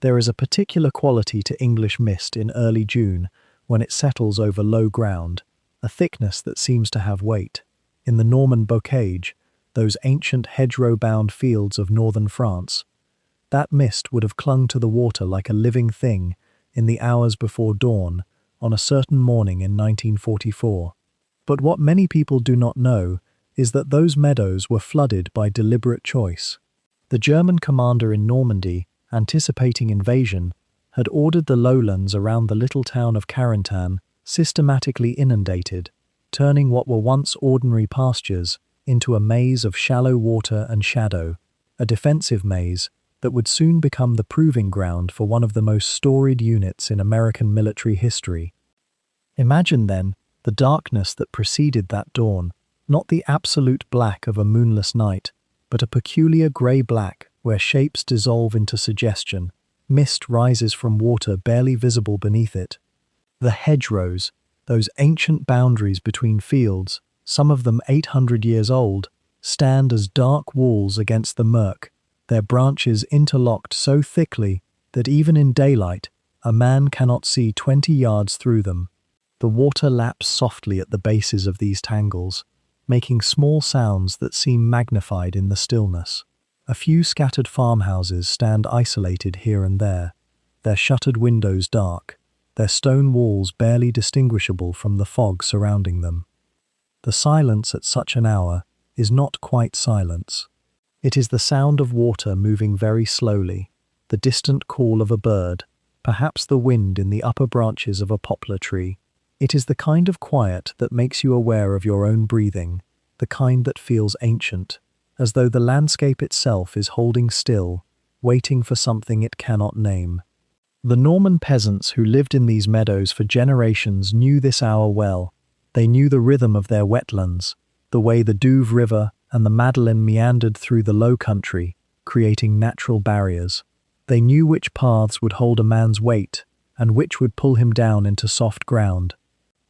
There is a particular quality to English mist in early June when it settles over low ground, a thickness that seems to have weight. In the Norman bocage, those ancient hedgerow-bound fields of northern France, that mist would have clung to the water like a living thing in the hours before dawn on a certain morning in 1944. But what many people do not know is that those meadows were flooded by deliberate choice. The German commander in Normandy, anticipating invasion, had ordered the lowlands around the little town of Carentan systematically inundated, turning what were once ordinary pastures into a maze of shallow water and shadow, a defensive maze that would soon become the proving ground for one of the most storied units in American military history. Imagine, then, the darkness that preceded that dawn, not the absolute black of a moonless night, but a peculiar grey-black where shapes dissolve into suggestion, mist rises from water barely visible beneath it. The hedgerows, those ancient boundaries between fields, some of them 800 years old, stand as dark walls against the murk, their branches interlocked so thickly that even in daylight, a man cannot see 20 yards through them. The water laps softly at the bases of these tangles, making small sounds that seem magnified in the stillness. A few scattered farmhouses stand isolated here and there, their shuttered windows dark, their stone walls barely distinguishable from the fog surrounding them. The silence at such an hour is not quite silence. It is the sound of water moving very slowly, the distant call of a bird, perhaps the wind in the upper branches of a poplar tree. It is the kind of quiet that makes you aware of your own breathing, the kind that feels ancient, as though the landscape itself is holding still, waiting for something it cannot name. The Norman peasants who lived in these meadows for generations knew this hour well. They knew the rhythm of their wetlands, the way the Douve River and the Madeleine meandered through the low country, creating natural barriers. They knew which paths would hold a man's weight and which would pull him down into soft ground.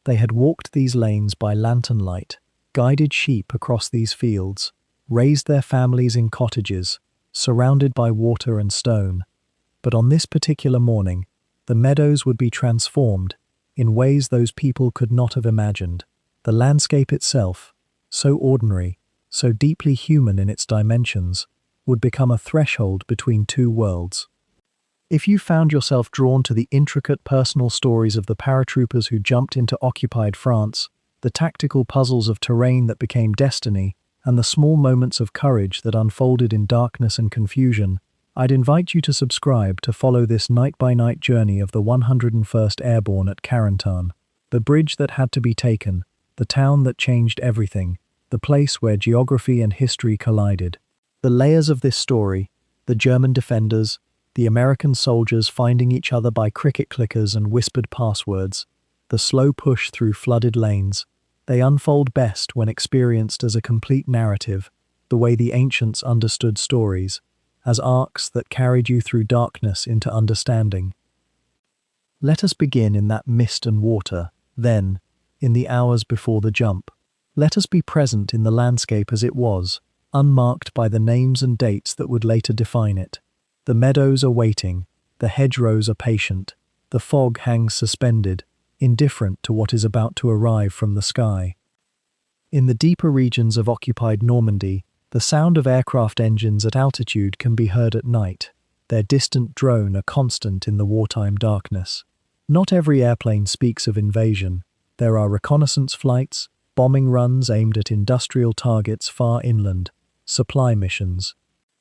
They had walked these lanes by lantern light, guided sheep across these fields, raised their families in cottages, surrounded by water and stone. But on this particular morning, the meadows would be transformed in ways those people could not have imagined. The landscape itself, so ordinary, so deeply human in its dimensions, would become a threshold between two worlds. If you found yourself drawn to the intricate personal stories of the paratroopers who jumped into occupied France, the tactical puzzles of terrain that became destiny, and the small moments of courage that unfolded in darkness and confusion, I'd invite you to subscribe to follow this night-by-night journey of the 101st Airborne at Carentan, the bridge that had to be taken, the town that changed everything, the place where geography and history collided. The layers of this story, the German defenders, the American soldiers finding each other by cricket clickers and whispered passwords, the slow push through flooded lanes, they unfold best when experienced as a complete narrative, the way the ancients understood stories, as arcs that carried you through darkness into understanding. Let us begin in that mist and water, then, in the hours before the jump. Let us be present in the landscape as it was, unmarked by the names and dates that would later define it. The meadows are waiting, the hedgerows are patient, the fog hangs suspended, indifferent to what is about to arrive from the sky. In the deeper regions of occupied Normandy, the sound of aircraft engines at altitude can be heard at night, their distant drone a constant in the wartime darkness. Not every airplane speaks of invasion. There are reconnaissance flights, bombing runs aimed at industrial targets far inland, supply missions.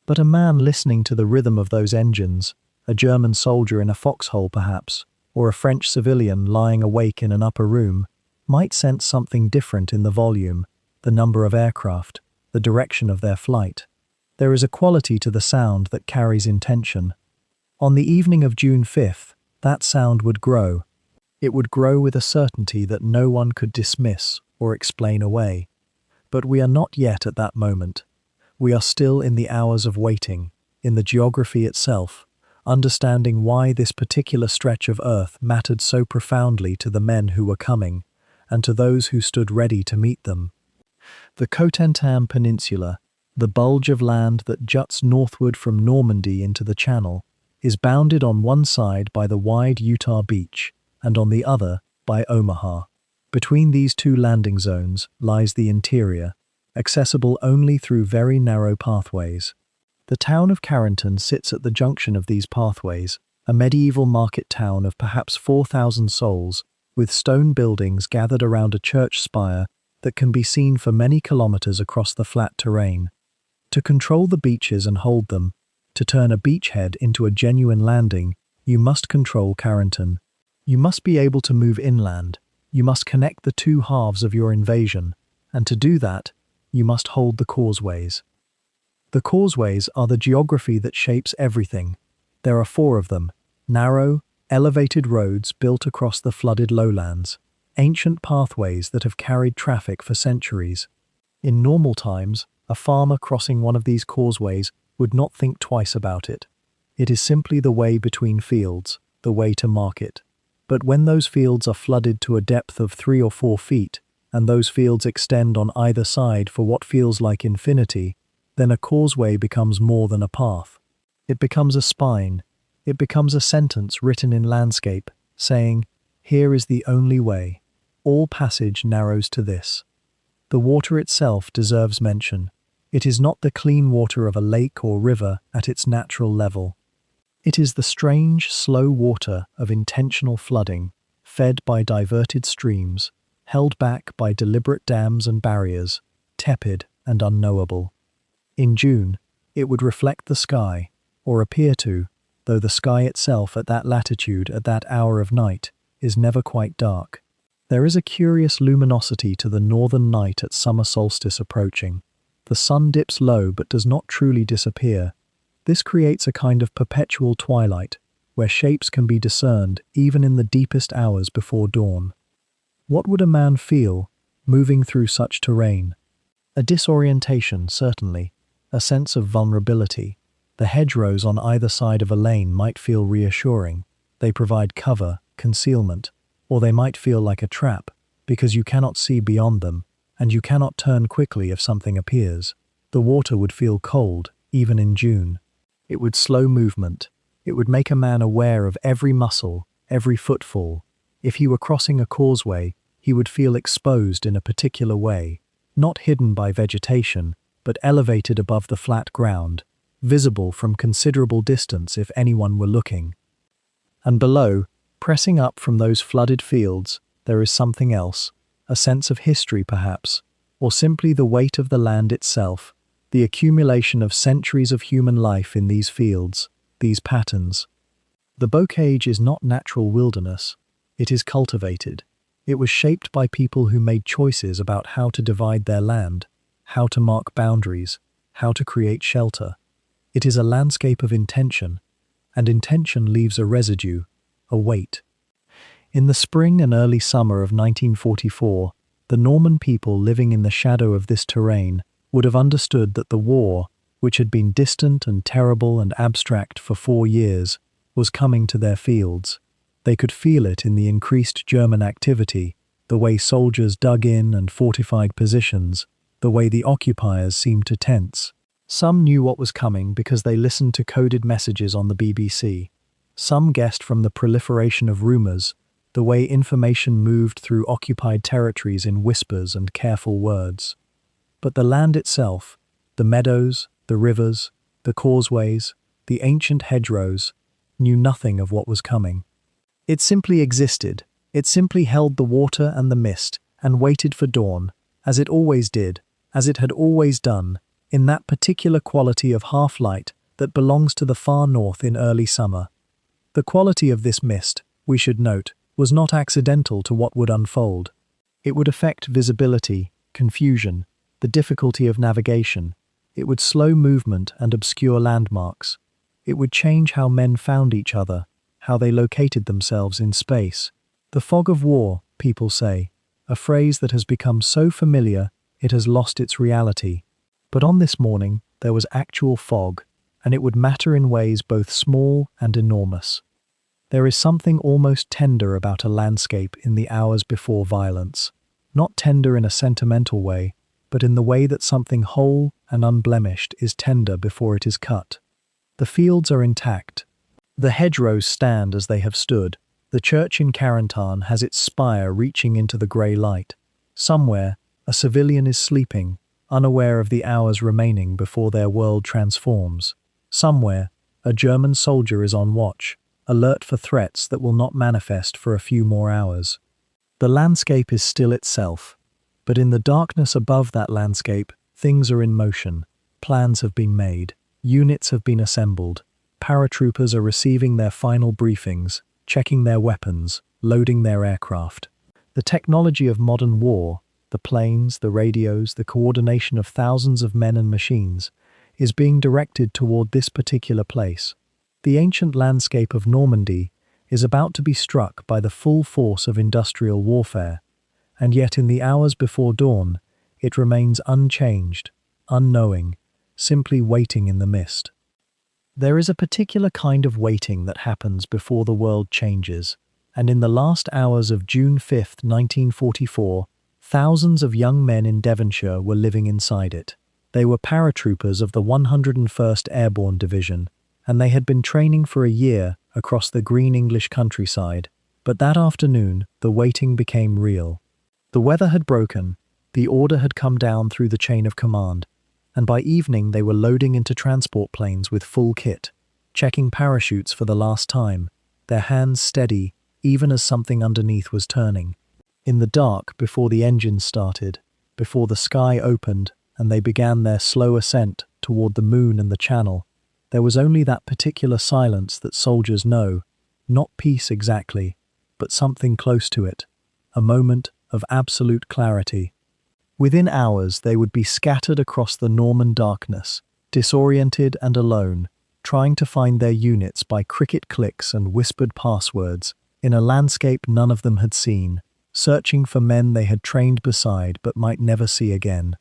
But a man listening to the rhythm of those engines, a German soldier in a foxhole perhaps, or a French civilian lying awake in an upper room, might sense something different in the volume, the number of aircraft, the direction of their flight. There is a quality to the sound that carries intention. On the evening of June 5th, that sound would grow. It would grow with a certainty that no one could dismiss or explain away. But we are not yet at that moment. We are still in the hours of waiting, in the geography itself, understanding why this particular stretch of earth mattered so profoundly to the men who were coming, and to those who stood ready to meet them. The Carentan Peninsula, the bulge of land that juts northward from Normandy into the Channel, is bounded on one side by the wide Utah beach and on the other by Omaha. Between these two landing zones lies the interior, accessible only through very narrow pathways. The town of Carentan sits at the junction of these pathways, a medieval market town of perhaps 4,000 souls, with stone buildings gathered around a church spire that can be seen for many kilometers across the flat terrain. To control the beaches and hold them, to turn a beachhead into a genuine landing, you must control Carentan. You must be able to move inland. You must connect the two halves of your invasion, and to do that, you must hold the causeways. The causeways are the geography that shapes everything. There are 4 of them, narrow, elevated roads built across the flooded lowlands, ancient pathways that have carried traffic for centuries. In normal times, a farmer crossing one of these causeways would not think twice about it. It is simply the way between fields, the way to market. But when those fields are flooded to a depth of 3 or 4 feet, and those fields extend on either side for what feels like infinity, then a causeway becomes more than a path. It becomes a spine. It becomes a sentence written in landscape, saying, "Here is the only way. All passage narrows to this." The water itself deserves mention. It is not the clean water of a lake or river at its natural level. It is the strange, slow water of intentional flooding, fed by diverted streams, held back by deliberate dams and barriers, tepid and unknowable. In June, it would reflect the sky, or appear to, though the sky itself at that latitude at that hour of night is never quite dark. There is a curious luminosity to the northern night at summer solstice approaching. The sun dips low but does not truly disappear. This creates a kind of perpetual twilight, where shapes can be discerned even in the deepest hours before dawn. What would a man feel, moving through such terrain? A disorientation, certainly, a sense of vulnerability. The hedgerows on either side of a lane might feel reassuring. They provide cover, concealment, or they might feel like a trap, because you cannot see beyond them, and you cannot turn quickly if something appears. The water would feel cold, even in June. It would slow movement. It would make a man aware of every muscle, every footfall. If he were crossing a causeway, he would feel exposed in a particular way, not hidden by vegetation, but elevated above the flat ground, visible from considerable distance if anyone were looking. And below, pressing up from those flooded fields, there is something else, a sense of history perhaps, or simply the weight of the land itself, the accumulation of centuries of human life in these fields, these patterns. The bocage is not natural wilderness, it is cultivated. It was shaped by people who made choices about how to divide their land, how to mark boundaries, how to create shelter. It is a landscape of intention, and intention leaves a residue, a weight. In the spring and early summer of 1944, the Norman people living in the shadow of this terrain would have understood that the war, which had been distant and terrible and abstract for 4 years, was coming to their fields. They could feel it in the increased German activity, the way soldiers dug in and fortified positions, the way the occupiers seemed to tense. Some knew what was coming because they listened to coded messages on the BBC. Some guessed from the proliferation of rumors, the way information moved through occupied territories in whispers and careful words. But the land itself, the meadows, the rivers, the causeways, the ancient hedgerows, knew nothing of what was coming. It simply existed. It simply held the water and the mist, and waited for dawn, as it always did, as it had always done, in that particular quality of half-light that belongs to the far north in early summer. The quality of this mist, we should note, was not accidental to what would unfold. It would affect visibility, confusion, the difficulty of navigation. It would slow movement and obscure landmarks. It would change how men found each other, how they located themselves in space. The fog of war, people say, a phrase that has become so familiar it has lost its reality. But on this morning there was actual fog, and it would matter in ways both small and enormous. There is something almost tender about a landscape in the hours before violence, not tender in a sentimental way, but in the way that something whole and unblemished is tender before it is cut. The fields are intact. The hedgerows stand as they have stood. The church in Carentan has its spire reaching into the grey light. Somewhere, a civilian is sleeping, unaware of the hours remaining before their world transforms. Somewhere, a German soldier is on watch, alert for threats that will not manifest for a few more hours. The landscape is still itself, but in the darkness above that landscape, things are in motion. Plans have been made, units have been assembled, paratroopers are receiving their final briefings, checking their weapons, loading their aircraft. The technology of modern war, the planes, the radios, the coordination of thousands of men and machines, is being directed toward this particular place. The ancient landscape of Normandy is about to be struck by the full force of industrial warfare, and yet in the hours before dawn, it remains unchanged, unknowing, simply waiting in the mist. There is a particular kind of waiting that happens before the world changes, and in the last hours of June 5, 1944, thousands of young men in Devonshire were living inside it. They were paratroopers of the 101st Airborne Division, and they had been training for a year across the green English countryside. But that afternoon, the waiting became real. The weather had broken, the order had come down through the chain of command, and by evening they were loading into transport planes with full kit, checking parachutes for the last time, their hands steady even as something underneath was turning. In the dark, before the engines started, before the sky opened and they began their slow ascent toward the moon and the channel, there was only that particular silence that soldiers know, not peace exactly, but something close to it, a moment of absolute clarity. Within hours they would be scattered across the Norman darkness, disoriented and alone, trying to find their units by cricket clicks and whispered passwords, in a landscape none of them had seen, searching for men they had trained beside but might never see again.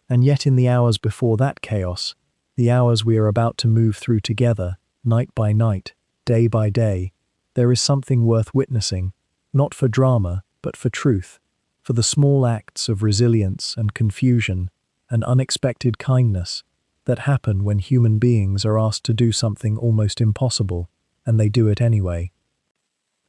And yet in the hours before that chaos, the hours we are about to move through together, night by night, day by day, there is something worth witnessing, not for drama, but for truth, for the small acts of resilience and confusion and unexpected kindness that happen when human beings are asked to do something almost impossible, and they do it anyway.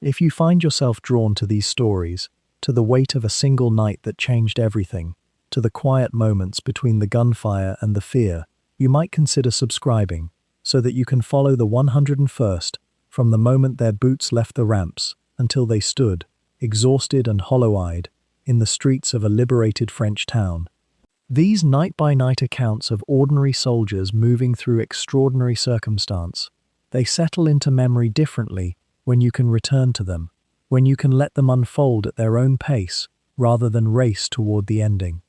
If you find yourself drawn to these stories, to the weight of a single night that changed everything, to the quiet moments between the gunfire and the fear, you might consider subscribing, so that you can follow the 101st from the moment their boots left the ramps until they stood, exhausted and hollow-eyed, in the streets of a liberated French town. These night-by-night accounts of ordinary soldiers moving through extraordinary circumstance, they settle into memory differently when you can return to them, when you can let them unfold at their own pace rather than race toward the ending.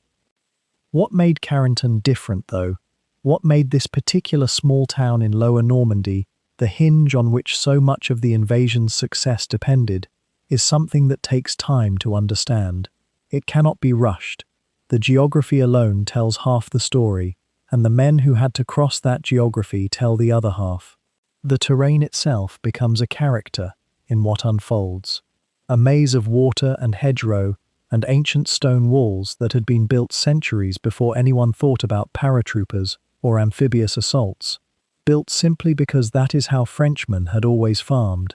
What made Carentan different, though? What made this particular small town in Lower Normandy the hinge on which so much of the invasion's success depended, is something that takes time to understand. It cannot be rushed. The geography alone tells half the story, and the men who had to cross that geography tell the other half. The terrain itself becomes a character in what unfolds. A maze of water and hedgerow and ancient stone walls that had been built centuries before anyone thought about paratroopers or amphibious assaults, built simply because that is how Frenchmen had always farmed.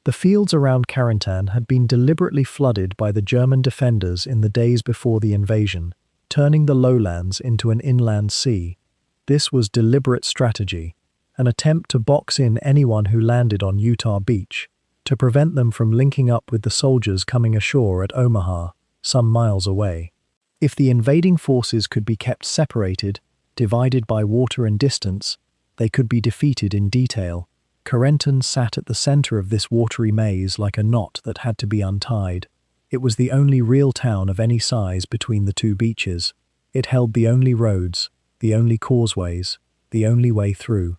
The fields around Carentan had been deliberately flooded by the German defenders in the days before the invasion, turning the lowlands into an inland sea. This was deliberate strategy, an attempt to box in anyone who landed on Utah Beach, to prevent them from linking up with the soldiers coming ashore at Omaha, some miles away. If the invading forces could be kept separated, divided by water and distance, they could be defeated in detail. Carentan sat at the center of this watery maze like a knot that had to be untied. It was the only real town of any size between the two beaches. It held the only roads, the only causeways, the only way through.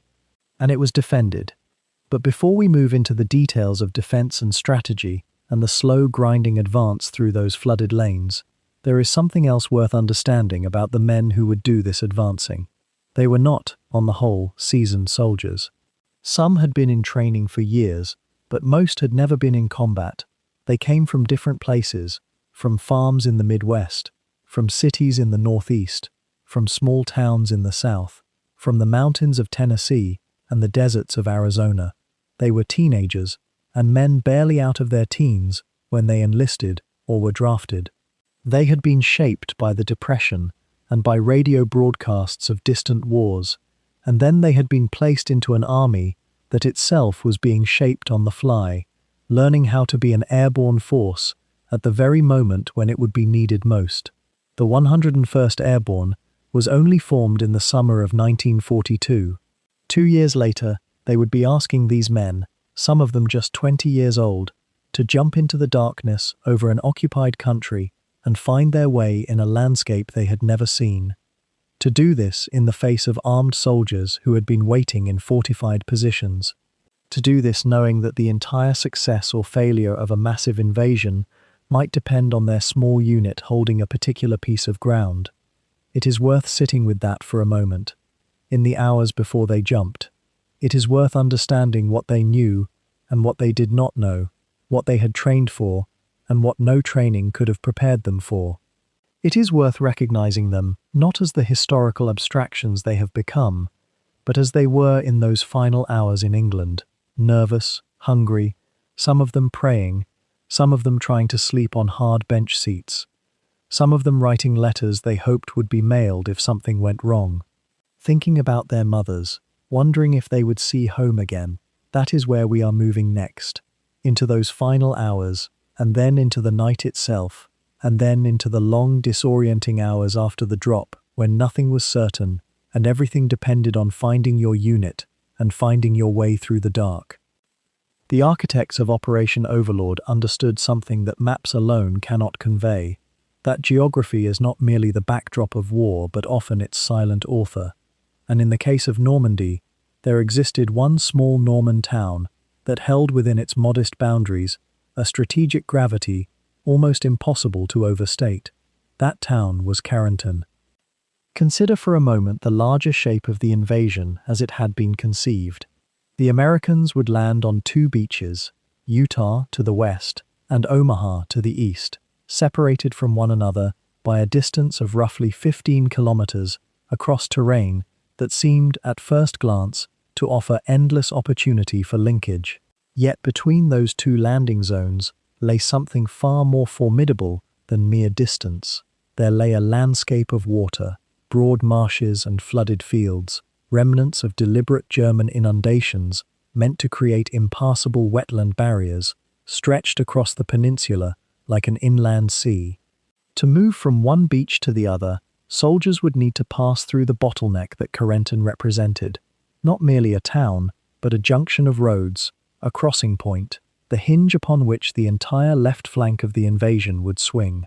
And it was defended. But before we move into the details of defense and strategy and the slow grinding advance through those flooded lanes, there is something else worth understanding about the men who would do this advancing. They were not, on the whole, seasoned soldiers. Some had been in training for years, but most had never been in combat. They came from different places, from farms in the Midwest, from cities in the Northeast, from small towns in the South, from the mountains of Tennessee and the deserts of Arizona. They were teenagers, and men barely out of their teens when they enlisted or were drafted. They had been shaped by the Depression and by radio broadcasts of distant wars, and then they had been placed into an army that itself was being shaped on the fly, learning how to be an airborne force at the very moment when it would be needed most. The 101st Airborne was only formed in the summer of 1942. 2 years later, they would be asking these men, some of them just 20 years old, to jump into the darkness over an occupied country and find their way in a landscape they had never seen. To do this in the face of armed soldiers who had been waiting in fortified positions. To do this knowing that the entire success or failure of a massive invasion might depend on their small unit holding a particular piece of ground. It is worth sitting with that for a moment. In the hours before they jumped, it is worth understanding what they knew and what they did not know, what they had trained for, and what no training could have prepared them for. It is worth recognizing them not as the historical abstractions they have become, but as they were in those final hours in England, nervous, hungry, some of them praying, some of them trying to sleep on hard bench seats, some of them writing letters they hoped would be mailed if something went wrong. Thinking about their mothers, wondering if they would see home again. That is where we are moving next, into those final hours, and then into the night itself, and then into the long disorienting hours after the drop, when nothing was certain, and everything depended on finding your unit and finding your way through the dark. The architects of Operation Overlord understood something that maps alone cannot convey, that geography is not merely the backdrop of war but often its silent author. And in the case of Normandy, there existed one small Norman town that held within its modest boundaries a strategic gravity almost impossible to overstate. That town was Carentan. Consider for a moment the larger shape of the invasion as it had been conceived. The Americans would land on 2 beaches, Utah to the west and Omaha to the east, separated from one another by a distance of roughly 15 kilometers across terrain that seemed, at first glance, to offer endless opportunity for linkage. Yet between those 2 landing zones lay something far more formidable than mere distance. There lay a landscape of water, broad marshes and flooded fields, remnants of deliberate German inundations meant to create impassable wetland barriers, stretched across the peninsula like an inland sea. To move from one beach to the other, soldiers would need to pass through the bottleneck that Carentan represented, not merely a town, but a junction of roads, a crossing point, the hinge upon which the entire left flank of the invasion would swing.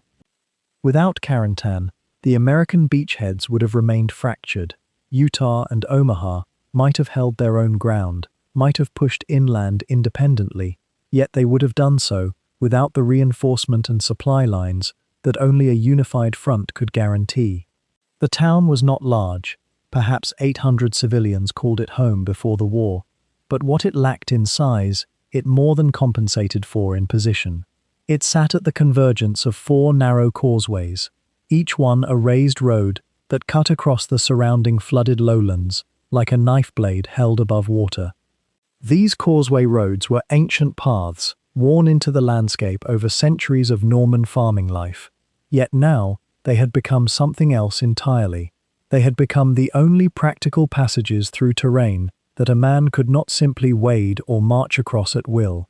Without Carentan, the American beachheads would have remained fractured. Utah and Omaha might have held their own ground, might have pushed inland independently, yet they would have done so without the reinforcement and supply lines that only a unified front could guarantee. The town was not large, perhaps 800 civilians called it home before the war, but what it lacked in size, it more than compensated for in position. It sat at the convergence of 4 narrow causeways, each one a raised road that cut across the surrounding flooded lowlands like a knife blade held above water. These causeway roads were ancient paths, worn into the landscape over centuries of Norman farming life. Yet now, they had become something else entirely. They had become the only practical passages through terrain that a man could not simply wade or march across at will.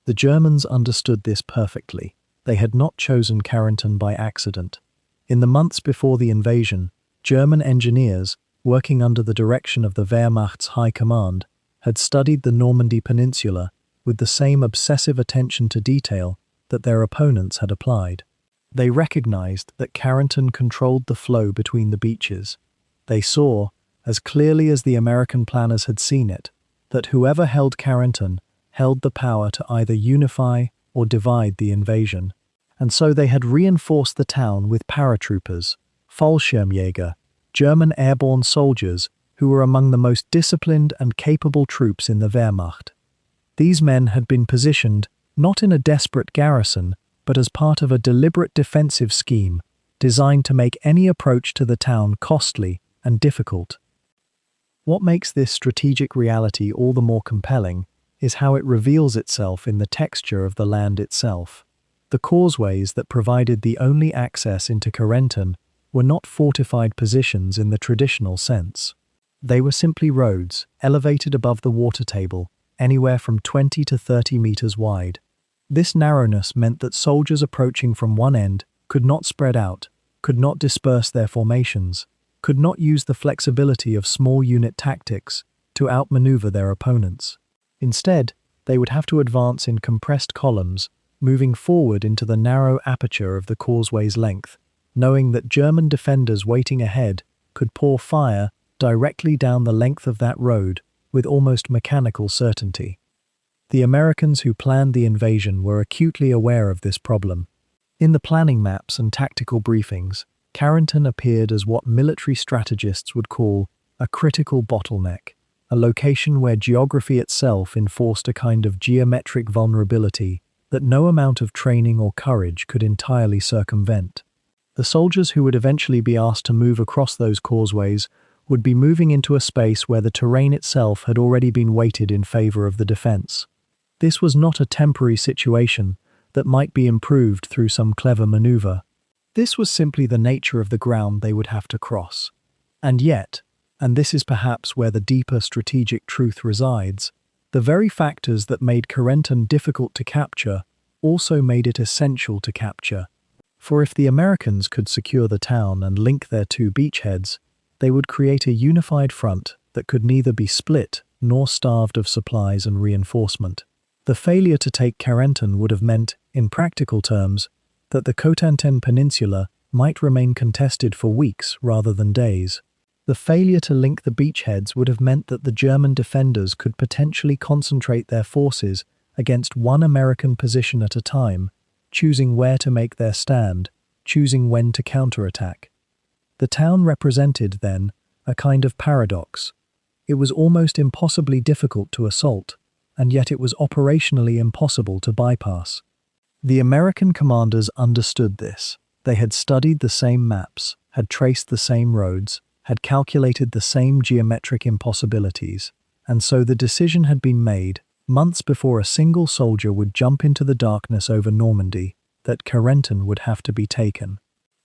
The Germans understood this perfectly. They had not chosen Carentan by accident. In the months before the invasion, German engineers, working under the direction of the Wehrmacht's High Command, had studied the Normandy Peninsula with the same obsessive attention to detail that their opponents had applied. They recognized that Carentan controlled the flow between the beaches. They saw, as clearly as the American planners had seen it, that whoever held Carentan held the power to either unify or divide the invasion. And so they had reinforced the town with paratroopers, Fallschirmjäger, German airborne soldiers who were among the most disciplined and capable troops in the Wehrmacht. These men had been positioned not in a desperate garrison, but as part of a deliberate defensive scheme designed to make any approach to the town costly and difficult. What makes this strategic reality all the more compelling is how it reveals itself in the texture of the land itself. The causeways that provided the only access into Carentan were not fortified positions in the traditional sense. They were simply roads, elevated above the water table, anywhere from 20 to 30 meters wide. This narrowness meant that soldiers approaching from one end could not spread out, could not disperse their formations, could not use the flexibility of small unit tactics to outmaneuver their opponents. Instead, they would have to advance in compressed columns, moving forward into the narrow aperture of the causeway's length, knowing that German defenders waiting ahead could pour fire directly down the length of that road with almost mechanical certainty. The Americans who planned the invasion were acutely aware of this problem. In the planning maps and tactical briefings, Carentan appeared as what military strategists would call a critical bottleneck, a location where geography itself enforced a kind of geometric vulnerability that no amount of training or courage could entirely circumvent. The soldiers who would eventually be asked to move across those causeways would be moving into a space where the terrain itself had already been weighted in favor of the defense. This was not a temporary situation that might be improved through some clever maneuver. This was simply the nature of the ground they would have to cross. And yet, and this is perhaps where the deeper strategic truth resides, the very factors that made Carentan difficult to capture also made it essential to capture. For if the Americans could secure the town and link their two beachheads, they would create a unified front that could neither be split nor starved of supplies and reinforcement. The failure to take Carentan would have meant, in practical terms, that the Carentan Peninsula might remain contested for weeks rather than days. The failure to link the beachheads would have meant that the German defenders could potentially concentrate their forces against one American position at a time, choosing where to make their stand, choosing when to counterattack. The town represented, then, a kind of paradox. It was almost impossibly difficult to assault, and yet it was operationally impossible to bypass. The American commanders understood this. They had studied the same maps, had traced the same roads, had calculated the same geometric impossibilities, and so the decision had been made, months before a single soldier would jump into the darkness over Normandy, that Carentan would have to be taken.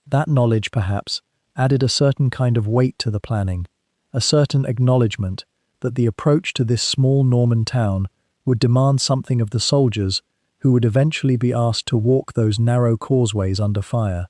That knowledge, perhaps, added a certain kind of weight to the planning, a certain acknowledgement that the approach to this small Norman town would demand something of the soldiers who would eventually be asked to walk those narrow causeways under fire.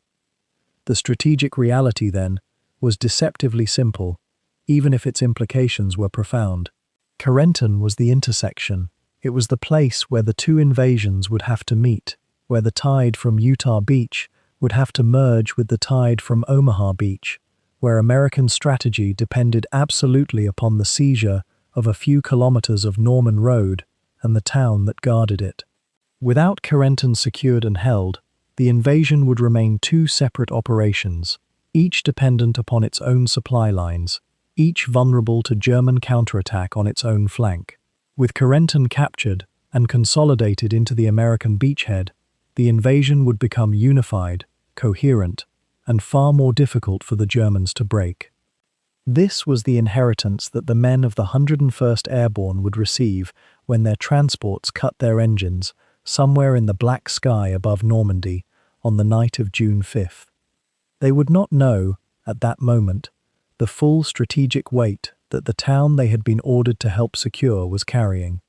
The strategic reality, then, was deceptively simple, even if its implications were profound. Carentan was the intersection. It was the place where the two invasions would have to meet, where the tide from Utah Beach would have to merge with the tide from Omaha Beach, where American strategy depended absolutely upon the seizure of a few kilometers of Norman Road and the town that guarded it. Without Carentan secured and held, the invasion would remain two separate operations, each dependent upon its own supply lines, each vulnerable to German counterattack on its own flank. With Carentan captured and consolidated into the American beachhead, the invasion would become unified, coherent, and far more difficult for the Germans to break. This was the inheritance that the men of the 101st Airborne would receive when their transports cut their engines somewhere in the black sky above Normandy on the night of June 5th. They would not know, at that moment, the full strategic weight that the town they had been ordered to help secure was carrying.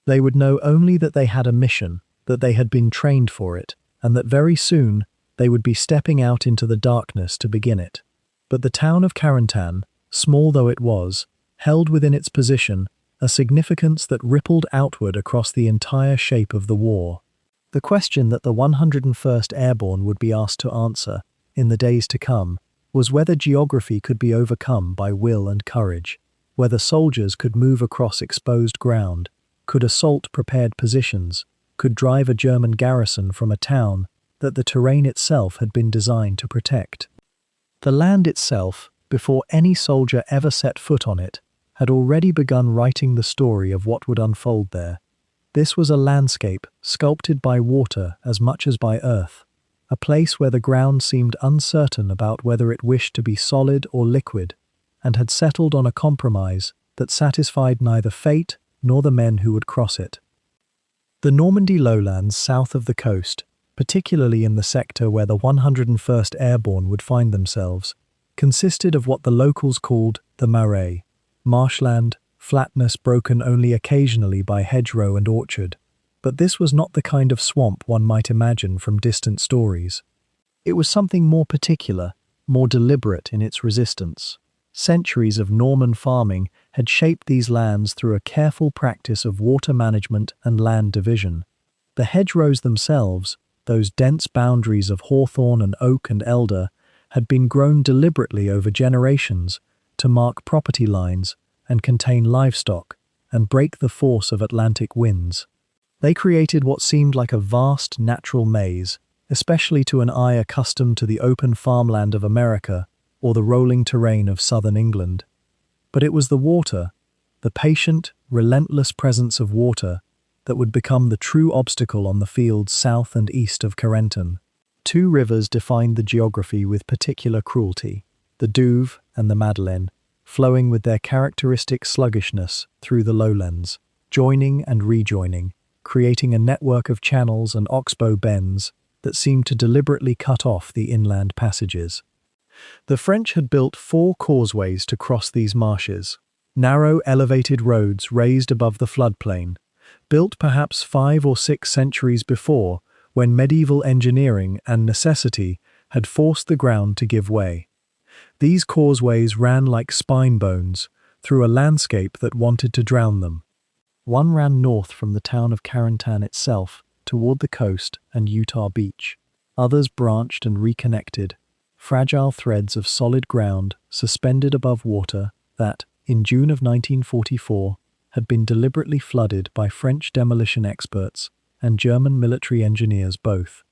They would know only that they had a mission, that they had been trained for it, and that very soon they would be stepping out into the darkness to begin it. But the town of Carentan, small though it was, held within its position a significance that rippled outward across the entire shape of the war. The question that the 101st Airborne would be asked to answer, in the days to come, was whether geography could be overcome by will and courage, whether soldiers could move across exposed ground, could assault prepared positions, could drive a German garrison from a town that the terrain itself had been designed to protect. The land itself, before any soldier ever set foot on it, had already begun writing the story of what would unfold there. This was a landscape sculpted by water as much as by earth, a place where the ground seemed uncertain about whether it wished to be solid or liquid, and had settled on a compromise that satisfied neither fate nor the men who would cross it. The Normandy lowlands south of the coast, particularly in the sector where the 101st Airborne would find themselves, consisted of what the locals called the marais, marshland, flatness broken only occasionally by hedgerow and orchard. But this was not the kind of swamp one might imagine from distant stories. It was something more particular, more deliberate in its resistance. Centuries of Norman farming had shaped these lands through a careful practice of water management and land division. The hedgerows themselves, those dense boundaries of hawthorn and oak and elder, had been grown deliberately over generations to mark property lines and contain livestock and break the force of Atlantic winds. They created what seemed like a vast natural maze, especially to an eye accustomed to the open farmland of America or the rolling terrain of southern England. But it was the water, the patient, relentless presence of water, that would become the true obstacle on the fields south and east of Carentan. Two rivers defined the geography with particular cruelty, the Douve and the Madeleine, flowing with their characteristic sluggishness through the lowlands, joining and rejoining, creating a network of channels and oxbow bends that seemed to deliberately cut off the inland passages. The French had built 4 causeways to cross these marshes, narrow elevated roads raised above the floodplain, built perhaps 5 or 6 centuries before, when medieval engineering and necessity had forced the ground to give way. These causeways ran like spine bones through a landscape that wanted to drown them. One ran north from the town of Carentan itself toward the coast and Utah Beach. Others branched and reconnected, fragile threads of solid ground suspended above water that, in June of 1944, had been deliberately flooded by French demolition experts and German military engineers both.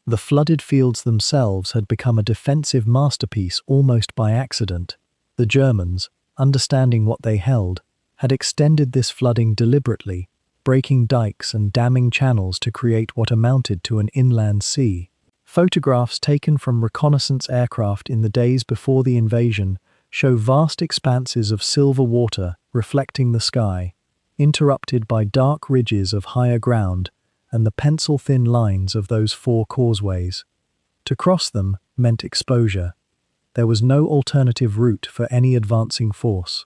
The flooded fields themselves had become a defensive masterpiece almost by accident. The Germans, understanding what they held, had extended this flooding deliberately, breaking dikes and damming channels to create what amounted to an inland sea. Photographs taken from reconnaissance aircraft in the days before the invasion show vast expanses of silver water reflecting the sky, interrupted by dark ridges of higher ground and the pencil-thin lines of those 4 causeways. To cross them meant exposure. There was no alternative route for any advancing force.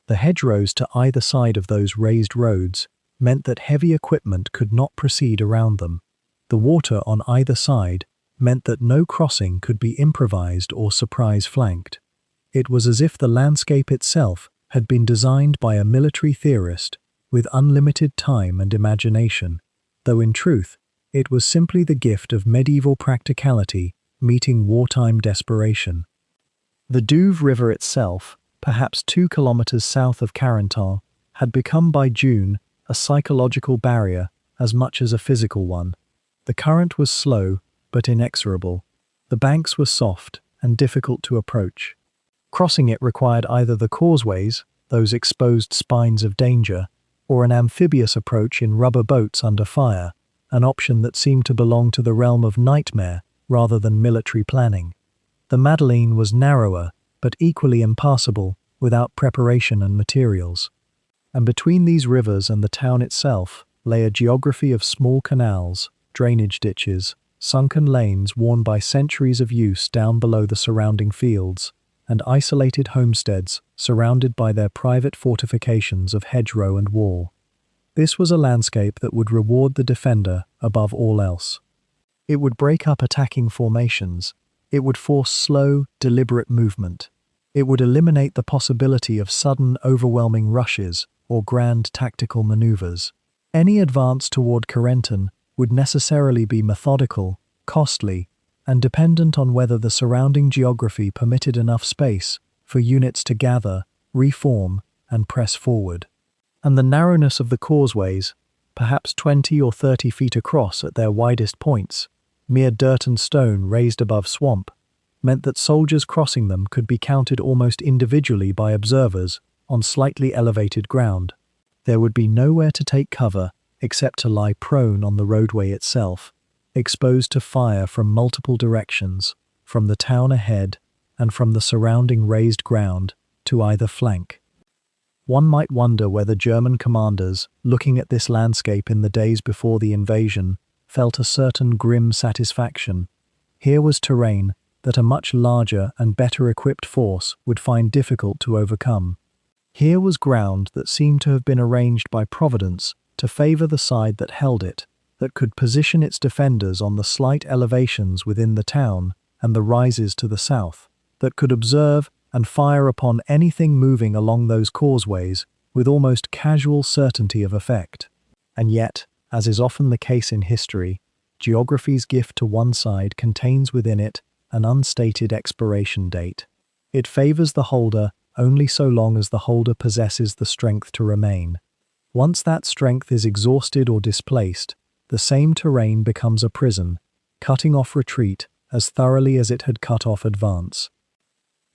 The hedgerows to either side of those raised roads meant that heavy equipment could not proceed around them. The water on either side meant that no crossing could be improvised or surprise-flanked. It was as if the landscape itself had been designed by a military theorist with unlimited time and imagination, though in truth, it was simply the gift of medieval practicality meeting wartime desperation. The Douve River itself, perhaps 2 kilometers south of Carentan, had become by June a psychological barrier as much as a physical one. The current was slow but inexorable. The banks were soft and difficult to approach. Crossing it required either the causeways, those exposed spines of danger, or an amphibious approach in rubber boats under fire, an option that seemed to belong to the realm of nightmare rather than military planning. The Madeleine was narrower, but equally impassable, without preparation and materials. And between these rivers and the town itself lay a geography of small canals, drainage ditches, sunken lanes worn by centuries of use down below the surrounding fields, and isolated homesteads surrounded by their private fortifications of hedgerow and wall. This was a landscape that would reward the defender above all else. It would break up attacking formations. It would force slow, deliberate movement. It would eliminate the possibility of sudden, overwhelming rushes or grand tactical maneuvers. Any advance toward Carentan would necessarily be methodical, costly, and dependent on whether the surrounding geography permitted enough space for units to gather, reform, and press forward. And the narrowness of the causeways, perhaps 20 or 30 feet across at their widest points, mere dirt and stone raised above swamp, meant that soldiers crossing them could be counted almost individually by observers on slightly elevated ground. There would be nowhere to take cover except to lie prone on the roadway itself, exposed to fire from multiple directions, from the town ahead and from the surrounding raised ground to either flank. One might wonder whether German commanders, looking at this landscape in the days before the invasion, felt a certain grim satisfaction. Here was terrain that a much larger and better equipped force would find difficult to overcome. Here was ground that seemed to have been arranged by Providence to favor the side that held it, that could position its defenders on the slight elevations within the town and the rises to the south, that could observe and fire upon anything moving along those causeways with almost casual certainty of effect. And yet, as is often the case in history, geography's gift to one side contains within it an unstated expiration date. It favors the holder only so long as the holder possesses the strength to remain. Once that strength is exhausted or displaced, the same terrain becomes a prison, cutting off retreat as thoroughly as it had cut off advance.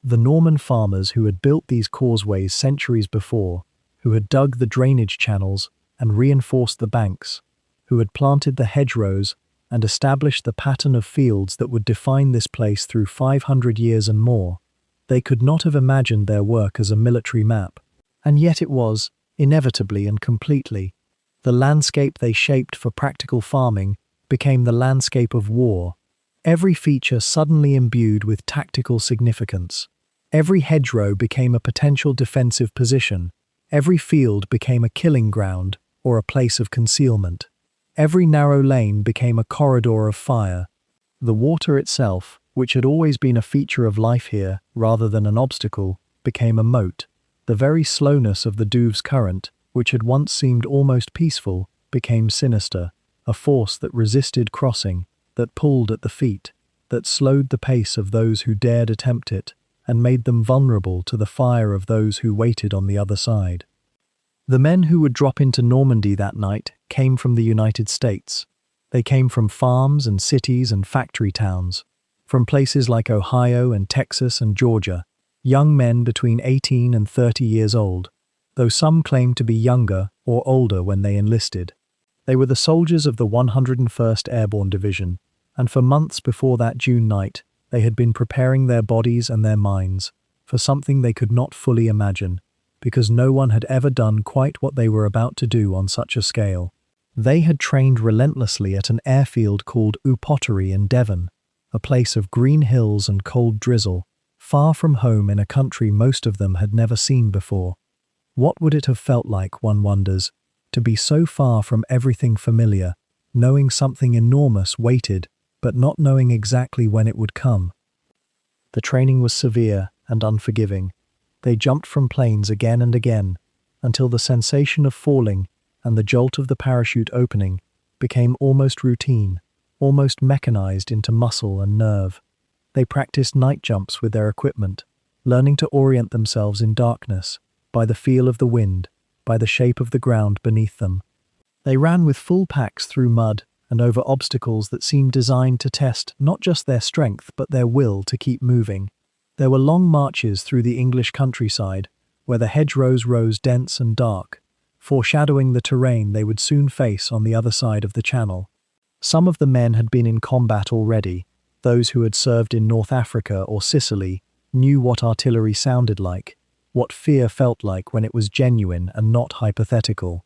The Norman farmers who had built these causeways centuries before, who had dug the drainage channels and reinforced the banks, who had planted the hedgerows and established the pattern of fields that would define this place through 500 years and more, they could not have imagined their work as a military map. And yet it was, inevitably and completely. The landscape they shaped for practical farming became the landscape of war, every feature suddenly imbued with tactical significance. Every hedgerow became a potential defensive position. Every field became a killing ground or a place of concealment. Every narrow lane became a corridor of fire. The water itself, which had always been a feature of life here rather than an obstacle, became a moat. The very slowness of the Douve's current, which had once seemed almost peaceful, became sinister, a force that resisted crossing, that pulled at the feet, that slowed the pace of those who dared attempt it, and made them vulnerable to the fire of those who waited on the other side. The men who would drop into Normandy that night came from the United States. They came from farms and cities and factory towns, from places like Ohio and Texas and Georgia, young men between 18 and 30 years old, though some claimed to be younger or older when they enlisted. They were the soldiers of the 101st Airborne Division, and for months before that June night, they had been preparing their bodies and their minds for something they could not fully imagine, because no one had ever done quite what they were about to do on such a scale. They had trained relentlessly at an airfield called Upottery in Devon, a place of green hills and cold drizzle, far from home in a country most of them had never seen before. What would it have felt like, one wonders, to be so far from everything familiar, knowing something enormous waited, but not knowing exactly when it would come? The training was severe and unforgiving. They jumped from planes again and again, until the sensation of falling and the jolt of the parachute opening became almost routine, almost mechanized into muscle and nerve. They practiced night jumps with their equipment, learning to orient themselves in darkness, by the feel of the wind, by the shape of the ground beneath them. They ran with full packs through mud and over obstacles that seemed designed to test not just their strength but their will to keep moving. There were long marches through the English countryside, where the hedgerows rose dense and dark, foreshadowing the terrain they would soon face on the other side of the channel. Some of the men had been in combat already. Those who had served in North Africa or Sicily knew what artillery sounded like, what fear felt like when it was genuine and not hypothetical.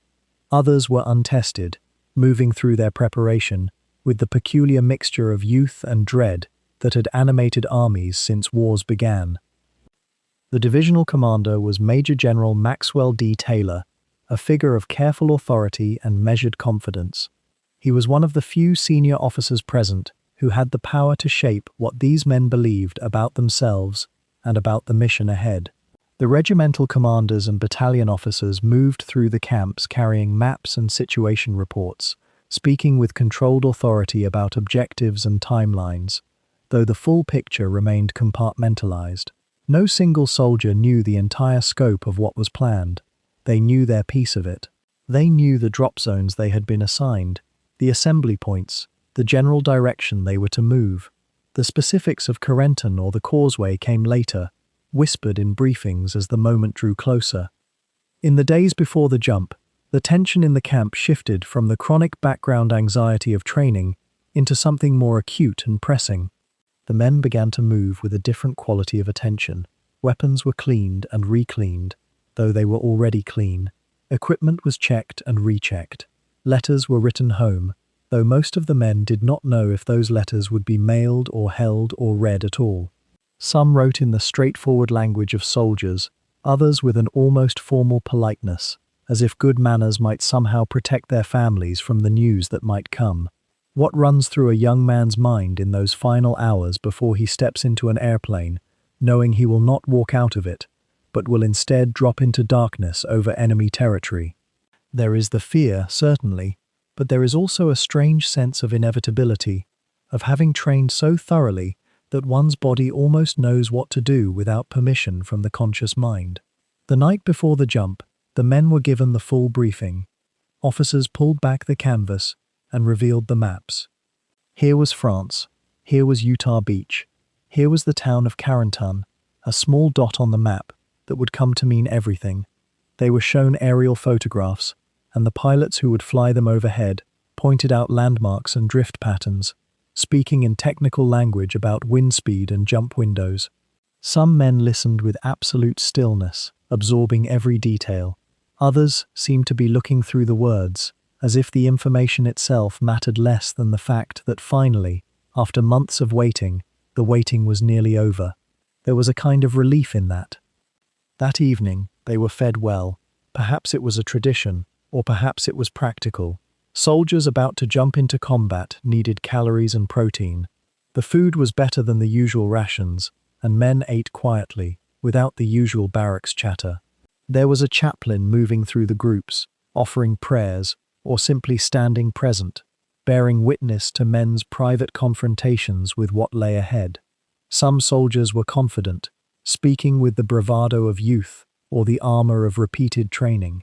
Others were untested, moving through their preparation with the peculiar mixture of youth and dread that had animated armies since wars began. The divisional commander was Major General Maxwell D. Taylor, a figure of careful authority and measured confidence. He was one of the few senior officers present who had the power to shape what these men believed about themselves and about the mission ahead. The regimental commanders and battalion officers moved through the camps carrying maps and situation reports, speaking with controlled authority about objectives and timelines, though the full picture remained compartmentalized. No single soldier knew the entire scope of what was planned. They knew their piece of it. They knew the drop zones they had been assigned, the assembly points, the general direction they were to move. The specifics of Carentan or the causeway came later, whispered in briefings as the moment drew closer. In the days before the jump, the tension in the camp shifted from the chronic background anxiety of training into something more acute and pressing. The men began to move with a different quality of attention. Weapons were cleaned and recleaned. though they were already clean. Equipment was checked and rechecked. Letters were written home, though most of the men did not know if those letters would be mailed or held or read at all. Some wrote in the straightforward language of soldiers, others with an almost formal politeness, as if good manners might somehow protect their families from the news that might come. What runs through a young man's mind in those final hours before he steps into an airplane, knowing he will not walk out of it, but will instead drop into darkness over enemy territory? There is the fear, certainly, but there is also a strange sense of inevitability, of having trained so thoroughly that one's body almost knows what to do without permission from the conscious mind. The night before the jump, the men were given the full briefing. Officers pulled back the canvas and revealed the maps. Here was France. Here was Utah Beach. Here was the town of Carentan, a small dot on the map that would come to mean everything. They were shown aerial photographs, and the pilots who would fly them overhead pointed out landmarks and drift patterns, speaking in technical language about wind speed and jump windows. Some men listened with absolute stillness, absorbing every detail. Others seemed to be looking through the words, as if the information itself mattered less than the fact that finally, after months of waiting, the waiting was nearly over. There was a kind of relief in that. That evening, they were fed well. Perhaps it was a tradition, or perhaps it was practical. Soldiers about to jump into combat needed calories and protein. The food was better than the usual rations, and men ate quietly, without the usual barracks chatter. There was a chaplain moving through the groups, offering prayers, or simply standing present, bearing witness to men's private confrontations with what lay ahead. Some soldiers were confident, speaking with the bravado of youth or the armor of repeated training.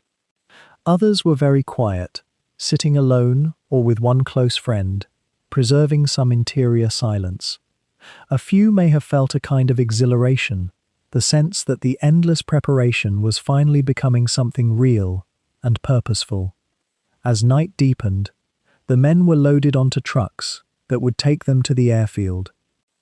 Others were very quiet, sitting alone or with one close friend, preserving some interior silence. A few may have felt a kind of exhilaration, the sense that the endless preparation was finally becoming something real and purposeful. As night deepened, the men were loaded onto trucks that would take them to the airfield.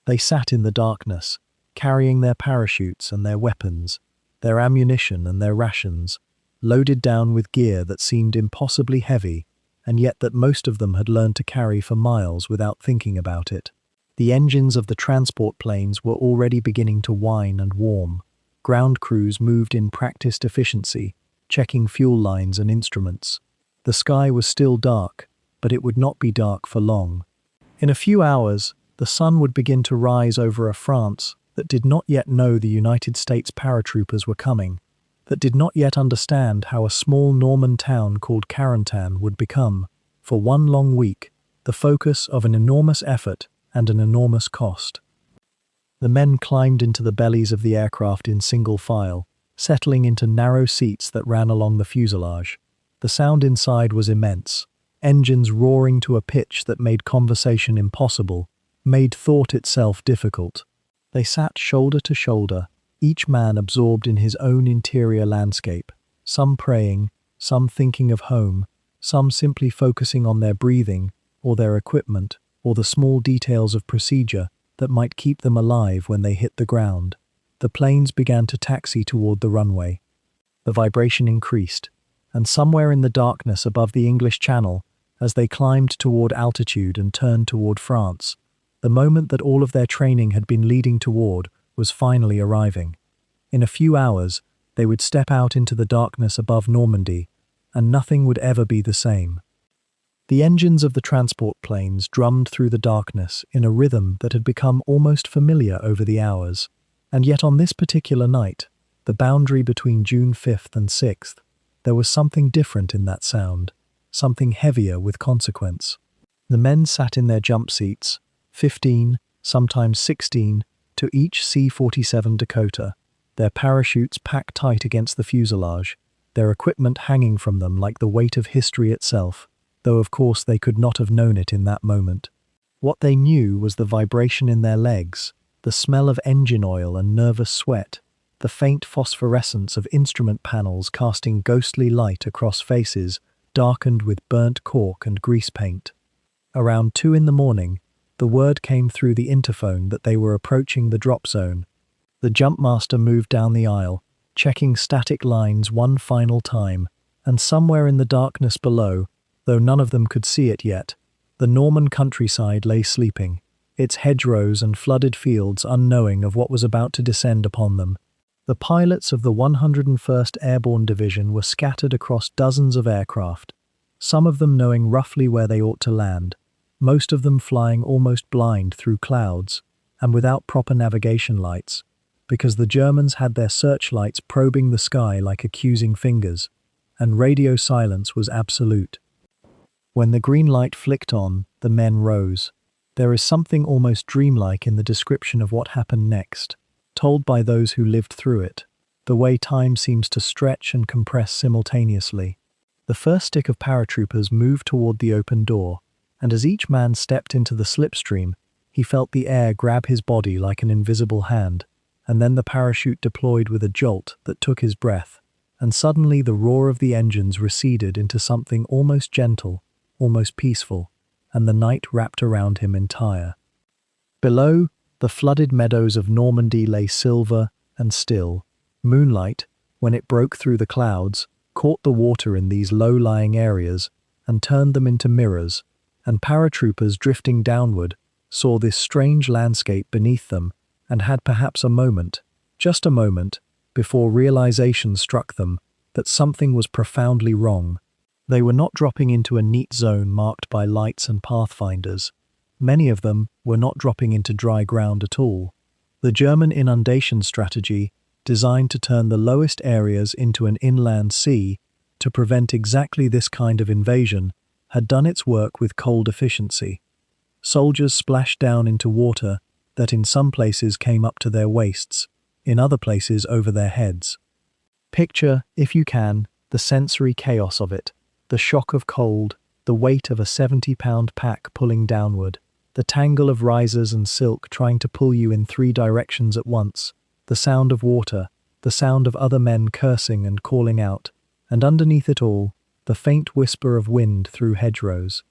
They sat in the darkness, carrying their parachutes and their weapons, their ammunition and their rations, loaded down with gear that seemed impossibly heavy, and yet that most of them had learned to carry for miles without thinking about it. The engines of the transport planes were already beginning to whine and warm. Ground crews moved in practiced efficiency, checking fuel lines and instruments. The sky was still dark, but it would not be dark for long. In a few hours, the sun would begin to rise over a France that did not yet know the United States paratroopers were coming, that did not yet understand how a small Norman town called Carentan would become, for one long week, the focus of an enormous effort and an enormous cost. The men climbed into the bellies of the aircraft in single file, settling into narrow seats that ran along the fuselage. The sound inside was immense, engines roaring to a pitch that made conversation impossible, made thought itself difficult. They sat shoulder to shoulder, each man absorbed in his own interior landscape, some praying, some thinking of home, some simply focusing on their breathing, or their equipment, or the small details of procedure that might keep them alive when they hit the ground. The planes began to taxi toward the runway. The vibration increased, and somewhere in the darkness above the English Channel, as they climbed toward altitude and turned toward France, the moment that all of their training had been leading toward was finally arriving. In a few hours, they would step out into the darkness above Normandy, and nothing would ever be the same. The engines of the transport planes drummed through the darkness in a rhythm that had become almost familiar over the hours, and yet on this particular night, the boundary between June 5th and 6th, there was something different in that sound, something heavier with consequence. The men sat in their jump seats, 15, sometimes 16, to each C-47 Dakota, their parachutes packed tight against the fuselage, their equipment hanging from them like the weight of history itself, though of course they could not have known it in that moment. What they knew was the vibration in their legs, the smell of engine oil and nervous sweat, the faint phosphorescence of instrument panels casting ghostly light across faces darkened with burnt cork and grease paint. Around 2 in the morning, the word came through the interphone that they were approaching the drop zone. The jumpmaster moved down the aisle, checking static lines one final time, and somewhere in the darkness below, though none of them could see it yet, the Norman countryside lay sleeping, its hedgerows and flooded fields unknowing of what was about to descend upon them. The pilots of the 101st Airborne Division were scattered across dozens of aircraft, some of them knowing roughly where they ought to land, most of them flying almost blind through clouds and without proper navigation lights, because the Germans had their searchlights probing the sky like accusing fingers, and radio silence was absolute. When the green light flicked on, the men rose. There is something almost dreamlike in the description of what happened next, told by those who lived through it, the way time seems to stretch and compress simultaneously. The first stick of paratroopers moved toward the open door, and as each man stepped into the slipstream, he felt the air grab his body like an invisible hand, and then the parachute deployed with a jolt that took his breath, and suddenly the roar of the engines receded into something almost gentle, almost peaceful, and the night wrapped around him entire. Below, the flooded meadows of Normandy lay silver and still. Moonlight, when it broke through the clouds, caught the water in these low-lying areas and turned them into mirrors, and paratroopers drifting downward saw this strange landscape beneath them and had perhaps a moment, just a moment, before realization struck them that something was profoundly wrong. They were not dropping into a neat zone marked by lights and pathfinders. Many of them were not dropping into dry ground at all. The German inundation strategy, designed to turn the lowest areas into an inland sea to prevent exactly this kind of invasion, had done its work with cold efficiency. Soldiers splashed down into water that in some places came up to their waists, in other places over their heads. Picture, if you can, the sensory chaos of it, the shock of cold, the weight of a 70-pound pack pulling downward, the tangle of risers and silk trying to pull you in 3 directions at once, the sound of water, the sound of other men cursing and calling out, and underneath it all, the faint whisper of wind through hedgerows.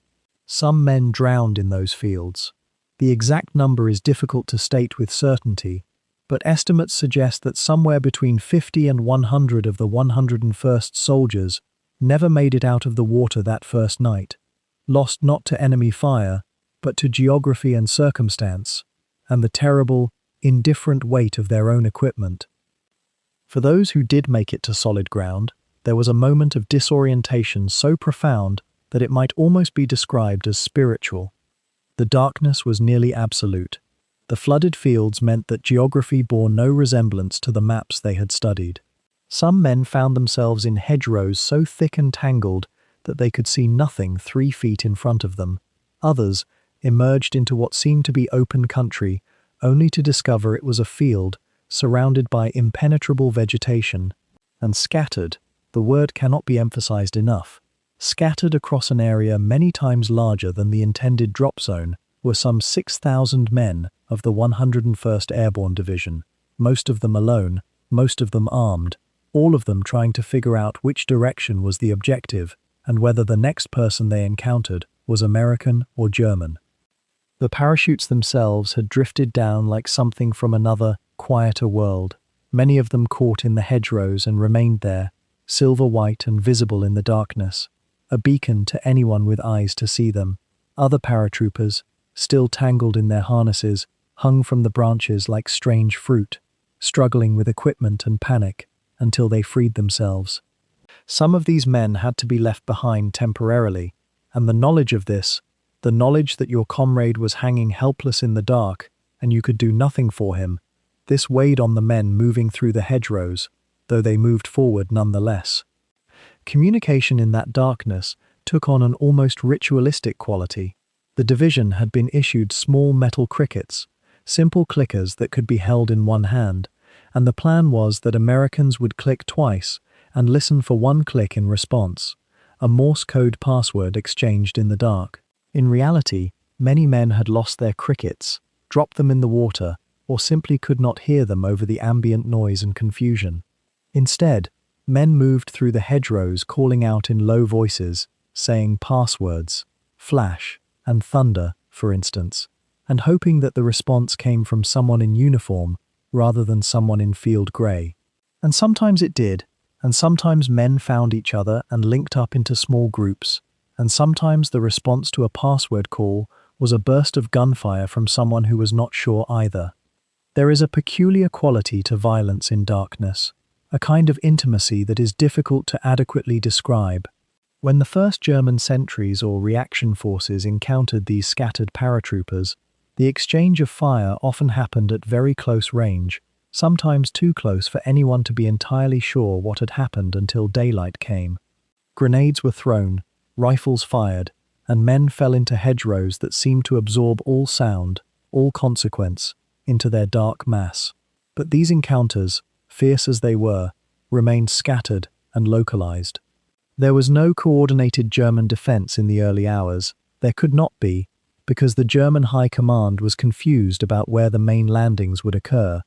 Some men drowned in those fields. The exact number is difficult to state with certainty, but estimates suggest that somewhere between 50 and 100 of the 101st soldiers never made it out of the water that first night, lost not to enemy fire, but to geography and circumstance, and the terrible, indifferent weight of their own equipment. For those who did make it to solid ground, there was a moment of disorientation so profound that it might almost be described as spiritual. The darkness was nearly absolute. The flooded fields meant that geography bore no resemblance to the maps they had studied. Some men found themselves in hedgerows so thick and tangled that they could see nothing 3 feet in front of them. Others emerged into what seemed to be open country, only to discover it was a field surrounded by impenetrable vegetation, and scattered, the word cannot be emphasized enough, scattered across an area many times larger than the intended drop zone were some 6,000 men of the 101st Airborne Division, most of them alone, most of them armed, all of them trying to figure out which direction was the objective and whether the next person they encountered was American or German. The parachutes themselves had drifted down like something from another, quieter world, many of them caught in the hedgerows and remained there, silver-white and visible in the darkness, a beacon to anyone with eyes to see them. Other paratroopers, still tangled in their harnesses, hung from the branches like strange fruit, struggling with equipment and panic until they freed themselves. Some of these men had to be left behind temporarily, and the knowledge of this, the knowledge that your comrade was hanging helpless in the dark and you could do nothing for him, this weighed on the men moving through the hedgerows, though they moved forward nonetheless. Communication in that darkness took on an almost ritualistic quality. The division had been issued small metal crickets, simple clickers that could be held in one hand, and the plan was that Americans would click twice and listen for 1 click in response, a Morse code password exchanged in the dark. In reality, many men had lost their crickets, dropped them in the water, or simply could not hear them over the ambient noise and confusion. Instead, men moved through the hedgerows calling out in low voices, saying passwords, flash, and thunder, for instance, and hoping that the response came from someone in uniform rather than someone in field grey. And sometimes it did, and sometimes men found each other and linked up into small groups, and sometimes the response to a password call was a burst of gunfire from someone who was not sure either. There is a peculiar quality to violence in darkness, a kind of intimacy that is difficult to adequately describe. When the first German sentries or reaction forces encountered these scattered paratroopers, the exchange of fire often happened at very close range, sometimes too close for anyone to be entirely sure what had happened until daylight came. Grenades were thrown, rifles fired, and men fell into hedgerows that seemed to absorb all sound, all consequence, into their dark mass. But these encounters, fierce as they were, remained scattered and localized. There was no coordinated German defense in the early hours. There could not be, because the German High Command was confused about where the main landings would occur,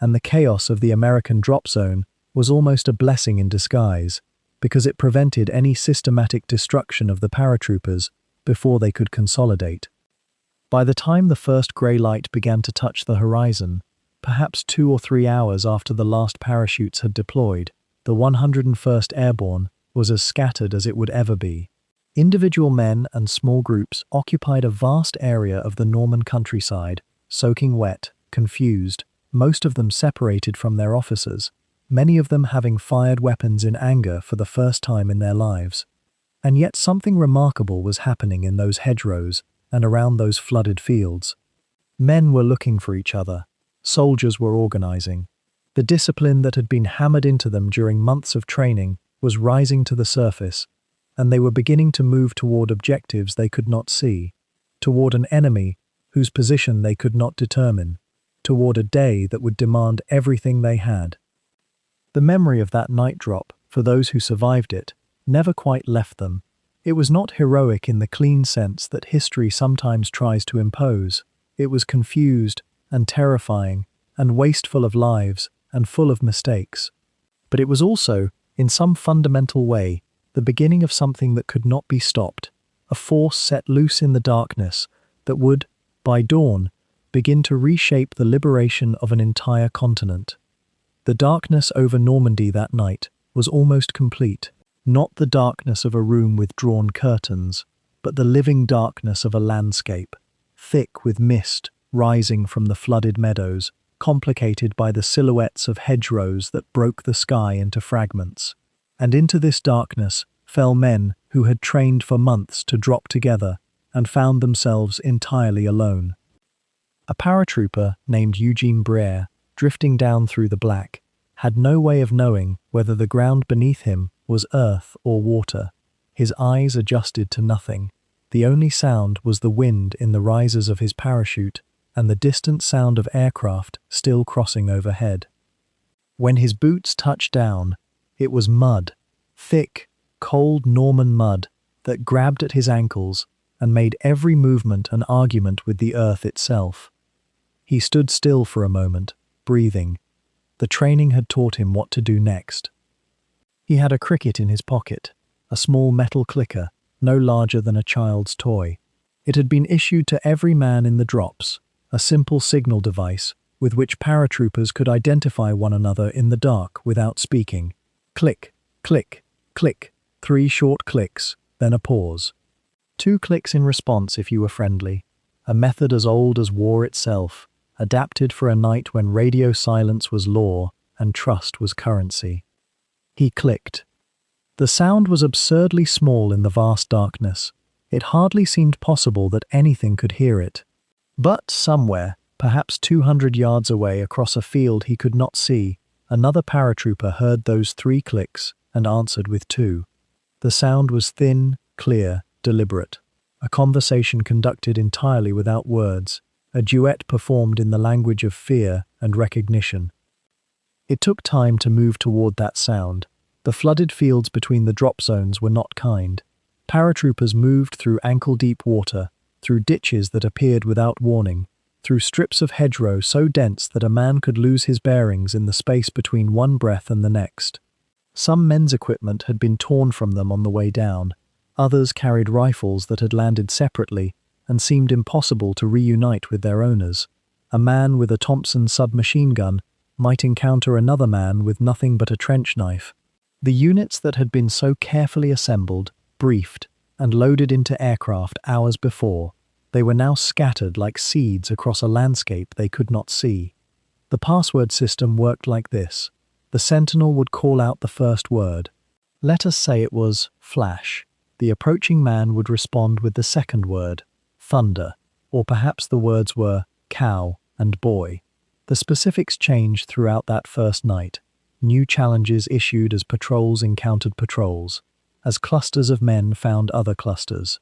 and the chaos of the American drop zone was almost a blessing in disguise, because it prevented any systematic destruction of the paratroopers before they could consolidate. By the time the first grey light began to touch the horizon, perhaps 2 or 3 hours after the last parachutes had deployed, the 101st Airborne was as scattered as it would ever be. Individual men and small groups occupied a vast area of the Norman countryside, soaking wet, confused, most of them separated from their officers, many of them having fired weapons in anger for the first time in their lives. And yet something remarkable was happening in those hedgerows and around those flooded fields. Men were looking for each other. Soldiers were organizing. The discipline that had been hammered into them during months of training was rising to the surface, and they were beginning to move toward objectives they could not see, toward an enemy whose position they could not determine, toward a day that would demand everything they had. The memory of that night drop, for those who survived it, never quite left them. It was not heroic in the clean sense that history sometimes tries to impose. It was confused and terrifying and wasteful of lives and full of mistakes. But it was also, in some fundamental way, the beginning of something that could not be stopped, a force set loose in the darkness that would, by dawn, begin to reshape the liberation of an entire continent. The darkness over Normandy that night was almost complete, not the darkness of a room with drawn curtains, but the living darkness of a landscape, thick with mist rising from the flooded meadows, complicated by the silhouettes of hedgerows that broke the sky into fragments. And into this darkness fell men who had trained for months to drop together and found themselves entirely alone. A paratrooper named Eugene Briere, drifting down through the black, had no way of knowing whether the ground beneath him was earth or water. His eyes adjusted to nothing. The only sound was the wind in the risers of his parachute and the distant sound of aircraft still crossing overhead. When his boots touched down, it was mud, thick, cold Norman mud that grabbed at his ankles and made every movement an argument with the earth itself. He stood still for a moment, breathing. The training had taught him what to do next. He had a cricket in his pocket, a small metal clicker, no larger than a child's toy. It had been issued to every man in the drops, a simple signal device with which paratroopers could identify one another in the dark without speaking. Click, click, click, 3 short clicks, then a pause. 2 clicks in response if you were friendly, a method as old as war itself, adapted for a night when radio silence was law and trust was currency. He clicked. The sound was absurdly small in the vast darkness. It hardly seemed possible that anything could hear it. But somewhere, perhaps 200 yards away across a field he could not see, another paratrooper heard those 3 clicks and answered with 2. The sound was thin, clear, deliberate. A conversation conducted entirely without words, a duet performed in the language of fear and recognition. It took time to move toward that sound. The flooded fields between the drop zones were not kind. Paratroopers moved through ankle-deep water, through ditches that appeared without warning, through strips of hedgerow so dense that a man could lose his bearings in the space between one breath and the next. Some men's equipment had been torn from them on the way down. Others carried rifles that had landed separately and seemed impossible to reunite with their owners. A man with a Thompson submachine gun might encounter another man with nothing but a trench knife. The units that had been so carefully assembled, briefed, and loaded into aircraft hours before, they were now scattered like seeds across a landscape they could not see. The password system worked like this. The sentinel would call out the first word. Let us say it was flash. The approaching man would respond with the second word, thunder, or perhaps the words were cow and boy. The specifics changed throughout that first night. New challenges issued as patrols encountered patrols, as clusters of men found other clusters.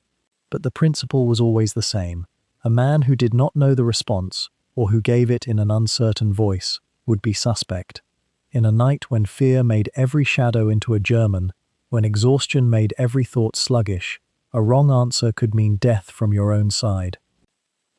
But the principle was always the same. A man who did not know the response, or who gave it in an uncertain voice, would be suspect. In a night when fear made every shadow into a German, when exhaustion made every thought sluggish, a wrong answer could mean death from your own side.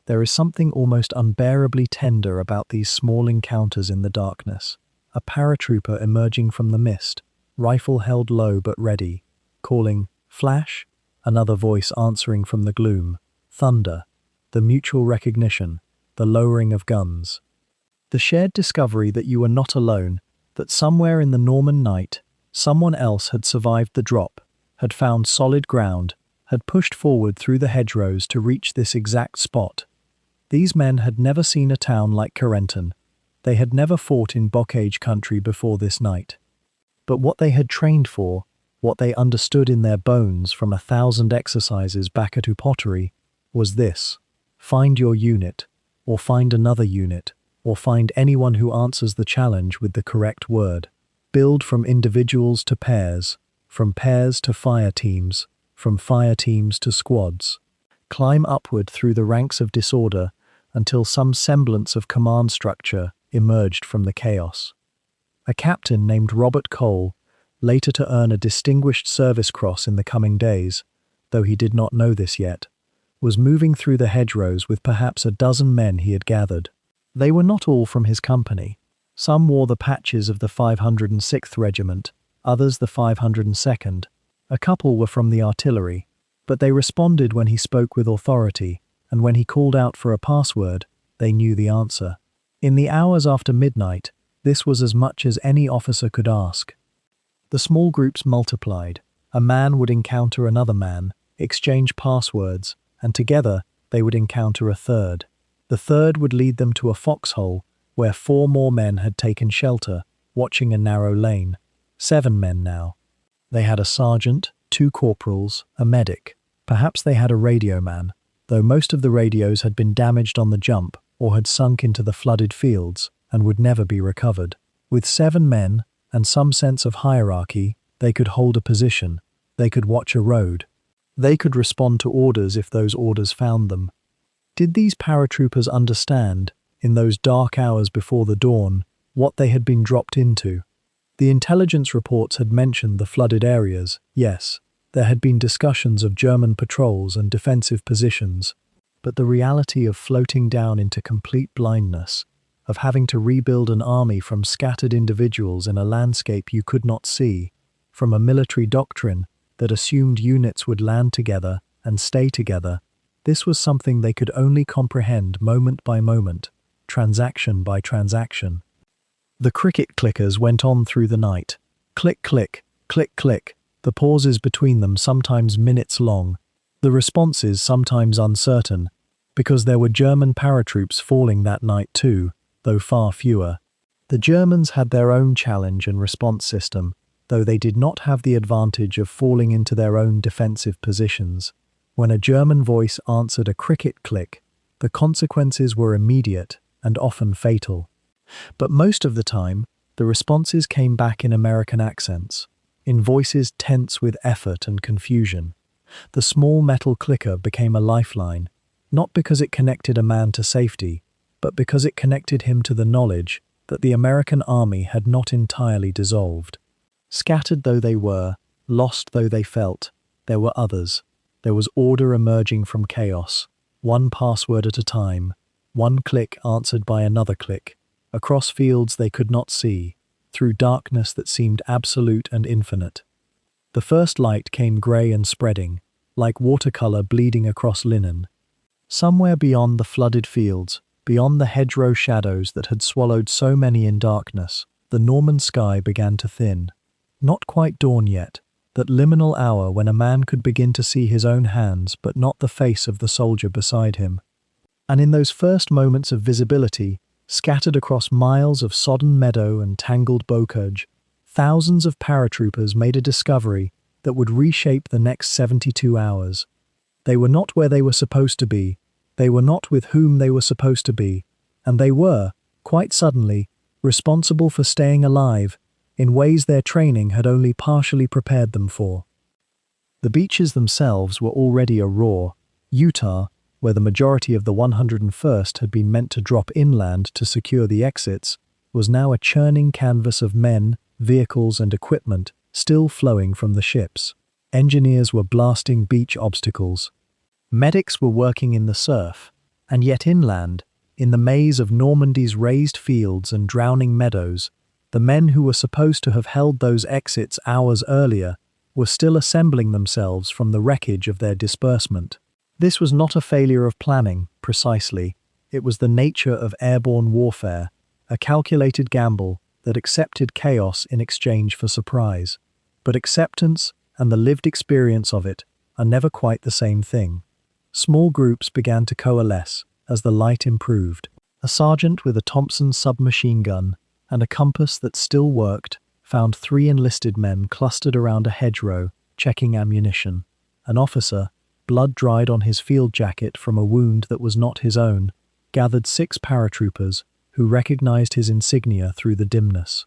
There is something almost unbearably tender about these small encounters in the darkness. A paratrooper emerging from the mist, rifle held low but ready, calling, "Flash?" Another voice answering from the gloom, "Thunder." The mutual recognition, the lowering of guns. The shared discovery that you were not alone, that somewhere in the Norman night, someone else had survived the drop, had found solid ground, had pushed forward through the hedgerows to reach this exact spot. These men had never seen a town like Carentan. They had never fought in Bocage country before this night. But what they had trained for, what they understood in their bones from 1,000 exercises back at Upottery, was this: find your unit, or find another unit, or find anyone who answers the challenge with the correct word. Build from individuals to pairs, from pairs to fire teams, from fire teams to squads. Climb upward through the ranks of disorder until some semblance of command structure emerged from the chaos. A captain named Robert Cole, later to earn a Distinguished Service Cross in the coming days, though he did not know this yet, was moving through the hedgerows with perhaps a dozen men he had gathered. They were not all from his company. Some wore the patches of the 506th Regiment, others the 502nd. A couple were from the artillery, but they responded when he spoke with authority, and when he called out for a password, they knew the answer. In the hours after midnight, this was as much as any officer could ask. The small groups multiplied. A man would encounter another man, exchange passwords, and together they would encounter a third. The third would lead them to a foxhole where 4 more men had taken shelter, watching a narrow lane. 7 men now. They had a sergeant, 2 corporals, a medic. Perhaps they had a radio man, though most of the radios had been damaged on the jump or had sunk into the flooded fields and would never be recovered. With 7 men and some sense of hierarchy, they could hold a position, they could watch a road, they could respond to orders if those orders found them. Did these paratroopers understand, in those dark hours before the dawn, what they had been dropped into? The intelligence reports had mentioned the flooded areas, yes. There had been discussions of German patrols and defensive positions, but the reality of floating down into complete blindness, of having to rebuild an army from scattered individuals in a landscape you could not see, from a military doctrine that assumed units would land together and stay together, this was something they could only comprehend moment by moment, transaction by transaction. The cricket clickers went on through the night. Click, click, click, click. The pauses between them sometimes minutes long. The responses sometimes uncertain, because there were German paratroops falling that night too, though far fewer. The Germans had their own challenge and response system, though they did not have the advantage of falling into their own defensive positions. When a German voice answered a cricket click, the consequences were immediate and often fatal. But most of the time, the responses came back in American accents, in voices tense with effort and confusion. The small metal clicker became a lifeline, not because it connected a man to safety, but because it connected him to the knowledge that the American army had not entirely dissolved. Scattered though they were, lost though they felt, there were others. There was order emerging from chaos, one password at a time, one click answered by another click, across fields they could not see, through darkness that seemed absolute and infinite. The first light came grey and spreading, like watercolor bleeding across linen. Somewhere beyond the flooded fields, beyond the hedgerow shadows that had swallowed so many in darkness, the Norman sky began to thin. Not quite dawn yet, that liminal hour when a man could begin to see his own hands but not the face of the soldier beside him. And in those first moments of visibility, scattered across miles of sodden meadow and tangled bocage, thousands of paratroopers made a discovery that would reshape the next 72 hours. They were not where they were supposed to be, they were not with whom they were supposed to be, and they were, quite suddenly, responsible for staying alive in ways their training had only partially prepared them for. The beaches themselves were already a roar. Utah, where the majority of the 101st had been meant to drop inland to secure the exits, was now a churning canvas of men, vehicles and equipment still flowing from the ships. Engineers were blasting beach obstacles. Medics were working in the surf, and yet inland, in the maze of Normandy's raised fields and drowning meadows, the men who were supposed to have held those exits hours earlier were still assembling themselves from the wreckage of their disbursement. This was not a failure of planning, precisely. It was the nature of airborne warfare, a calculated gamble that accepted chaos in exchange for surprise. But acceptance and the lived experience of it are never quite the same thing. Small groups began to coalesce as the light improved. A sergeant with a Thompson submachine gun and a compass that still worked found 3 enlisted men clustered around a hedgerow, checking ammunition. An officer, blood dried on his field jacket from a wound that was not his own, gathered 6 paratroopers who recognized his insignia through the dimness.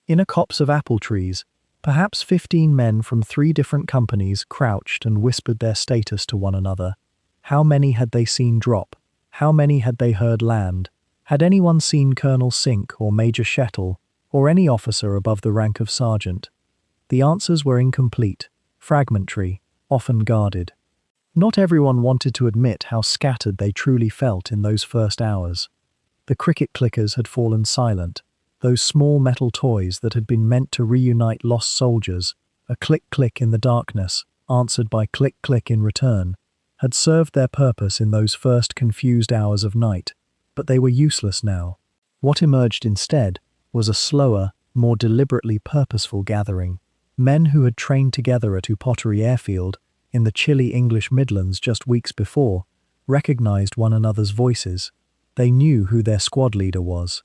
In a copse of apple trees, perhaps 15 men from 3 different companies crouched and whispered their status to one another. How many had they seen drop? How many had they heard land? Had anyone seen Colonel Sink or Major Shettle, or any officer above the rank of sergeant? The answers were incomplete, fragmentary, often guarded. Not everyone wanted to admit how scattered they truly felt in those first hours. The cricket clickers had fallen silent, those small metal toys that had been meant to reunite lost soldiers, a click-click in the darkness, answered by click-click in return, had served their purpose in those first confused hours of night, but they were useless now. What emerged instead was a slower, more deliberately purposeful gathering. Men who had trained together at Upottery Airfield in the chilly English Midlands just weeks before recognized one another's voices. They knew who their squad leader was.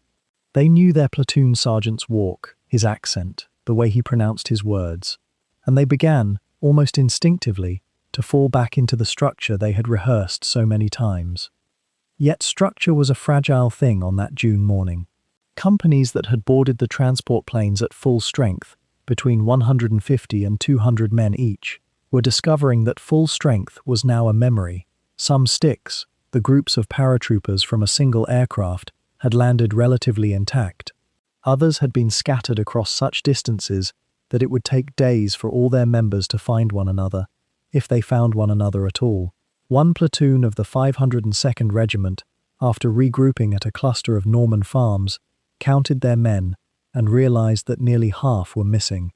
They knew their platoon sergeant's walk, his accent, the way he pronounced his words. And they began, almost instinctively, to fall back into the structure they had rehearsed so many times. Yet structure was a fragile thing on that June morning. Companies that had boarded the transport planes at full strength, between 150 and 200 men each, were discovering that full strength was now a memory. Some sticks, the groups of paratroopers from a single aircraft, had landed relatively intact. Others had been scattered across such distances that it would take days for all their members to find one another, if they found one another at all. One platoon of the 502nd Regiment, after regrouping at a cluster of Norman farms, counted their men and realized that nearly half were missing.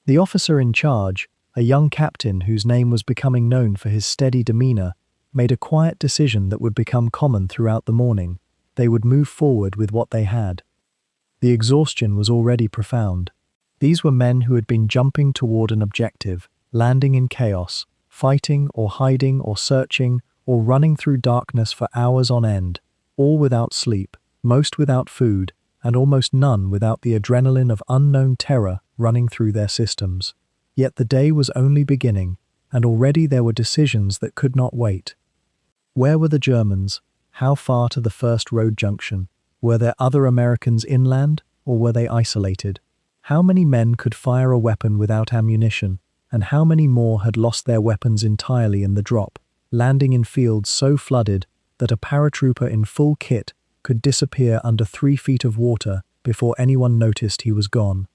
The officer in charge, a young captain whose name was becoming known for his steady demeanor, made a quiet decision that would become common throughout the morning. They would move forward with what they had. The exhaustion was already profound. These were men who had been jumping toward an objective, landing in chaos, fighting or hiding or searching or running through darkness for hours on end, all without sleep, most without food, and almost none without the adrenaline of unknown terror running through their systems. Yet the day was only beginning, and already there were decisions that could not wait. Where were the Germans? How far to the first road junction? Were there other Americans inland, or were they isolated? How many men could fire a weapon without ammunition, and how many more had lost their weapons entirely in the drop, landing in fields so flooded that a paratrooper in full kit could disappear under 3 feet of water before anyone noticed he was gone?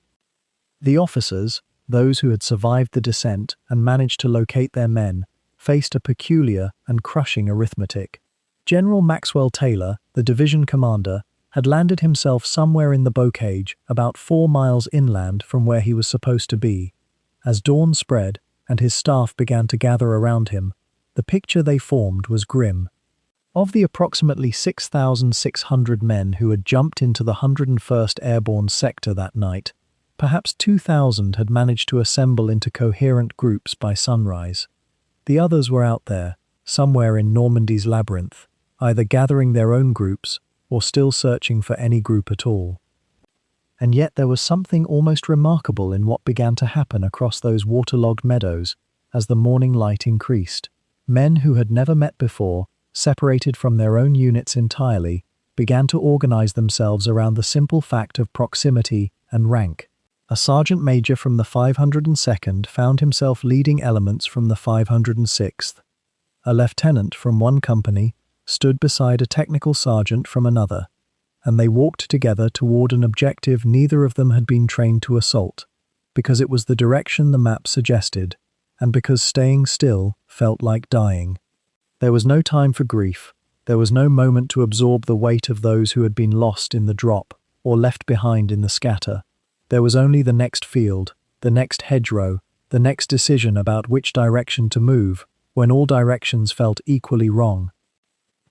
The officers, those who had survived the descent and managed to locate their men, faced a peculiar and crushing arithmetic. General Maxwell Taylor, the division commander, had landed himself somewhere in the bocage about 4 miles inland from where he was supposed to be. As dawn spread and his staff began to gather around him, the picture they formed was grim. Of the approximately 6,600 men who had jumped into the 101st Airborne sector that night, perhaps 2,000 had managed to assemble into coherent groups by sunrise. The others were out there, somewhere in Normandy's labyrinth, either gathering their own groups or still searching for any group at all. And yet there was something almost remarkable in what began to happen across those waterlogged meadows as the morning light increased. Men who had never met before, separated from their own units entirely, began to organize themselves around the simple fact of proximity and rank. A sergeant major from the 502nd found himself leading elements from the 506th. A lieutenant from one company stood beside a technical sergeant from another, and they walked together toward an objective neither of them had been trained to assault, because it was the direction the map suggested, and because staying still felt like dying. There was no time for grief. There was no moment to absorb the weight of those who had been lost in the drop or left behind in the scatter. There was only the next field, the next hedgerow, the next decision about which direction to move, when all directions felt equally wrong.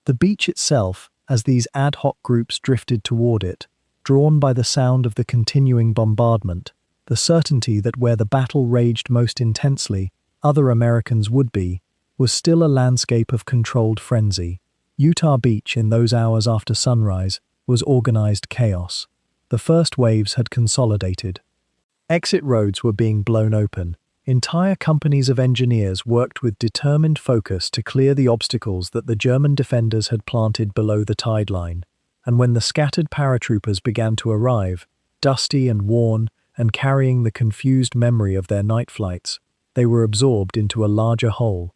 The beach itself, as these ad hoc groups drifted toward it, drawn by the sound of the continuing bombardment, the certainty that where the battle raged most intensely, other Americans would be, was still a landscape of controlled frenzy. Utah Beach in those hours after sunrise was organized chaos. The first waves had consolidated. Exit roads were being blown open. Entire companies of engineers worked with determined focus to clear the obstacles that the German defenders had planted below the tide line. And when the scattered paratroopers began to arrive, dusty and worn and carrying the confused memory of their night flights, they were absorbed into a larger whole.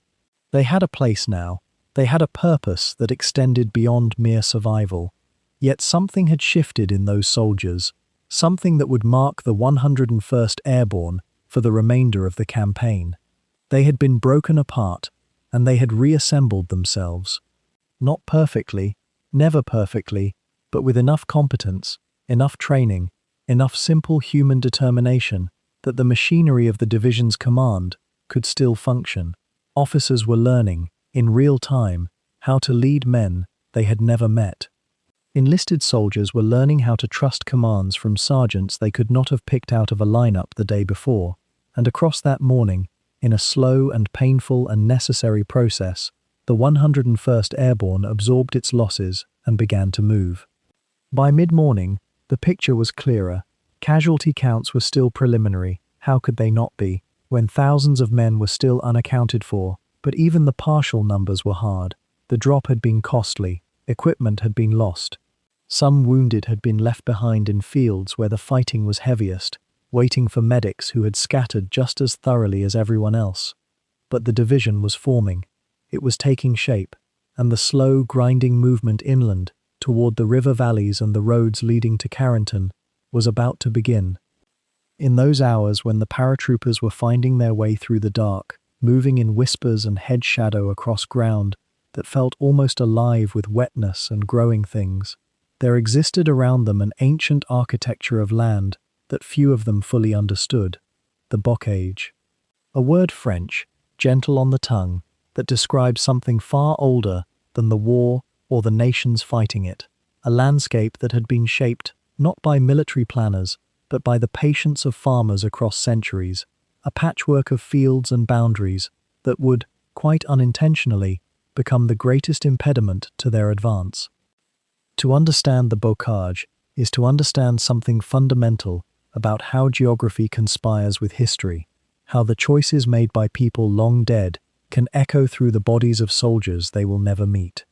They had a place now. They had a purpose that extended beyond mere survival. Yet something had shifted in those soldiers, something that would mark the 101st Airborne for the remainder of the campaign. They had been broken apart, and they had reassembled themselves. Not perfectly, never perfectly, but with enough competence, enough training, enough simple human determination that the machinery of the division's command could still function. Officers were learning, in real time, how to lead men they had never met. Enlisted soldiers were learning how to trust commands from sergeants they could not have picked out of a lineup the day before, and across that morning, in a slow and painful and necessary process, the 101st Airborne absorbed its losses and began to move. By mid-morning, the picture was clearer. Casualty counts were still preliminary. How could they not be, when thousands of men were still unaccounted for? But even the partial numbers were hard. The drop had been costly. Equipment had been lost. Some wounded had been left behind in fields where the fighting was heaviest, waiting for medics who had scattered just as thoroughly as everyone else. But the division was forming. It was taking shape, and the slow, grinding movement inland, toward the river valleys and the roads leading to Carentan, was about to begin. In those hours when the paratroopers were finding their way through the dark, moving in whispers and head shadow across ground that felt almost alive with wetness and growing things, there existed around them an ancient architecture of land that few of them fully understood, the bocage. A word French, gentle on the tongue, that describes something far older than the war or the nations fighting it, a landscape that had been shaped not by military planners, but by the patience of farmers across centuries, a patchwork of fields and boundaries that would, quite unintentionally, become the greatest impediment to their advance. To understand the bocage is to understand something fundamental about how geography conspires with history, how the choices made by people long dead can echo through the bodies of soldiers they will never meet.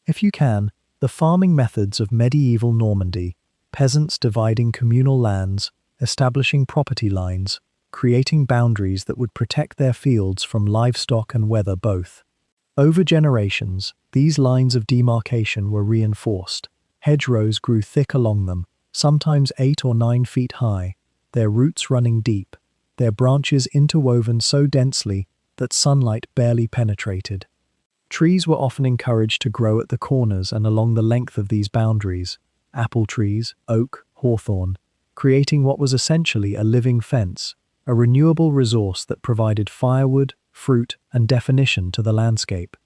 If you can, the farming methods of medieval Normandy, peasants dividing communal lands, establishing property lines, creating boundaries that would protect their fields from livestock and weather both. Over generations, these lines of demarcation were reinforced. Hedgerows grew thick along them, sometimes 8 or 9 feet high, their roots running deep, their branches interwoven so densely that sunlight barely penetrated. Trees were often encouraged to grow at the corners and along the length of these boundaries, apple trees, oak, hawthorn, creating what was essentially a living fence, a renewable resource that provided firewood, fruit, and definition to the landscape.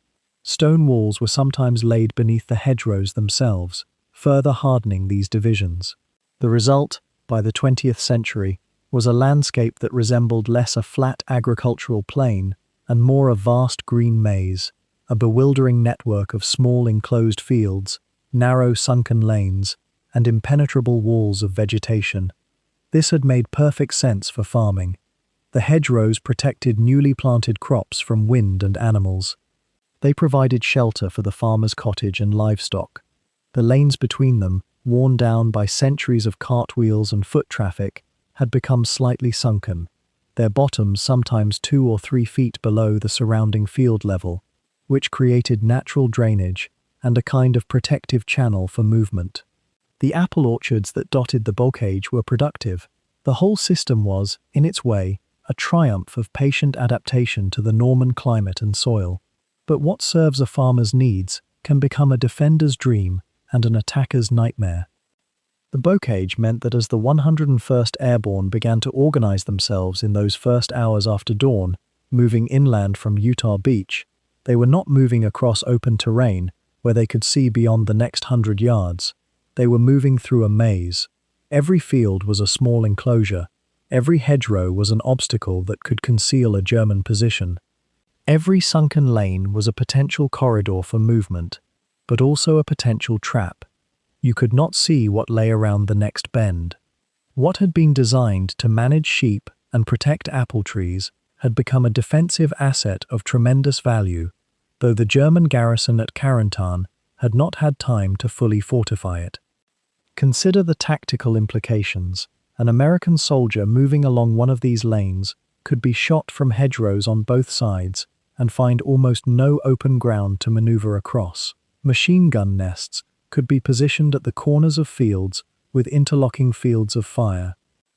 Stone walls were sometimes laid beneath the hedgerows themselves, further hardening these divisions. The result, by the 20th century, was a landscape that resembled less a flat agricultural plain and more a vast green maze, a bewildering network of small enclosed fields, narrow sunken lanes, and impenetrable walls of vegetation. This had made perfect sense for farming. The hedgerows protected newly planted crops from wind and animals. They provided shelter for the farmer's cottage and livestock. The lanes between them, worn down by centuries of cartwheels and foot traffic, had become slightly sunken, their bottoms sometimes 2 or 3 feet below the surrounding field level, which created natural drainage and a kind of protective channel for movement. The apple orchards that dotted the bocage were productive. The whole system was, in its way, a triumph of patient adaptation to the Norman climate and soil. But what serves a farmer's needs can become a defender's dream and an attacker's nightmare. The bocage meant that as the 101st Airborne began to organize themselves in those first hours after dawn, moving inland from Utah Beach, they were not moving across open terrain where they could see beyond the next 100 yards. They were moving through a maze. Every field was a small enclosure. Every hedgerow was an obstacle that could conceal a German position. Every sunken lane was a potential corridor for movement, but also a potential trap. You could not see what lay around the next bend. What had been designed to manage sheep and protect apple trees had become a defensive asset of tremendous value, though the German garrison at Carentan had not had time to fully fortify it. Consider the tactical implications. An American soldier moving along one of these lanes could be shot from hedgerows on both sides and find almost no open ground to maneuver across. Machine gun nests could be positioned at the corners of fields with interlocking fields of fire.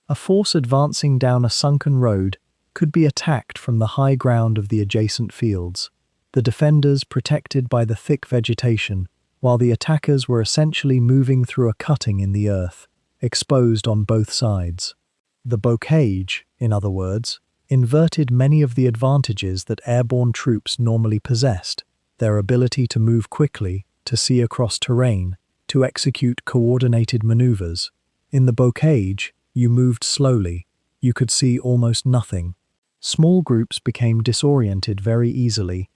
A force advancing down a sunken road could be attacked from the high ground of the adjacent fields, the defenders protected by the thick vegetation, while the attackers were essentially moving through a cutting in the earth, exposed on both sides. The bocage, in other words, inverted many of the advantages that airborne troops normally possessed: their ability to move quickly, to see across terrain, to execute coordinated maneuvers. In the bocage, you moved slowly. You could see almost nothing. Small groups became disoriented very easily.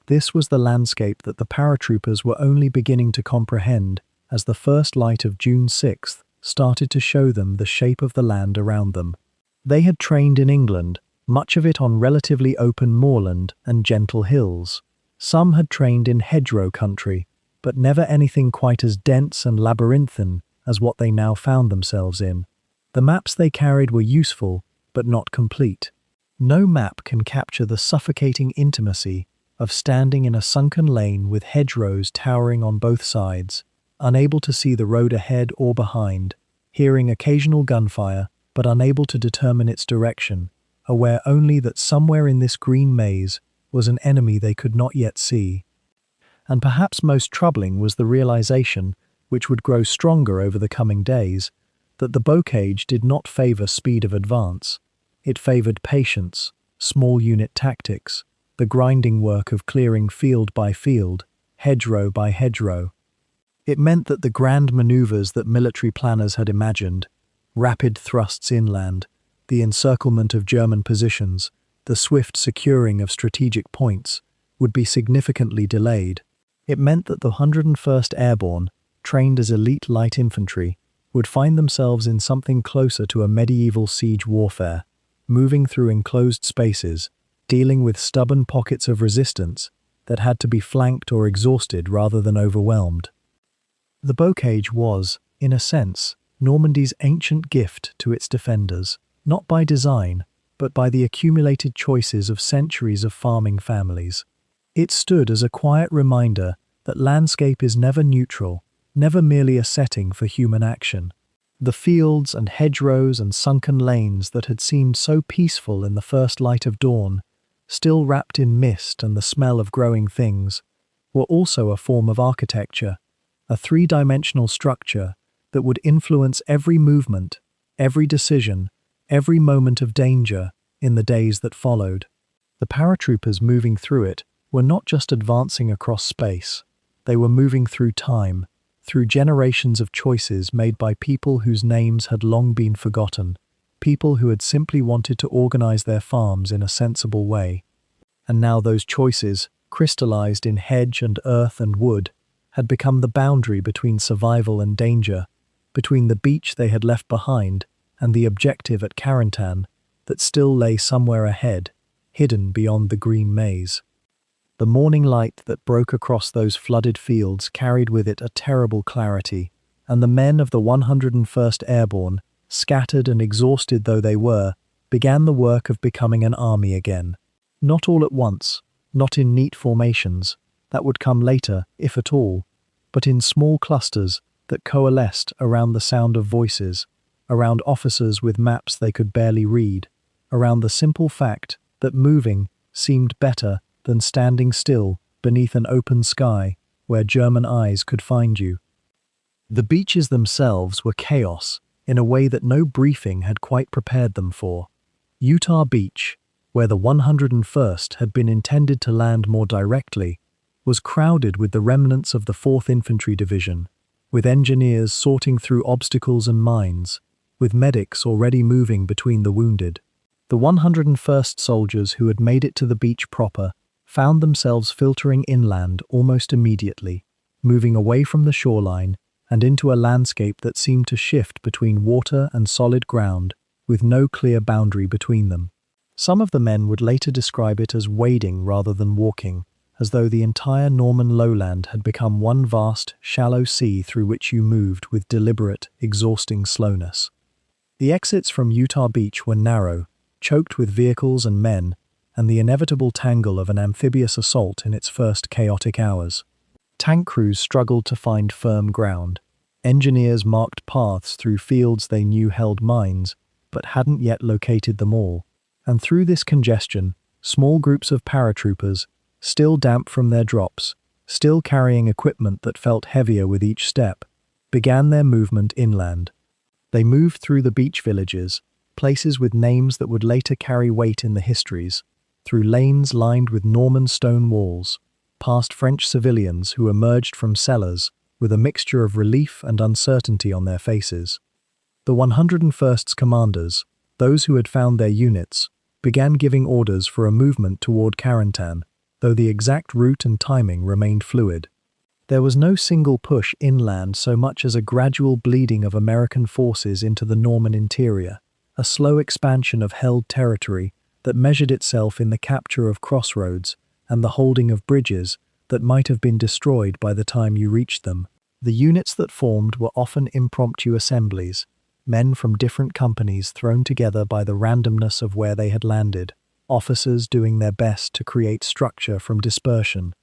This was the landscape that the paratroopers were only beginning to comprehend as the first light of June 6th started to show them the shape of the land around them. They had trained in England, much of it on relatively open moorland and gentle hills. Some had trained in hedgerow country, but never anything quite as dense and labyrinthine as what they now found themselves in. The maps they carried were useful, but not complete. No map can capture the suffocating intimacy of standing in a sunken lane with hedgerows towering on both sides, unable to see the road ahead or behind, hearing occasional gunfire, but unable to determine its direction, aware only that somewhere in this green maze was an enemy they could not yet see. And perhaps most troubling was the realization, which would grow stronger over the coming days, that the bocage did not favor speed of advance. It favored patience, small unit tactics, the grinding work of clearing field by field, hedgerow by hedgerow. It meant that the grand maneuvers that military planners had imagined, rapid thrusts inland, the encirclement of German positions, the swift securing of strategic points, would be significantly delayed. It meant that the 101st Airborne, trained as elite light infantry, would find themselves in something closer to a medieval siege warfare, moving through enclosed spaces, dealing with stubborn pockets of resistance that had to be flanked or exhausted rather than overwhelmed. The bocage was, in a sense, Normandy's ancient gift to its defenders, not by design, but by the accumulated choices of centuries of farming families. It stood as a quiet reminder that landscape is never neutral, never merely a setting for human action. The fields and hedgerows and sunken lanes that had seemed so peaceful in the first light of dawn, still wrapped in mist and the smell of growing things, were also a form of architecture, a three-dimensional structure that would influence every movement, every decision, every moment of danger in the days that followed. The paratroopers moving through it were not just advancing across space, they were moving through time, through generations of choices made by people whose names had long been forgotten, people who had simply wanted to organize their farms in a sensible way. And now those choices, crystallized in hedge and earth and wood, had become the boundary between survival and danger, between the beach they had left behind and the objective at Carentan that still lay somewhere ahead, hidden beyond the green maze. The morning light that broke across those flooded fields carried with it a terrible clarity, and the men of the 101st Airborne, scattered and exhausted though they were, began the work of becoming an army again. Not all at once, not in neat formations, that would come later, if at all, but in small clusters that coalesced around the sound of voices, around officers with maps they could barely read, around the simple fact that moving seemed better than standing still beneath an open sky where German eyes could find you. The beaches themselves were chaos in a way that no briefing had quite prepared them for. Utah Beach, where the 101st had been intended to land more directly, was crowded with the remnants of the 4th Infantry Division, with engineers sorting through obstacles and mines, with medics already moving between the wounded. The 101st soldiers who had made it to the beach proper found themselves filtering inland almost immediately, moving away from the shoreline and into a landscape that seemed to shift between water and solid ground, with no clear boundary between them. Some of the men would later describe it as wading rather than walking, as though the entire Norman lowland had become one vast, shallow sea through which you moved with deliberate, exhausting slowness. The exits from Utah Beach were narrow, choked with vehicles and men, and the inevitable tangle of an amphibious assault in its first chaotic hours. Tank crews struggled to find firm ground. Engineers marked paths through fields they knew held mines, but hadn't yet located them all. And through this congestion, small groups of paratroopers, still damp from their drops, still carrying equipment that felt heavier with each step, began their movement inland. They moved through the beach villages, places with names that would later carry weight in the histories, through lanes lined with Norman stone walls, past French civilians who emerged from cellars with a mixture of relief and uncertainty on their faces. The 101st's commanders, those who had found their units, began giving orders for a movement toward Carentan, though the exact route and timing remained fluid. There was no single push inland so much as a gradual bleeding of American forces into the Norman interior, a slow expansion of held territory that measured itself in the capture of crossroads and the holding of bridges that might have been destroyed by the time you reached them. The units that formed were often impromptu assemblies, men from different companies thrown together by the randomness of where they had landed, officers doing their best to create structure from dispersion.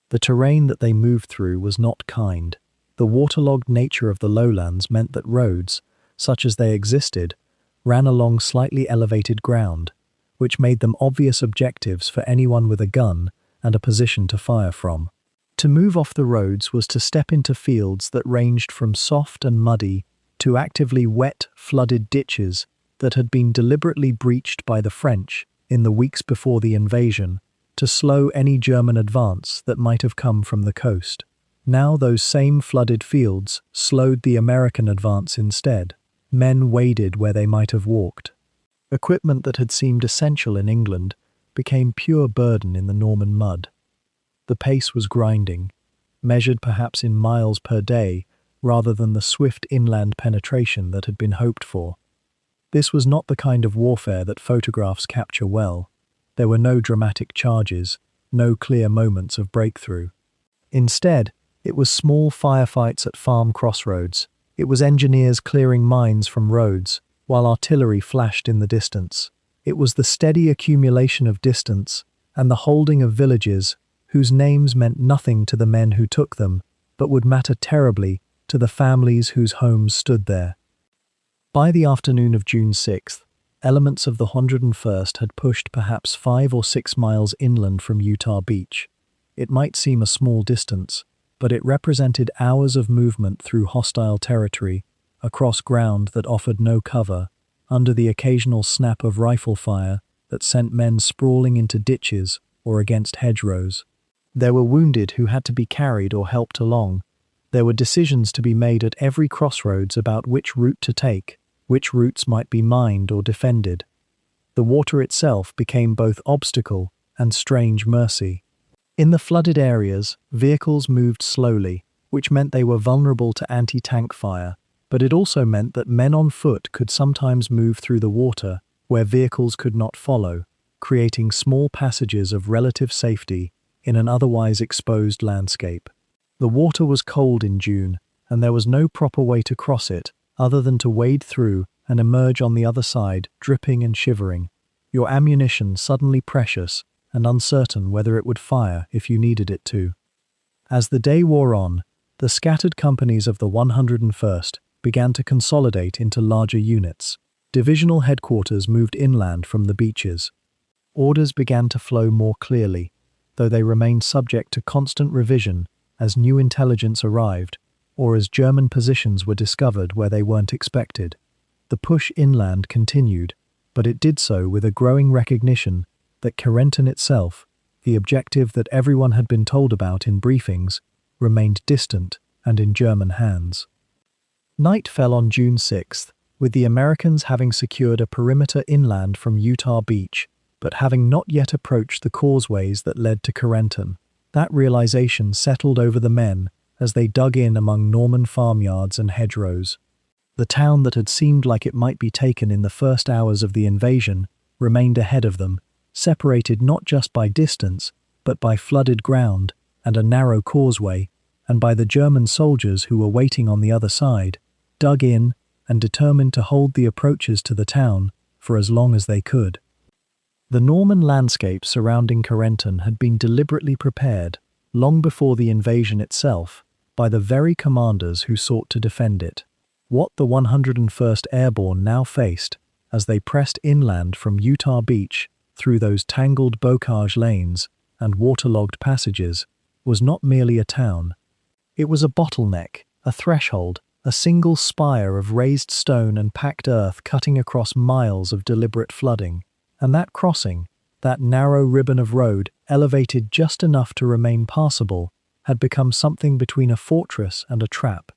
The terrain that they moved through was not kind. The waterlogged nature of the lowlands meant that roads, such as they existed, ran along slightly elevated ground, which made them obvious objectives for anyone with a gun and a position to fire from. To move off the roads was to step into fields that ranged from soft and muddy to actively wet, flooded ditches that had been deliberately breached by the French in the weeks before the invasion to slow any German advance that might have come from the coast. Now those same flooded fields slowed the American advance instead. Men waded where they might have walked. Equipment that had seemed essential in England became pure burden in the Norman mud. The pace was grinding, measured perhaps in miles per day rather than the swift inland penetration that had been hoped for. This was not the kind of warfare that photographs capture well. There were no dramatic charges, no clear moments of breakthrough. Instead, it was small firefights at farm crossroads. It was engineers clearing mines from roads, while artillery flashed in the distance. It was the steady accumulation of distance and the holding of villages whose names meant nothing to the men who took them, but would matter terribly to the families whose homes stood there. By the afternoon of June 6th, elements of the 101st had pushed perhaps 5 or 6 miles inland from Utah Beach. It might seem a small distance, but it represented hours of movement through hostile territory, across ground that offered no cover, under the occasional snap of rifle fire that sent men sprawling into ditches or against hedgerows. There were wounded who had to be carried or helped along. There were decisions to be made at every crossroads about which route to take, which routes might be mined or defended. The water itself became both obstacle and strange mercy. In the flooded areas, vehicles moved slowly, which meant they were vulnerable to anti-tank fire, but it also meant that men on foot could sometimes move through the water where vehicles could not follow, creating small passages of relative safety in an otherwise exposed landscape. The water was cold in June, and there was no proper way to cross it other than to wade through and emerge on the other side, dripping and shivering, your ammunition suddenly precious and uncertain whether it would fire if you needed it to. As the day wore on, the scattered companies of the 101st began to consolidate into larger units. Divisional headquarters moved inland from the beaches. Orders began to flow more clearly, though they remained subject to constant revision as new intelligence arrived or as German positions were discovered where they weren't expected. The push inland continued, but it did so with a growing recognition that Carentan itself, the objective that everyone had been told about in briefings, remained distant and in German hands. Night fell on June 6th, with the Americans having secured a perimeter inland from Utah Beach, but having not yet approached the causeways that led to Carentan. That realization settled over the men as they dug in among Norman farmyards and hedgerows. The town that had seemed like it might be taken in the first hours of the invasion remained ahead of them, separated not just by distance, but by flooded ground and a narrow causeway, and by the German soldiers who were waiting on the other side, dug in and determined to hold the approaches to the town for as long as they could. The Norman landscape surrounding Carentan had been deliberately prepared, long before the invasion itself, by the very commanders who sought to defend it. What the 101st Airborne now faced, as they pressed inland from Utah Beach through those tangled bocage lanes and waterlogged passages, was not merely a town. It was a bottleneck, a threshold, a single spire of raised stone and packed earth cutting across miles of deliberate flooding. And that crossing, that narrow ribbon of road, elevated just enough to remain passable, had become something between a fortress and a trap.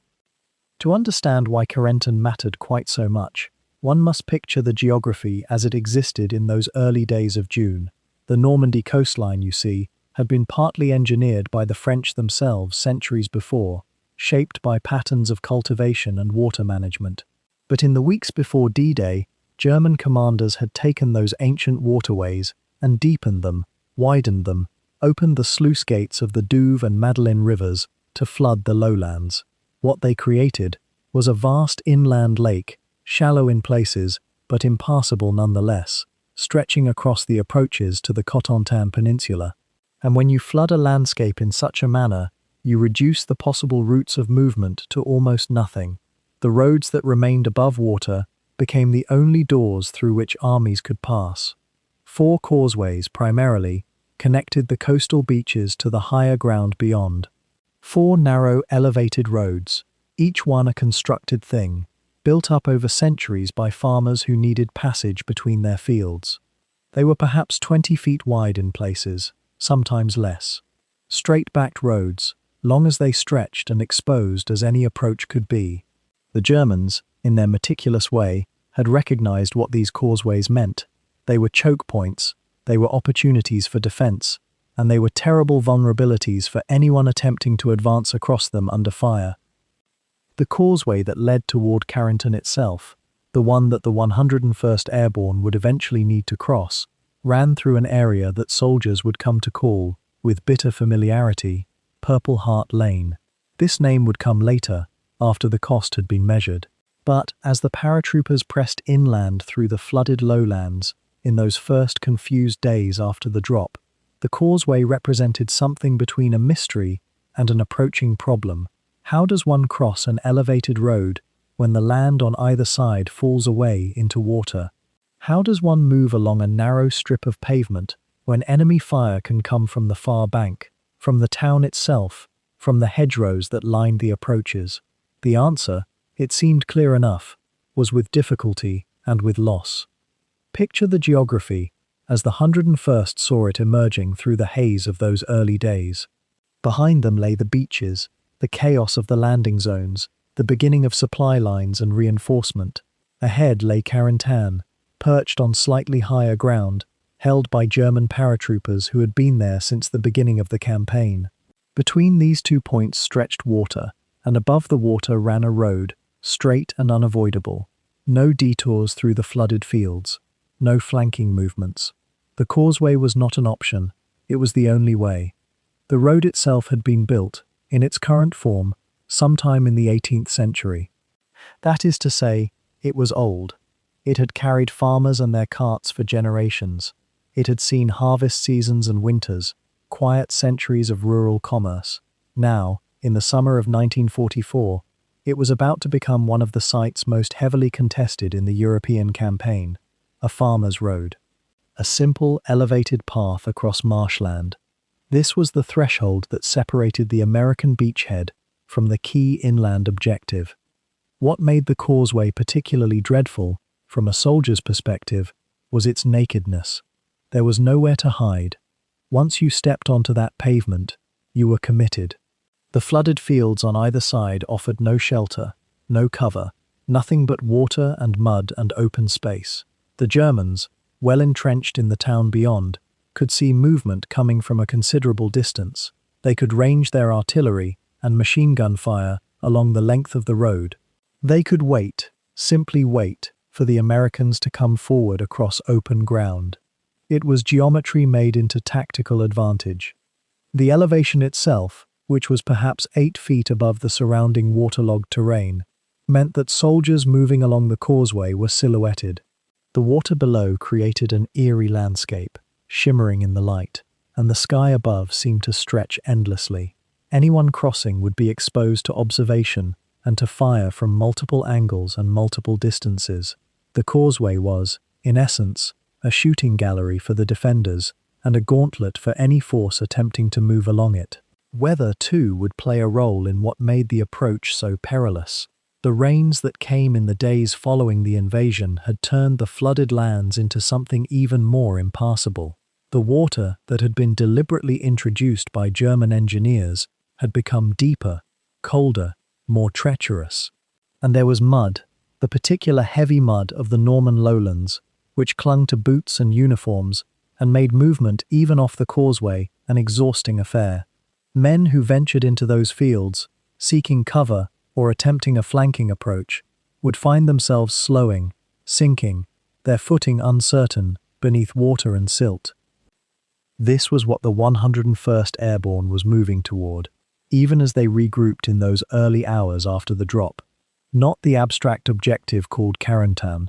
To understand why Carentan mattered quite so much, one must picture the geography as it existed in those early days of June. The Normandy coastline, you see, had been partly engineered by the French themselves centuries before, shaped by patterns of cultivation and water management. But in the weeks before D-Day, German commanders had taken those ancient waterways and deepened them, widened them, opened the sluice gates of the Douve and Madeleine rivers to flood the lowlands. What they created was a vast inland lake, shallow in places, but impassable nonetheless, stretching across the approaches to the Carentan Peninsula. And when you flood a landscape in such a manner, you reduce the possible routes of movement to almost nothing. The roads that remained above water became the only doors through which armies could pass. 4 causeways, primarily, connected the coastal beaches to the higher ground beyond. 4 narrow, elevated roads, each one a constructed thing, built up over centuries by farmers who needed passage between their fields. They were perhaps 20 feet wide in places, sometimes less. Straight-backed roads, long as they stretched and exposed as any approach could be. The Germans, in their meticulous way, had recognized what these causeways meant. They were choke points, they were opportunities for defense, and they were terrible vulnerabilities for anyone attempting to advance across them under fire. The causeway that led toward Carentan itself, the one that the 101st Airborne would eventually need to cross, ran through an area that soldiers would come to call, with bitter familiarity, Purple Heart Lane. This name would come later, after the cost had been measured. But as the paratroopers pressed inland through the flooded lowlands, in those first confused days after the drop, the causeway represented something between a mystery and an approaching problem. How does one cross an elevated road when the land on either side falls away into water? How does one move along a narrow strip of pavement when enemy fire can come from the far bank, from the town itself, from the hedgerows that lined the approaches? The answer, it seemed clear enough, was with difficulty and with loss. Picture the geography as the 101st saw it emerging through the haze of those early days. Behind them lay the beaches, the chaos of the landing zones, the beginning of supply lines and reinforcement. Ahead lay Carentan, perched on slightly higher ground, held by German paratroopers who had been there since the beginning of the campaign. Between these 2 points stretched water, and above the water ran a road, straight and unavoidable. No detours through the flooded fields, no flanking movements. The causeway was not an option, it was the only way. The road itself had been built, in its current form, sometime in the 18th century. That is to say, it was old. It had carried farmers and their carts for generations. It had seen harvest seasons and winters, quiet centuries of rural commerce. Now, in the summer of 1944, it was about to become one of the sites most heavily contested in the European campaign, a farmer's road. A simple, elevated path across marshland. This was the threshold that separated the American beachhead from the key inland objective. What made the causeway particularly dreadful, from a soldier's perspective, was its nakedness. There was nowhere to hide. Once you stepped onto that pavement, you were committed. The flooded fields on either side offered no shelter, no cover, nothing but water and mud and open space. The Germans, well entrenched in the town beyond, could see movement coming from a considerable distance. They could range their artillery and machine gun fire along the length of the road. They could wait, simply wait, for the Americans to come forward across open ground. It was geometry made into tactical advantage. The elevation itself, which was perhaps 8 feet above the surrounding waterlogged terrain, meant that soldiers moving along the causeway were silhouetted. The water below created an eerie landscape, shimmering in the light, and the sky above seemed to stretch endlessly. Anyone crossing would be exposed to observation and to fire from multiple angles and multiple distances. The causeway was, in essence, a shooting gallery for the defenders and a gauntlet for any force attempting to move along it. Weather, too, would play a role in what made the approach so perilous. The rains that came in the days following the invasion had turned the flooded lands into something even more impassable. The water that had been deliberately introduced by German engineers had become deeper, colder, more treacherous. And there was mud, the particular heavy mud of the Norman lowlands, which clung to boots and uniforms and made movement even off the causeway an exhausting affair. Men who ventured into those fields, seeking cover or attempting a flanking approach, would find themselves slowing, sinking, their footing uncertain beneath water and silt. This was what the 101st Airborne was moving toward, even as they regrouped in those early hours after the drop. Not the abstract objective called Carentan,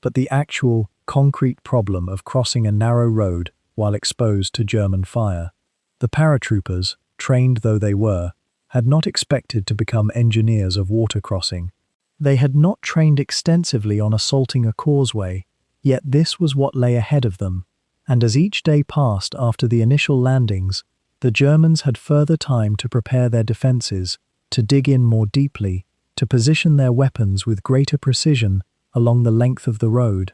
but the actual, concrete problem of crossing a narrow road while exposed to German fire. The paratroopers, trained though they were, had not expected to become engineers of water crossing. They had not trained extensively on assaulting a causeway, yet this was what lay ahead of them, and as each day passed after the initial landings, the Germans had further time to prepare their defenses, to dig in more deeply, to position their weapons with greater precision along the length of the road.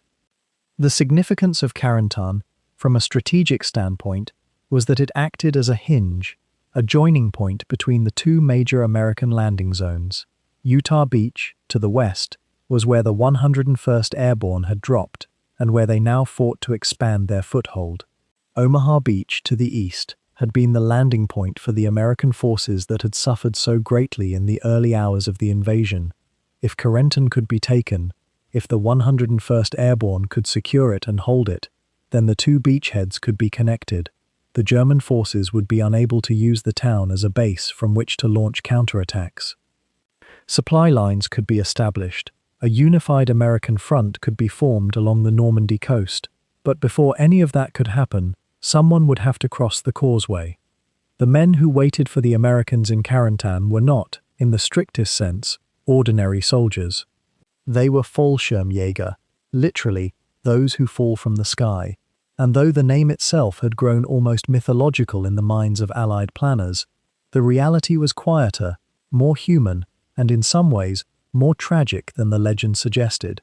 The significance of Carentan, from a strategic standpoint, was that it acted as a hinge, a joining point between the 2 major American landing zones. Utah Beach, to the west, was where the 101st Airborne had dropped, and where they now fought to expand their foothold. Omaha Beach, to the east, had been the landing point for the American forces that had suffered so greatly in the early hours of the invasion. If Carentan could be taken, if the 101st Airborne could secure it and hold it, then the 2 beachheads could be connected. The German forces would be unable to use the town as a base from which to launch counterattacks. Supply lines could be established. A unified American front could be formed along the Normandy coast. But before any of that could happen, someone would have to cross the causeway. The men who waited for the Americans in Carentan were not, in the strictest sense, ordinary soldiers. They were Fallschirmjäger, literally, those who fall from the sky. And though the name itself had grown almost mythological in the minds of Allied planners, the reality was quieter, more human, and in some ways, more tragic than the legend suggested.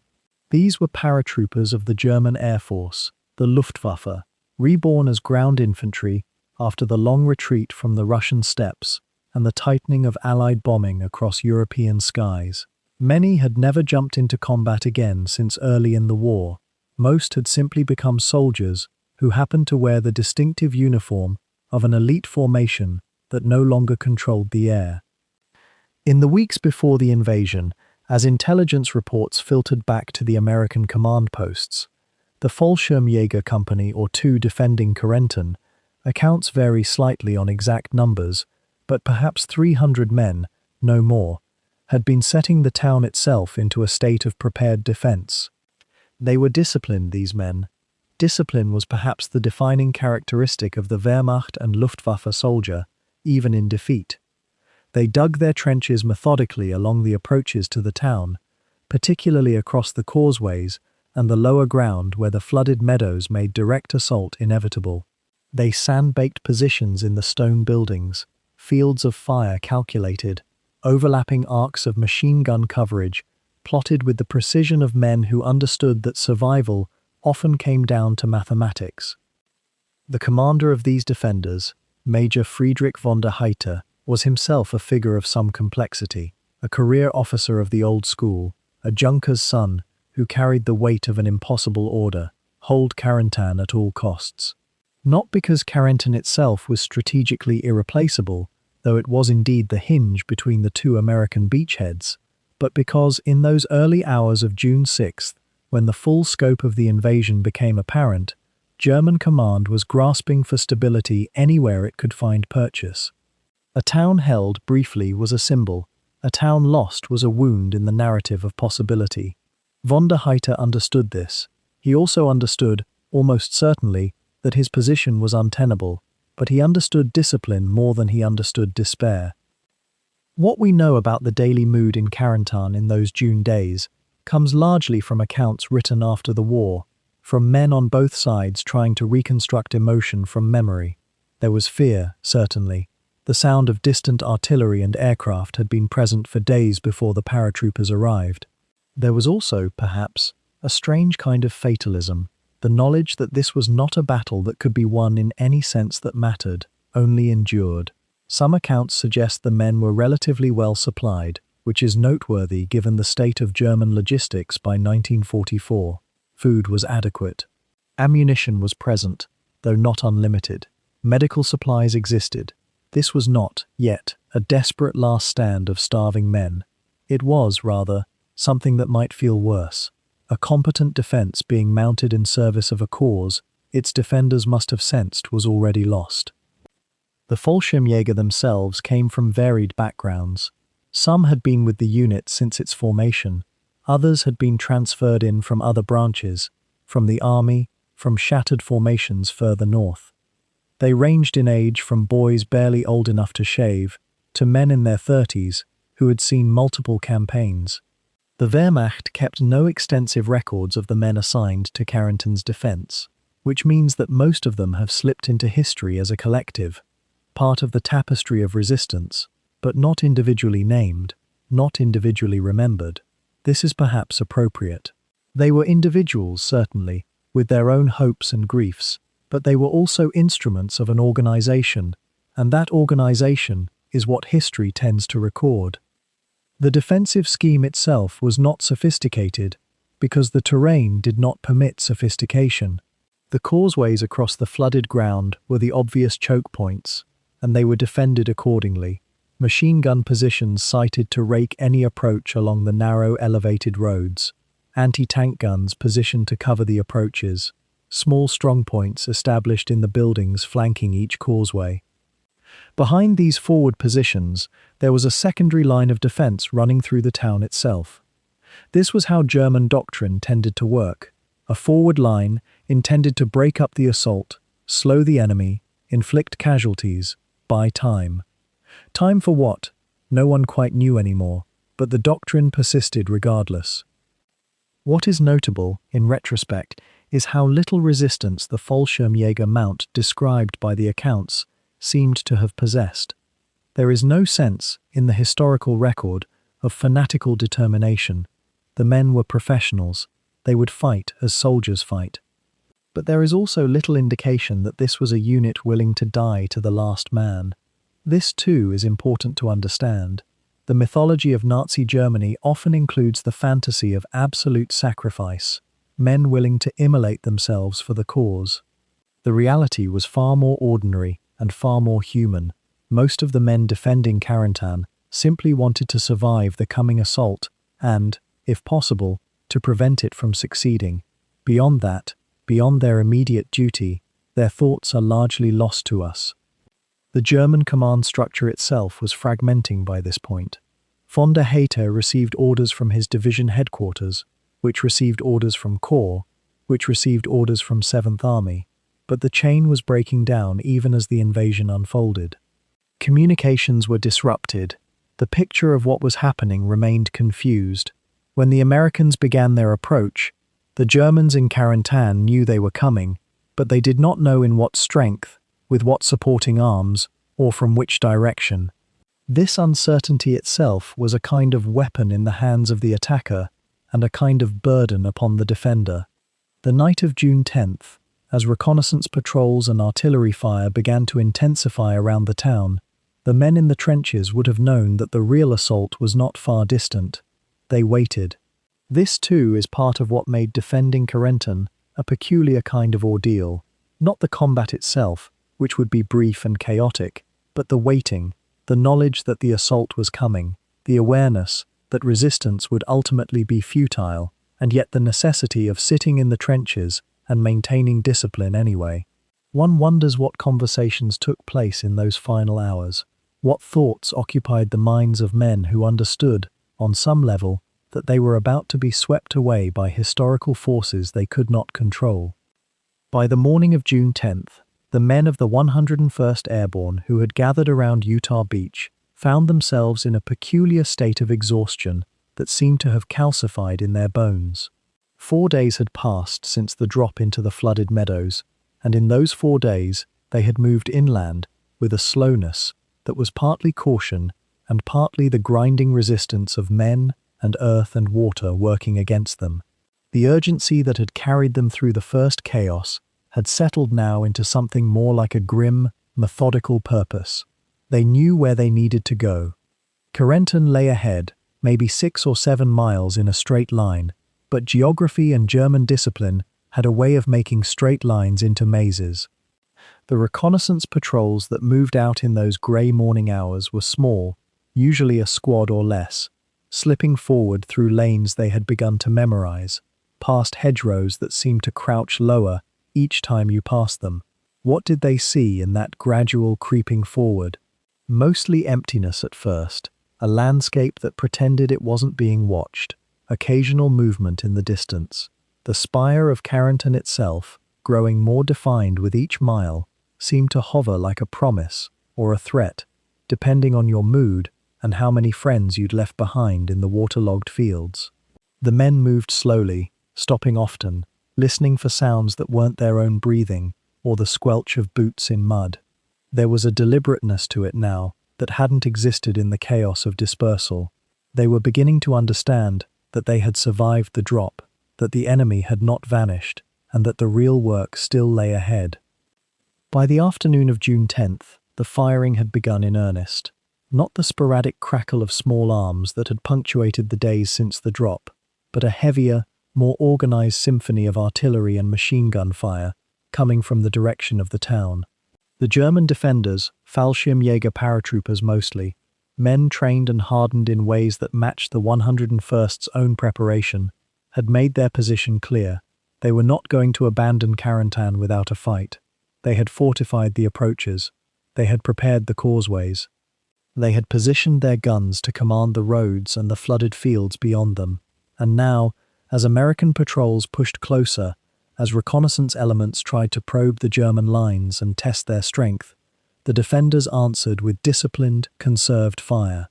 These were paratroopers of the German Air Force, the Luftwaffe, reborn as ground infantry after the long retreat from the Russian steppes and the tightening of Allied bombing across European skies. Many had never jumped into combat again since early in the war. Most had simply become soldiers who happened to wear the distinctive uniform of an elite formation that no longer controlled the air. In the weeks before the invasion, as intelligence reports filtered back to the American command posts, the Fallschirmjäger Company or 2 defending Carentan, accounts vary slightly on exact numbers, but perhaps 300 men, no more, had been setting the town itself into a state of prepared defense. They were disciplined, these men. Discipline was perhaps the defining characteristic of the Wehrmacht and Luftwaffe soldier, even in defeat. They dug their trenches methodically along the approaches to the town, particularly across the causeways and the lower ground where the flooded meadows made direct assault inevitable. They sand-baked positions in the stone buildings, fields of fire calculated, overlapping arcs of machine gun coverage, plotted with the precision of men who understood that survival often came down to mathematics. The commander of these defenders, Major Friedrich von der Heydte, was himself a figure of some complexity, a career officer of the old school, a junker's son who carried the weight of an impossible order: hold Carentan at all costs. Not because Carentan itself was strategically irreplaceable, though it was indeed the hinge between the 2 American beachheads, but because in those early hours of June 6th, when the full scope of the invasion became apparent, German command was grasping for stability anywhere it could find purchase. A town held briefly was a symbol, a town lost was a wound in the narrative of possibility. Von der Heydte understood this. He also understood, almost certainly, that his position was untenable, but he understood discipline more than he understood despair. What we know about the daily mood in Carentan in those June days comes largely from accounts written after the war, from men on both sides trying to reconstruct emotion from memory. There was fear, certainly. The sound of distant artillery and aircraft had been present for days before the paratroopers arrived. There was also, perhaps, a strange kind of fatalism, the knowledge that this was not a battle that could be won in any sense that mattered, only endured. Some accounts suggest the men were relatively well supplied, which is noteworthy given the state of German logistics by 1944. Food was adequate. Ammunition was present, though not unlimited. Medical supplies existed. This was not, yet, a desperate last stand of starving men. It was, rather, something that might feel worse. A competent defense being mounted in service of a cause its defenders must have sensed was already lost. The Fallschirmjäger themselves came from varied backgrounds. Some had been with the unit since its formation. Others had been transferred in from other branches, from the army, from shattered formations further north. They ranged in age from boys barely old enough to shave to men in their 30s who had seen multiple campaigns. The Wehrmacht kept no extensive records of the men assigned to Carentan's defense, which means that most of them have slipped into history as a collective, part of the tapestry of resistance, but not individually named, not individually remembered. This is perhaps appropriate. They were individuals, certainly, with their own hopes and griefs, but they were also instruments of an organization, and that organization is what history tends to record. The defensive scheme itself was not sophisticated, because the terrain did not permit sophistication. The causeways across the flooded ground were the obvious choke points, and they were defended accordingly. Machine gun positions sighted to rake any approach along the narrow elevated roads. Anti-tank guns positioned to cover the approaches. Small strongpoints established in the buildings flanking each causeway. Behind these forward positions, there was a secondary line of defense running through the town itself. This was how German doctrine tended to work. A forward line intended to break up the assault, slow the enemy, inflict casualties, buy time. Time for what? No one quite knew anymore, but the doctrine persisted regardless. What is notable, in retrospect, is how little resistance the Fallschirmjäger mount described by the accounts seemed to have possessed. There is no sense, in the historical record, of fanatical determination. The men were professionals. They would fight as soldiers fight. But there is also little indication that this was a unit willing to die to the last man. This too is important to understand. The mythology of Nazi Germany often includes the fantasy of absolute sacrifice, men willing to immolate themselves for the cause. The reality was far more ordinary and far more human. Most of the men defending Carentan simply wanted to survive the coming assault and, if possible, to prevent it from succeeding. Beyond that, beyond their immediate duty, their thoughts are largely lost to us. The German command structure itself was fragmenting by this point. Von der Heydte received orders from his division headquarters, which received orders from Corps, which received orders from 7th Army, but the chain was breaking down even as the invasion unfolded. Communications were disrupted. The picture of what was happening remained confused. When the Americans began their approach, the Germans in Carentan knew they were coming, but they did not know in what strength, with what supporting arms, or from which direction. This uncertainty itself was a kind of weapon in the hands of the attacker and a kind of burden upon the defender. The night of June 10th, as reconnaissance patrols and artillery fire began to intensify around the town, the men in the trenches would have known that the real assault was not far distant. They waited. This too is part of what made defending Carentan a peculiar kind of ordeal. Not the combat itself, which would be brief and chaotic, but the waiting, the knowledge that the assault was coming, the awareness that resistance would ultimately be futile, and yet the necessity of sitting in the trenches and maintaining discipline anyway. One wonders what conversations took place in those final hours. What thoughts occupied the minds of men who understood, on some level, that they were about to be swept away by historical forces they could not control. By the morning of June 10th, the men of the 101st Airborne who had gathered around Utah Beach found themselves in a peculiar state of exhaustion that seemed to have calcified in their bones. 4 days had passed since the drop into the flooded meadows, and in those 4 days they had moved inland with a slowness that was partly caution and partly the grinding resistance of men and earth and water working against them. The urgency that had carried them through the first chaos had settled now into something more like a grim, methodical purpose. They knew where they needed to go. Carentan lay ahead, maybe 6 or 7 miles in a straight line, but geography and German discipline had a way of making straight lines into mazes. The reconnaissance patrols that moved out in those grey morning hours were small, usually a squad or less, slipping forward through lanes they had begun to memorize, past hedgerows that seemed to crouch lower each time you passed them. What did they see in that gradual creeping forward? Mostly emptiness at first, a landscape that pretended it wasn't being watched, occasional movement in the distance. The spire of Carentan itself, growing more defined with each mile, seemed to hover like a promise or a threat, depending on your mood and how many friends you'd left behind in the waterlogged fields. The men moved slowly, stopping often, listening for sounds that weren't their own breathing or the squelch of boots in mud. There was a deliberateness to it now that hadn't existed in the chaos of dispersal. They were beginning to understand that they had survived the drop, that the enemy had not vanished, and that the real work still lay ahead. By the afternoon of June 10th, the firing had begun in earnest. Not the sporadic crackle of small arms that had punctuated the days since the drop, but a heavier, more organized symphony of artillery and machine gun fire coming from the direction of the town. The German defenders, Fallschirmjäger paratroopers mostly, men trained and hardened in ways that matched the 101st's own preparation, had made their position clear. They were not going to abandon Carentan without a fight. They had fortified the approaches. They had prepared the causeways. They had positioned their guns to command the roads and the flooded fields beyond them. And now, as American patrols pushed closer, as reconnaissance elements tried to probe the German lines and test their strength, the defenders answered with disciplined, conserved fire.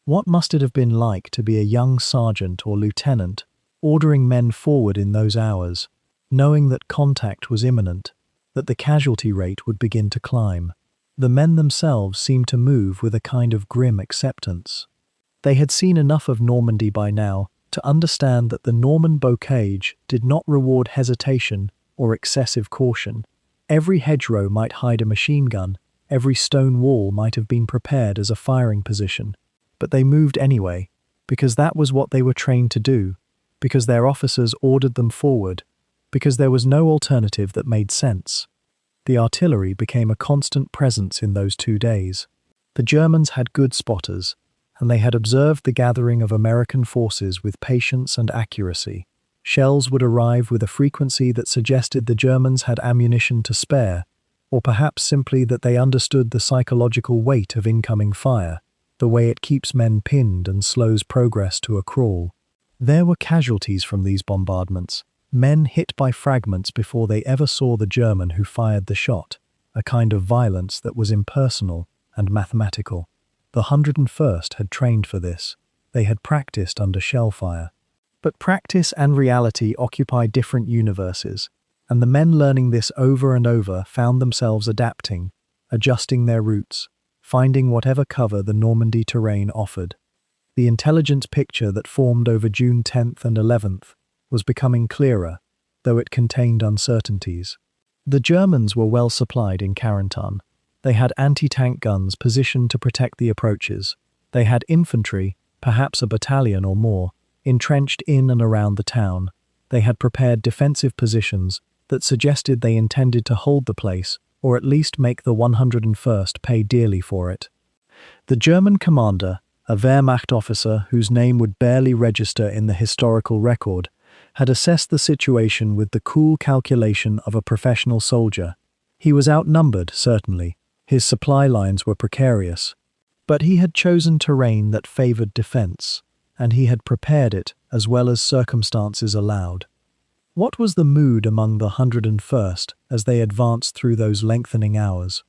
What must it have been like to be a young sergeant or lieutenant, ordering men forward in those hours, knowing that contact was imminent, that the casualty rate would begin to climb? The men themselves seemed to move with a kind of grim acceptance. They had seen enough of Normandy by now to understand that the Norman bocage did not reward hesitation or excessive caution. Every hedgerow might hide a machine gun, every stone wall might have been prepared as a firing position. But they moved anyway, because that was what they were trained to do, because their officers ordered them forward, because there was no alternative that made sense. The artillery became a constant presence in those 2 days. The Germans had good spotters, and they had observed the gathering of American forces with patience and accuracy. Shells would arrive with a frequency that suggested the Germans had ammunition to spare, or perhaps simply that they understood the psychological weight of incoming fire, the way it keeps men pinned and slows progress to a crawl. There were casualties from these bombardments, men hit by fragments before they ever saw the German who fired the shot, a kind of violence that was impersonal and mathematical. The 101st had trained for this. They had practiced under shell fire. But practice and reality occupy different universes, and the men learning this over and over found themselves adapting, adjusting their routes, finding whatever cover the Normandy terrain offered. The intelligence picture that formed over June 10th and 11th was becoming clearer, though it contained uncertainties. The Germans were well supplied in Carentan. They had anti-tank guns positioned to protect the approaches. They had infantry, perhaps a battalion or more, entrenched in and around the town. They had prepared defensive positions that suggested they intended to hold the place, or at least make the 101st pay dearly for it. The German commander, a Wehrmacht officer whose name would barely register in the historical record, had assessed the situation with the cool calculation of a professional soldier. He was outnumbered, certainly. His supply lines were precarious. But he had chosen terrain that favored defense, and he had prepared it as well as circumstances allowed. What was the mood among the 101st as they advanced through those lengthening hours?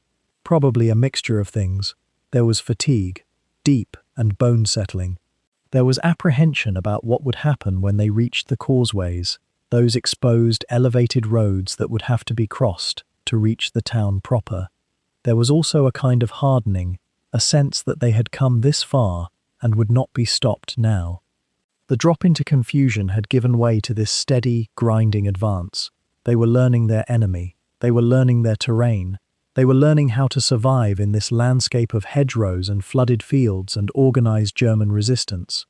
Probably a mixture of things. There was fatigue, deep and bone-settling. There was apprehension about what would happen when they reached the causeways, those exposed, elevated roads that would have to be crossed to reach the town proper. There was also a kind of hardening, a sense that they had come this far and would not be stopped now. The drop into confusion had given way to this steady, grinding advance. They were learning their enemy. They were learning their terrain. They were learning how to survive in this landscape of hedgerows and flooded fields and organized German resistance.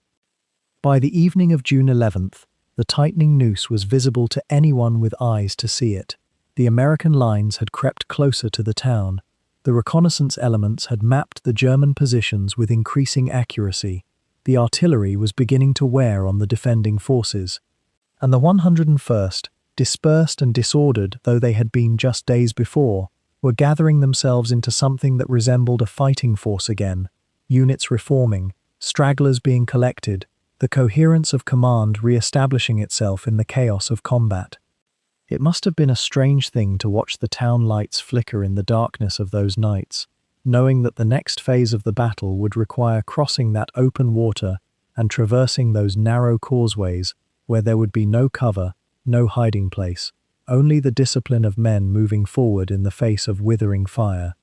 By the evening of June 11th, the tightening noose was visible to anyone with eyes to see it. The American lines had crept closer to the town. The reconnaissance elements had mapped the German positions with increasing accuracy. The artillery was beginning to wear on the defending forces. And the 101st, dispersed and disordered though they had been just days before, were gathering themselves into something that resembled a fighting force again, units reforming, stragglers being collected, the coherence of command re-establishing itself in the chaos of combat. It must have been a strange thing to watch the town lights flicker in the darkness of those nights, knowing that the next phase of the battle would require crossing that open water and traversing those narrow causeways where there would be no cover, no hiding place, only the discipline of men moving forward in the face of withering fire.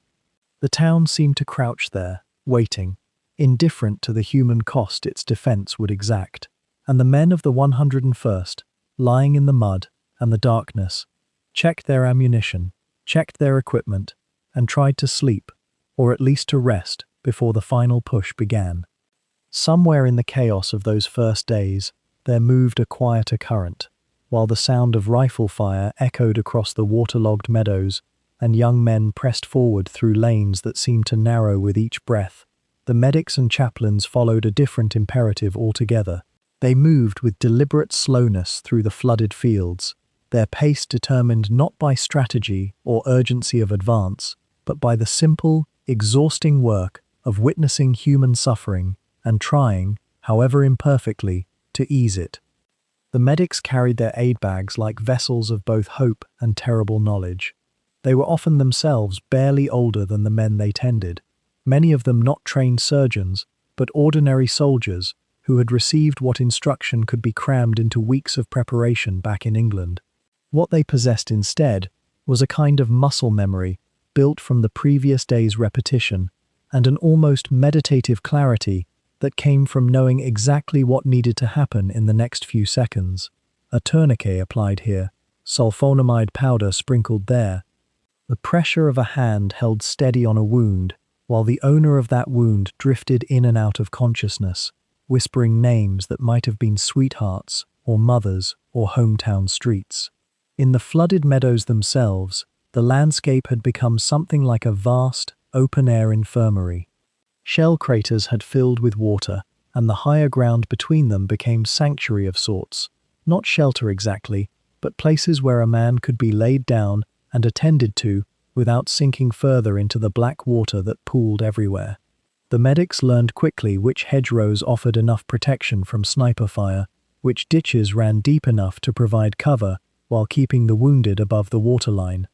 The town seemed to crouch there, waiting, indifferent to the human cost its defense would exact, and the men of the 101st, lying in the mud and the darkness, checked their ammunition, checked their equipment, and tried to sleep, or at least to rest, before the final push began. Somewhere in the chaos of those first days, there moved a quieter current, while the sound of rifle fire echoed across the waterlogged meadows, and young men pressed forward through lanes that seemed to narrow with each breath. The medics and chaplains followed a different imperative altogether. They moved with deliberate slowness through the flooded fields, their pace determined not by strategy or urgency of advance, but by the simple, exhausting work of witnessing human suffering and trying, however imperfectly, to ease it. The medics carried their aid bags like vessels of both hope and terrible knowledge. They were often themselves barely older than the men they tended, many of them not trained surgeons, but ordinary soldiers who had received what instruction could be crammed into weeks of preparation back in England. What they possessed instead was a kind of muscle memory built from the previous day's repetition, and an almost meditative clarity that came from knowing exactly what needed to happen in the next few seconds. A tourniquet applied here, sulfonamide powder sprinkled there. The pressure of a hand held steady on a wound, while the owner of that wound drifted in and out of consciousness, whispering names that might have been sweethearts, or mothers, or hometown streets. In the flooded meadows themselves, the landscape had become something like a vast, open-air infirmary. Shell craters had filled with water, and the higher ground between them became sanctuary of sorts, not shelter exactly, but places where a man could be laid down and attended to without sinking further into the black water that pooled everywhere. The medics learned quickly which hedgerows offered enough protection from sniper fire, which ditches ran deep enough to provide cover while keeping the wounded above the waterline.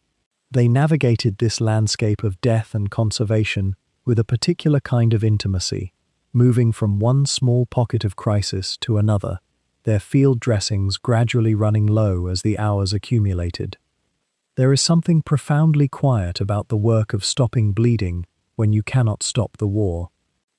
They navigated this landscape of death and conservation with a particular kind of intimacy, moving from one small pocket of crisis to another, their field dressings gradually running low as the hours accumulated. There is something profoundly quiet about the work of stopping bleeding when you cannot stop the war.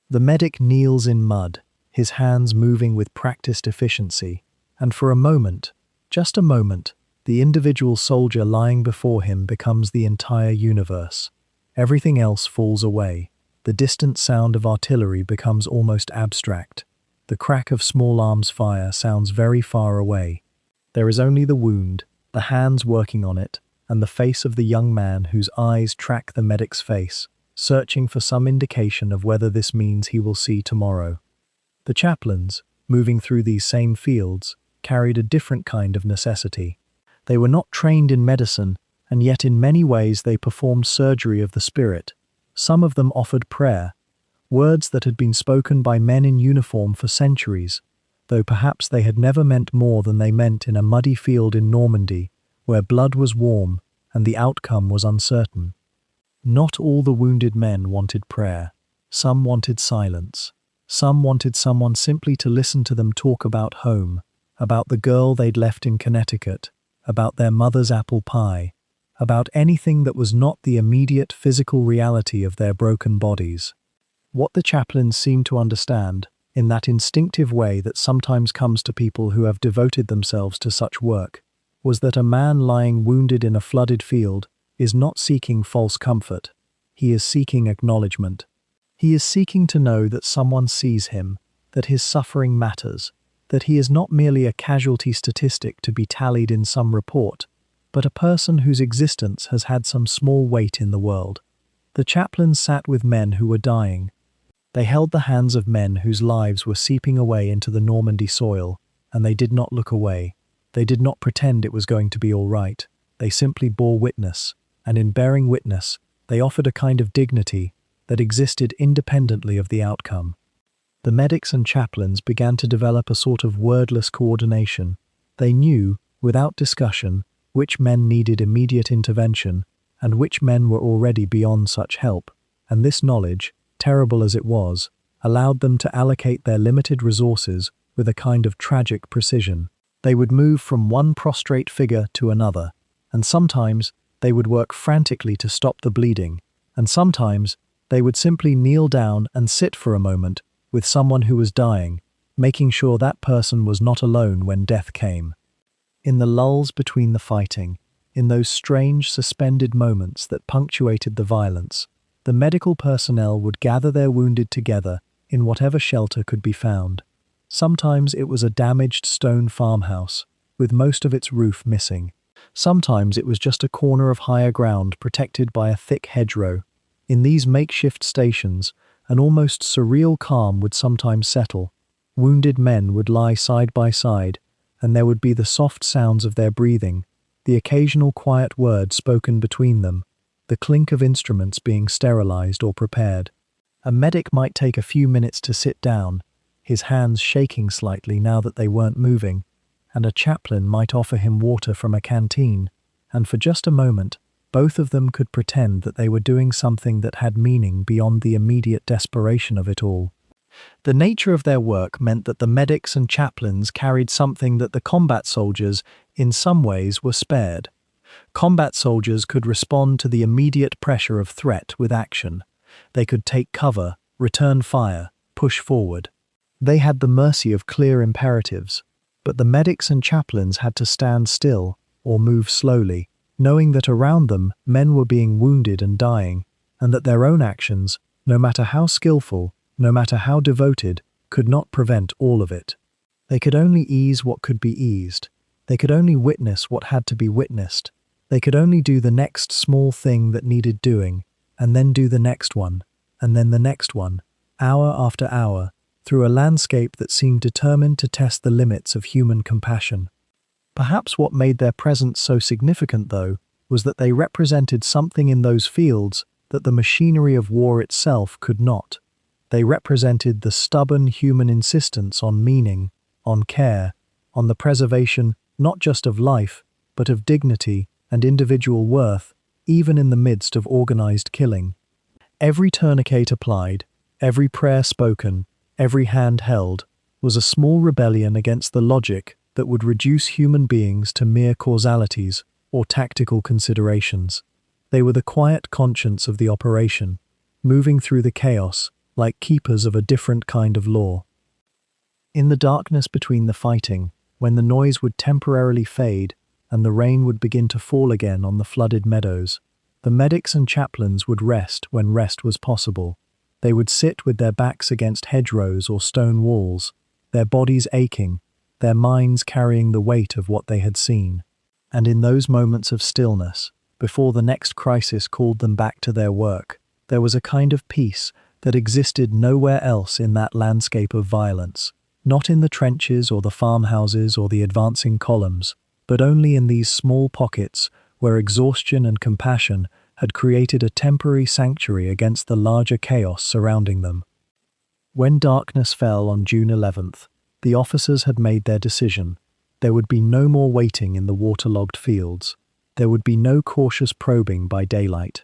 The medic kneels in mud, his hands moving with practiced efficiency, and for a moment, just a moment, the individual soldier lying before him becomes the entire universe. Everything else falls away. The distant sound of artillery becomes almost abstract. The crack of small arms fire sounds very far away. There is only the wound, the hands working on it, and the face of the young man whose eyes track the medic's face, searching for some indication of whether this means he will see tomorrow. The chaplains, moving through these same fields, carried a different kind of necessity. They were not trained in medicine, and yet in many ways they performed surgery of the spirit. Some of them offered prayer, words that had been spoken by men in uniform for centuries, though perhaps they had never meant more than they meant in a muddy field in Normandy, where blood was warm and the outcome was uncertain. Not all the wounded men wanted prayer. Some wanted silence. Some wanted someone simply to listen to them talk about home, about the girl they'd left in Connecticut, about their mother's apple pie, about anything that was not the immediate physical reality of their broken bodies. What the chaplains seemed to understand, in that instinctive way that sometimes comes to people who have devoted themselves to such work, was that a man lying wounded in a flooded field is not seeking false comfort. He is seeking acknowledgement. He is seeking to know that someone sees him, that his suffering matters, that he is not merely a casualty statistic to be tallied in some report, but a person whose existence has had some small weight in the world. The chaplains sat with men who were dying. They held the hands of men whose lives were seeping away into the Normandy soil, and they did not look away. They did not pretend it was going to be all right. They simply bore witness, and in bearing witness, they offered a kind of dignity that existed independently of the outcome. The medics and chaplains began to develop a sort of wordless coordination. They knew, without discussion, which men needed immediate intervention and which men were already beyond such help, and this knowledge, terrible as it was, allowed them to allocate their limited resources with a kind of tragic precision. They would move from one prostrate figure to another, and sometimes they would work frantically to stop the bleeding, and sometimes they would simply kneel down and sit for a moment with someone who was dying, making sure that person was not alone when death came. In the lulls between the fighting, in those strange suspended moments that punctuated the violence, the medical personnel would gather their wounded together in whatever shelter could be found. Sometimes it was a damaged stone farmhouse, with most of its roof missing. Sometimes it was just a corner of higher ground protected by a thick hedgerow. In these makeshift stations, an almost surreal calm would sometimes settle. Wounded men would lie side by side, and there would be the soft sounds of their breathing, the occasional quiet word spoken between them, the clink of instruments being sterilized or prepared. A medic might take a few minutes to sit down, his hands shaking slightly now that they weren't moving, and a chaplain might offer him water from a canteen, and for just a moment, both of them could pretend that they were doing something that had meaning beyond the immediate desperation of it all. The nature of their work meant that the medics and chaplains carried something that the combat soldiers, in some ways, were spared. Combat soldiers could respond to the immediate pressure of threat with action. They could take cover, return fire, push forward. They had the mercy of clear imperatives, but the medics and chaplains had to stand still, or move slowly, knowing that around them men were being wounded and dying, and that their own actions, no matter how skillful, no matter how devoted, could not prevent all of it. They could only ease what could be eased. They could only witness what had to be witnessed. They could only do the next small thing that needed doing, and then do the next one, and then the next one, hour after hour, through a landscape that seemed determined to test the limits of human compassion. Perhaps what made their presence so significant, though, was that they represented something in those fields that the machinery of war itself could not. They represented the stubborn human insistence on meaning, on care, on the preservation not just of life, but of dignity and individual worth, even in the midst of organized killing. Every tourniquet applied, every prayer spoken, every hand held, was a small rebellion against the logic that would reduce human beings to mere causalities or tactical considerations. They were the quiet conscience of the operation, moving through the chaos like keepers of a different kind of law. In the darkness between the fighting, when the noise would temporarily fade and the rain would begin to fall again on the flooded meadows, the medics and chaplains would rest when rest was possible. They would sit with their backs against hedgerows or stone walls, their bodies aching, their minds carrying the weight of what they had seen. And in those moments of stillness, before the next crisis called them back to their work, there was a kind of peace that existed nowhere else in that landscape of violence, not in the trenches or the farmhouses or the advancing columns, but only in these small pockets where exhaustion and compassion had created a temporary sanctuary against the larger chaos surrounding them. When darkness fell on June 11th, the officers had made their decision. There would be no more waiting in the waterlogged fields. There would be no cautious probing by daylight.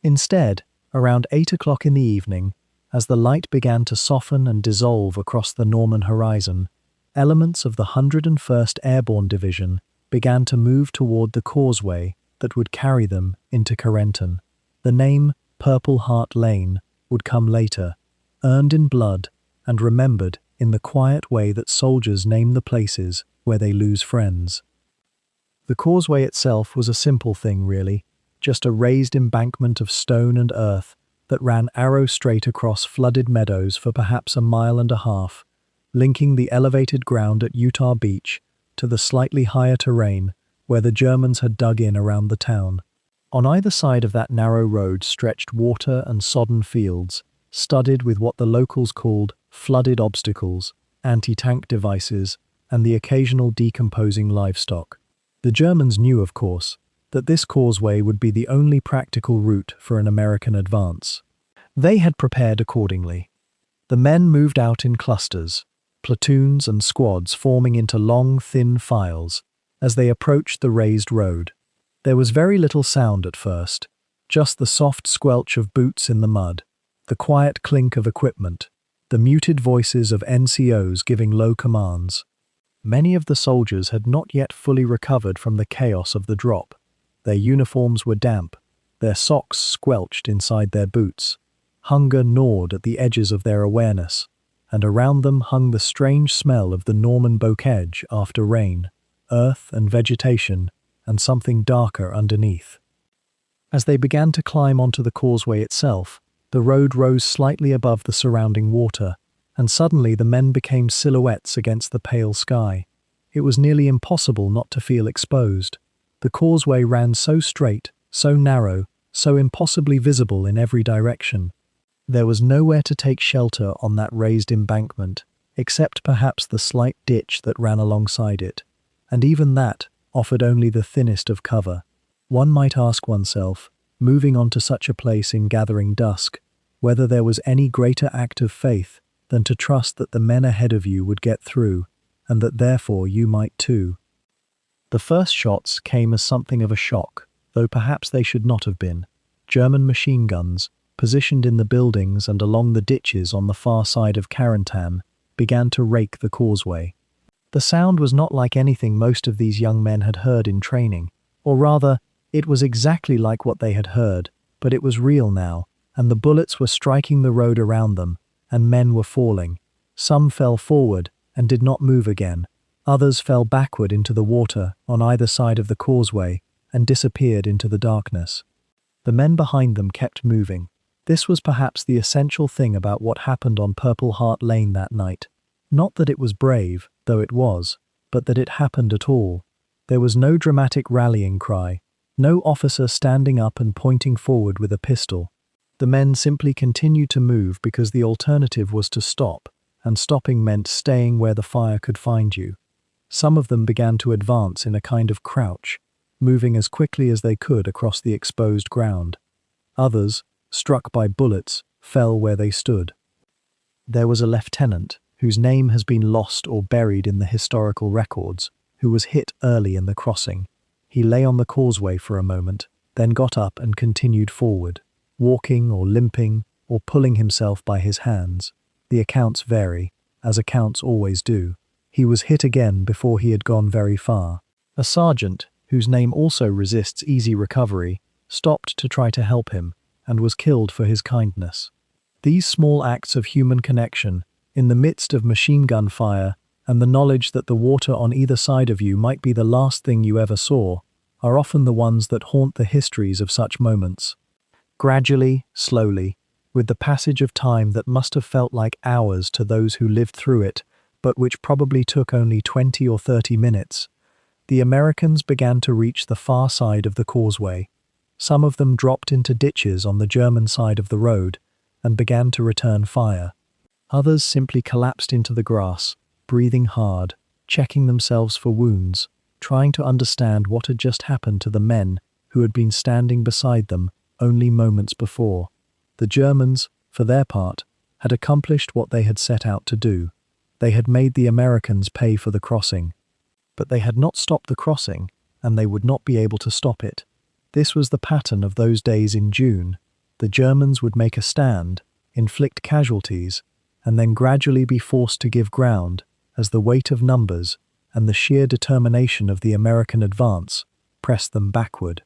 Instead, around 8 o'clock in the evening, as the light began to soften and dissolve across the Norman horizon, elements of the 101st Airborne Division began to move toward the causeway that would carry them into Carentan. The name Purple Heart Lane would come later, earned in blood and remembered in the quiet way that soldiers name the places where they lose friends. The causeway itself was a simple thing, really, just a raised embankment of stone and earth that ran arrow-straight across flooded meadows for perhaps a mile and a half, linking the elevated ground at Utah Beach to the slightly higher terrain where the Germans had dug in around the town. On either side of that narrow road stretched water and sodden fields, studded with what the locals called flooded obstacles, anti-tank devices, and the occasional decomposing livestock. The Germans knew, of course, that this causeway would be the only practical route for an American advance. They had prepared accordingly. The men moved out in clusters, platoons and squads forming into long, thin files as they approached the raised road. There was very little sound at first, just the soft squelch of boots in the mud, the quiet clink of equipment, the muted voices of NCOs giving low commands. Many of the soldiers had not yet fully recovered from the chaos of the drop. Their uniforms were damp, their socks squelched inside their boots. Hunger gnawed at the edges of their awareness, and around them hung the strange smell of the Norman bocage after rain, earth and vegetation, and something darker underneath. As they began to climb onto the causeway itself, the road rose slightly above the surrounding water, and suddenly the men became silhouettes against the pale sky. It was nearly impossible not to feel exposed. The causeway ran so straight, so narrow, so impossibly visible in every direction. There was nowhere to take shelter on that raised embankment, except perhaps the slight ditch that ran alongside it, and even that offered only the thinnest of cover. One might ask oneself, moving onto such a place in gathering dusk, whether there was any greater act of faith than to trust that the men ahead of you would get through, and that therefore you might too. The first shots came as something of a shock, though perhaps they should not have been. German machine guns, positioned in the buildings and along the ditches on the far side of Carentan, began to rake the causeway. The sound was not like anything most of these young men had heard in training, or rather, it was exactly like what they had heard, but it was real now, and the bullets were striking the road around them, and men were falling. Some fell forward and did not move again. Others fell backward into the water on either side of the causeway and disappeared into the darkness. The men behind them kept moving. This was perhaps the essential thing about what happened on Purple Heart Lane that night. Not that it was brave, though it was, but that it happened at all. There was no dramatic rallying cry, no officer standing up and pointing forward with a pistol. The men simply continued to move because the alternative was to stop, and stopping meant staying where the fire could find you. Some of them began to advance in a kind of crouch, moving as quickly as they could across the exposed ground. Others, struck by bullets, fell where they stood. There was a lieutenant, whose name has been lost or buried in the historical records, who was hit early in the crossing. He lay on the causeway for a moment, then got up and continued forward, walking or limping or pulling himself by his hands. The accounts vary, as accounts always do. He was hit again before he had gone very far. A sergeant, whose name also resists easy recovery, stopped to try to help him, and was killed for his kindness. These small acts of human connection, in the midst of machine gun fire and the knowledge that the water on either side of you might be the last thing you ever saw, are often the ones that haunt the histories of such moments. Gradually, slowly, with the passage of time that must have felt like hours to those who lived through it, but which probably took only 20 or 30 minutes, the Americans began to reach the far side of the causeway. Some of them dropped into ditches on the German side of the road and began to return fire. Others simply collapsed into the grass, breathing hard, checking themselves for wounds, trying to understand what had just happened to the men who had been standing beside them only moments before. The Germans, for their part, had accomplished what they had set out to do. They had made the Americans pay for the crossing. But they had not stopped the crossing, and they would not be able to stop it. This was the pattern of those days in June. The Germans would make a stand, inflict casualties, and then gradually be forced to give ground as the weight of numbers and the sheer determination of the American advance pressed them backward.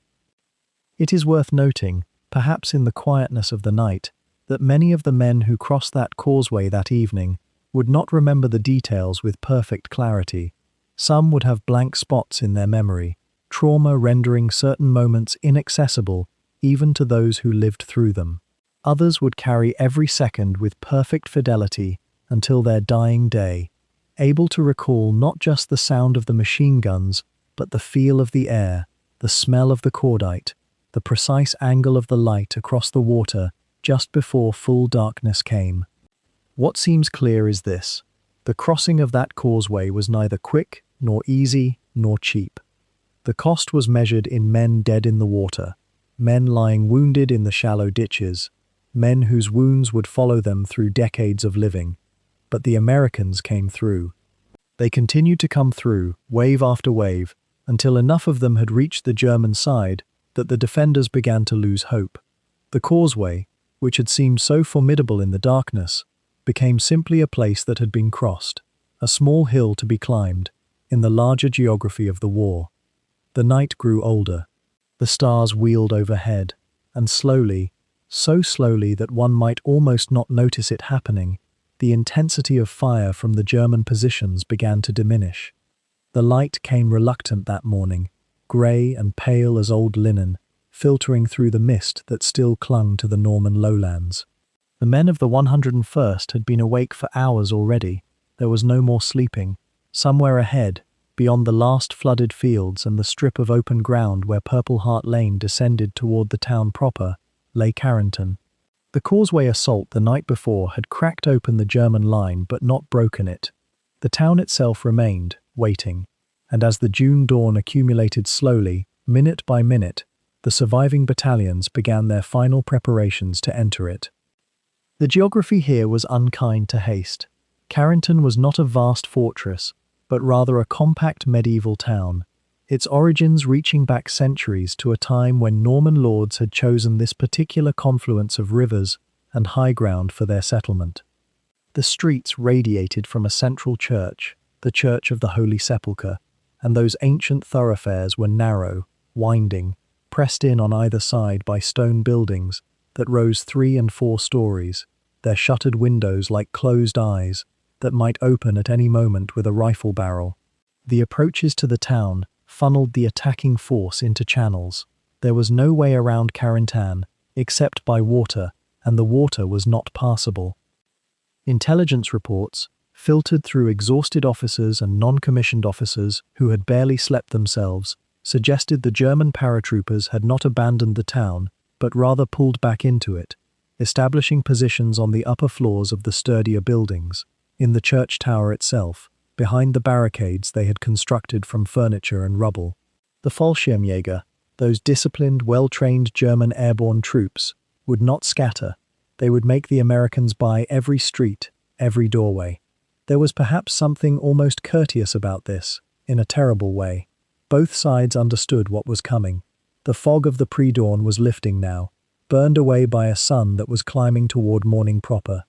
It is worth noting, perhaps in the quietness of the night, that many of the men who crossed that causeway that evening would not remember the details with perfect clarity. Some would have blank spots in their memory, trauma rendering certain moments inaccessible even to those who lived through them. Others would carry every second with perfect fidelity until their dying day, able to recall not just the sound of the machine guns, but the feel of the air, the smell of the cordite, the precise angle of the light across the water just before full darkness came. What seems clear is this: the crossing of that causeway was neither quick, nor easy, nor cheap. The cost was measured in men dead in the water, men lying wounded in the shallow ditches, men whose wounds would follow them through decades of living. But the Americans came through. They continued to come through, wave after wave, until enough of them had reached the German side that the defenders began to lose hope. The causeway, which had seemed so formidable in the darkness, became simply a place that had been crossed, a small hill to be climbed, in the larger geography of the war. The night grew older. The stars wheeled overhead, and slowly, so slowly that one might almost not notice it happening, the intensity of fire from the German positions began to diminish. The light came reluctant that morning, grey and pale as old linen, filtering through the mist that still clung to the Norman lowlands. The men of the 101st had been awake for hours already. There was no more sleeping. Somewhere ahead, beyond the last flooded fields and the strip of open ground where Purple Heart Lane descended toward the town proper, lay Carentan. The causeway assault the night before had cracked open the German line but not broken it. The town itself remained, waiting, and as the June dawn accumulated slowly, minute by minute, the surviving battalions began their final preparations to enter it. The geography here was unkind to haste. Carentan was not a vast fortress, but rather a compact medieval town, its origins reaching back centuries to a time when Norman lords had chosen this particular confluence of rivers and high ground for their settlement. The streets radiated from a central church, the Church of the Holy Sepulchre, and those ancient thoroughfares were narrow, winding, pressed in on either side by stone buildings that rose 3 and 4 stories, their shuttered windows like closed eyes that might open at any moment with a rifle barrel. The approaches to the town funneled the attacking force into channels. There was no way around Carentan, except by water, and the water was not passable. Intelligence reports, filtered through exhausted officers and non-commissioned officers who had barely slept themselves, suggested the German paratroopers had not abandoned the town, but rather pulled back into it, establishing positions on the upper floors of the sturdier buildings, in the church tower itself, behind the barricades they had constructed from furniture and rubble. The Fallschirmjäger, those disciplined, well-trained German airborne troops, would not scatter. They would make the Americans buy every street, every doorway. There was perhaps something almost courteous about this, in a terrible way. Both sides understood what was coming. The fog of the pre-dawn was lifting now, burned away by a sun that was climbing toward morning proper.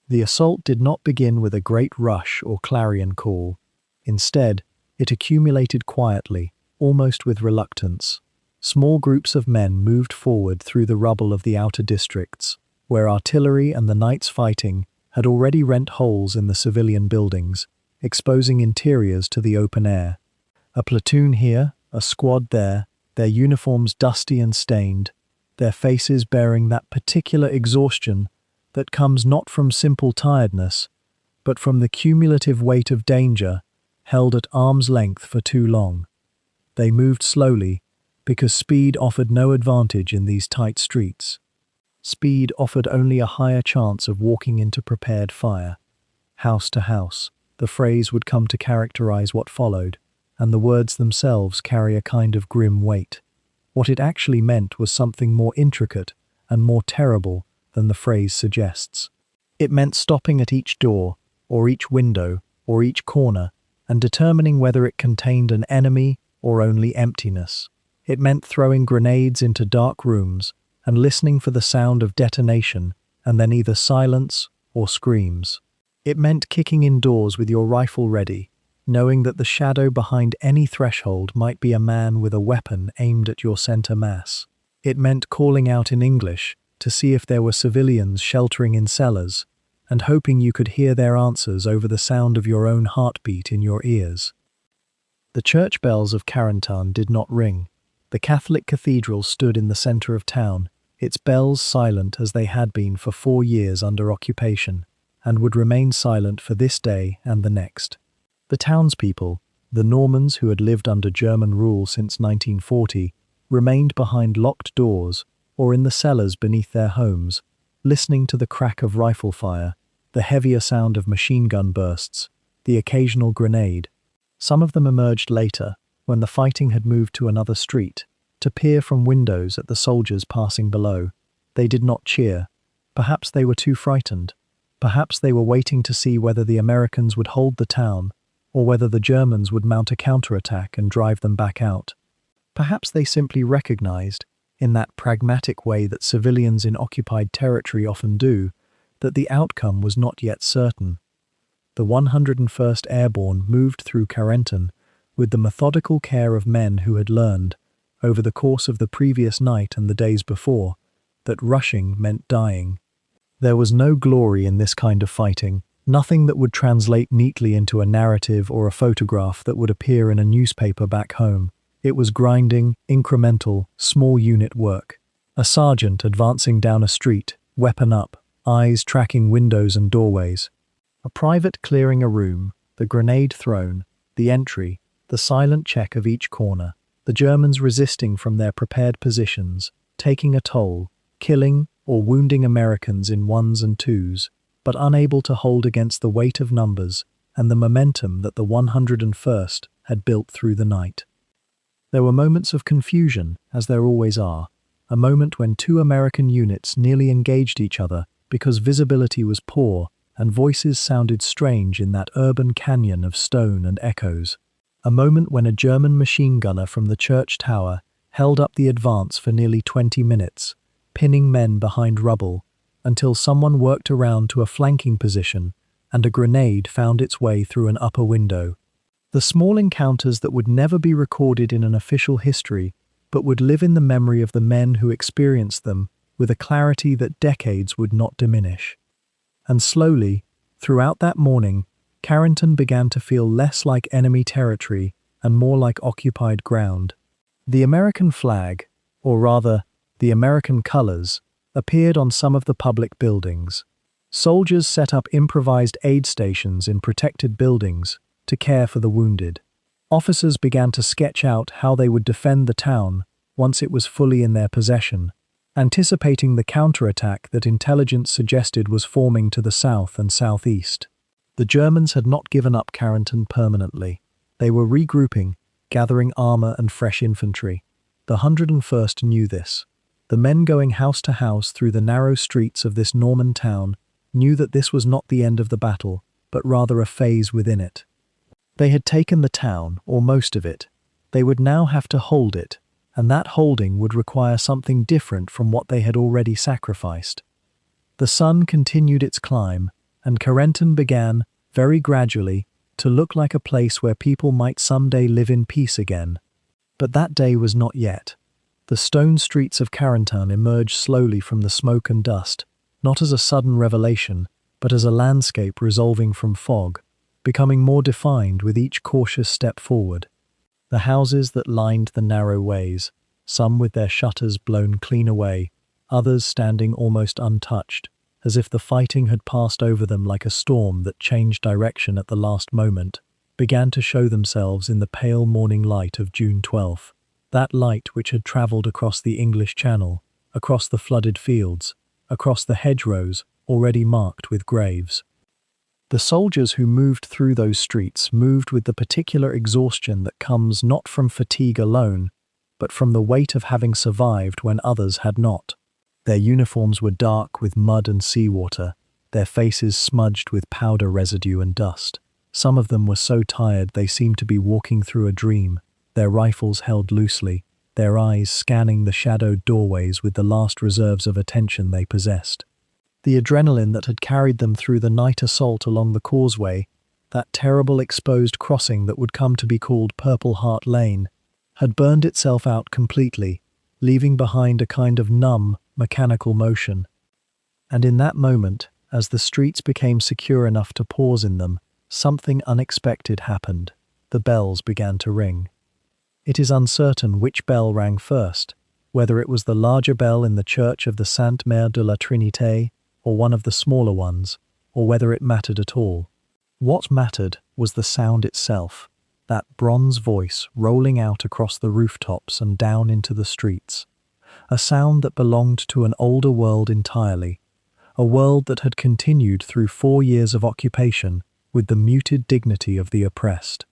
The assault did not begin with a great rush or clarion call. Instead, it accumulated quietly, almost with reluctance. Small groups of men moved forward through the rubble of the outer districts, where artillery and the night's fighting had already rent holes in the civilian buildings, exposing interiors to the open air. A platoon here, a squad there, their uniforms dusty and stained, their faces bearing that particular exhaustion that comes not from simple tiredness, but from the cumulative weight of danger held at arm's length for too long. They moved slowly, because speed offered no advantage in these tight streets. Speed offered only a higher chance of walking into prepared fire. House to house, the phrase would come to characterize what followed, and the words themselves carry a kind of grim weight. What it actually meant was something more intricate and more terrible than the phrase suggests. It meant stopping at each door, or each window, or each corner, and determining whether it contained an enemy or only emptiness. It meant throwing grenades into dark rooms and listening for the sound of detonation and then either silence or screams. It meant kicking indoors with your rifle ready, knowing that the shadow behind any threshold might be a man with a weapon aimed at your center mass. It meant calling out in English to see if there were civilians sheltering in cellars, and hoping you could hear their answers over the sound of your own heartbeat in your ears. The church bells of Carentan did not ring. The Catholic cathedral stood in the center of town, its bells silent as they had been for 4 years under occupation, and would remain silent for this day and the next. The townspeople, the Normans who had lived under German rule since 1940, remained behind locked doors or in the cellars beneath their homes, listening to the crack of rifle fire, the heavier sound of machine gun bursts, the occasional grenade. Some of them emerged later, when the fighting had moved to another street, to peer from windows at the soldiers passing below. They did not cheer. Perhaps they were too frightened. Perhaps they were waiting to see whether the Americans would hold the town, or whether the Germans would mount a counterattack and drive them back out. Perhaps they simply recognized, in that pragmatic way that civilians in occupied territory often do, that the outcome was not yet certain. The 101st Airborne moved through Carentan with the methodical care of men who had learned, over the course of the previous night and the days before, that rushing meant dying. There was no glory in this kind of fighting, nothing that would translate neatly into a narrative or a photograph that would appear in a newspaper back home. It was grinding, incremental, small unit work. A sergeant advancing down a street, weapon up, eyes tracking windows and doorways. A private clearing a room, the grenade thrown, the entry, the silent check of each corner. The Germans resisting from their prepared positions, taking a toll, killing or wounding Americans in ones and twos, but unable to hold against the weight of numbers and the momentum that the 101st had built through the night. There were moments of confusion, as there always are, a moment when 2 American units nearly engaged each other because visibility was poor and voices sounded strange in that urban canyon of stone and echoes. A moment when a German machine gunner from the church tower held up the advance for nearly 20 minutes, pinning men behind rubble, until someone worked around to a flanking position and a grenade found its way through an upper window. The small encounters that would never be recorded in an official history, but would live in the memory of the men who experienced them with a clarity that decades would not diminish. And slowly, throughout that morning, Carentan began to feel less like enemy territory and more like occupied ground. The American flag, or rather, the American colors, appeared on some of the public buildings. Soldiers set up improvised aid stations in protected buildings to care for the wounded. Officers began to sketch out how they would defend the town once it was fully in their possession, anticipating the counterattack that intelligence suggested was forming to the south and southeast. The Germans had not given up Carentan permanently. They were regrouping, gathering armor and fresh infantry. The 101st knew this. The men going house to house through the narrow streets of this Norman town knew that this was not the end of the battle, but rather a phase within it. They had taken the town, or most of it. They would now have to hold it, and that holding would require something different from what they had already sacrificed. The sun continued its climb, and Carentan began, very gradually, to look like a place where people might someday live in peace again. But that day was not yet. The stone streets of Carentan emerged slowly from the smoke and dust, not as a sudden revelation, but as a landscape resolving from fog, becoming more defined with each cautious step forward. The houses that lined the narrow ways, some with their shutters blown clean away, others standing almost untouched, as if the fighting had passed over them like a storm that changed direction at the last moment, began to show themselves in the pale morning light of June 12th, that light which had travelled across the English Channel, across the flooded fields, across the hedgerows already marked with graves. The soldiers who moved through those streets moved with the particular exhaustion that comes not from fatigue alone, but from the weight of having survived when others had not. Their uniforms were dark with mud and seawater, their faces smudged with powder residue and dust. Some of them were so tired they seemed to be walking through a dream, their rifles held loosely, their eyes scanning the shadowed doorways with the last reserves of attention they possessed. The adrenaline that had carried them through the night assault along the causeway, that terrible exposed crossing that would come to be called Purple Heart Lane, had burned itself out completely, leaving behind a kind of numb, mechanical motion. And in that moment, as the streets became secure enough to pause in them, something unexpected happened. The bells began to ring. It is uncertain which bell rang first, whether it was the larger bell in the church of the Sainte Mère de la Trinité, or one of the smaller ones, or whether it mattered at all. What mattered was the sound itself, that bronze voice rolling out across the rooftops and down into the streets. A sound that belonged to an older world entirely, a world that had continued through 4 years of occupation with the muted dignity of the oppressed.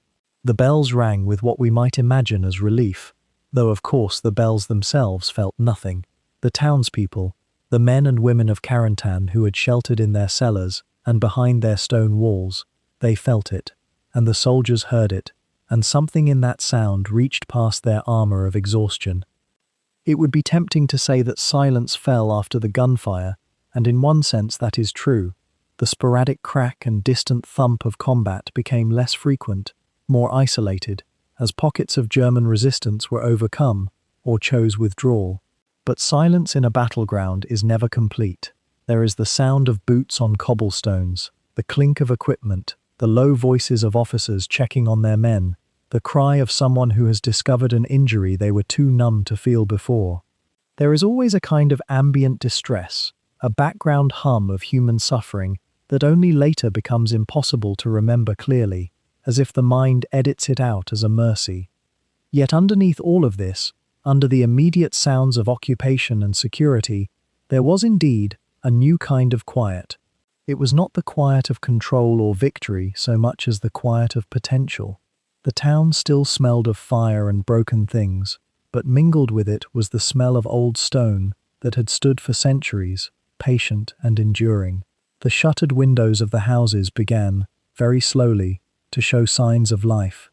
The bells rang with what we might imagine as relief, though of course the bells themselves felt nothing. The townspeople, the men and women of Carentan who had sheltered in their cellars and behind their stone walls, they felt it, and the soldiers heard it, and something in that sound reached past their armor of exhaustion. It would be tempting to say that silence fell after the gunfire, and in one sense that is true. The sporadic crack and distant thump of combat became less frequent, more isolated, as pockets of German resistance were overcome or chose withdrawal. But silence in a battleground is never complete. There is the sound of boots on cobblestones, the clink of equipment, the low voices of officers checking on their men, the cry of someone who has discovered an injury they were too numb to feel before. There is always a kind of ambient distress, a background hum of human suffering that only later becomes impossible to remember clearly, as if the mind edits it out as a mercy. Yet underneath all of this, under the immediate sounds of occupation and security, there was indeed a new kind of quiet. It was not the quiet of control or victory so much as the quiet of potential. The town still smelled of fire and broken things, but mingled with it was the smell of old stone that had stood for centuries, patient and enduring. The shuttered windows of the houses began, very slowly, to show signs of life.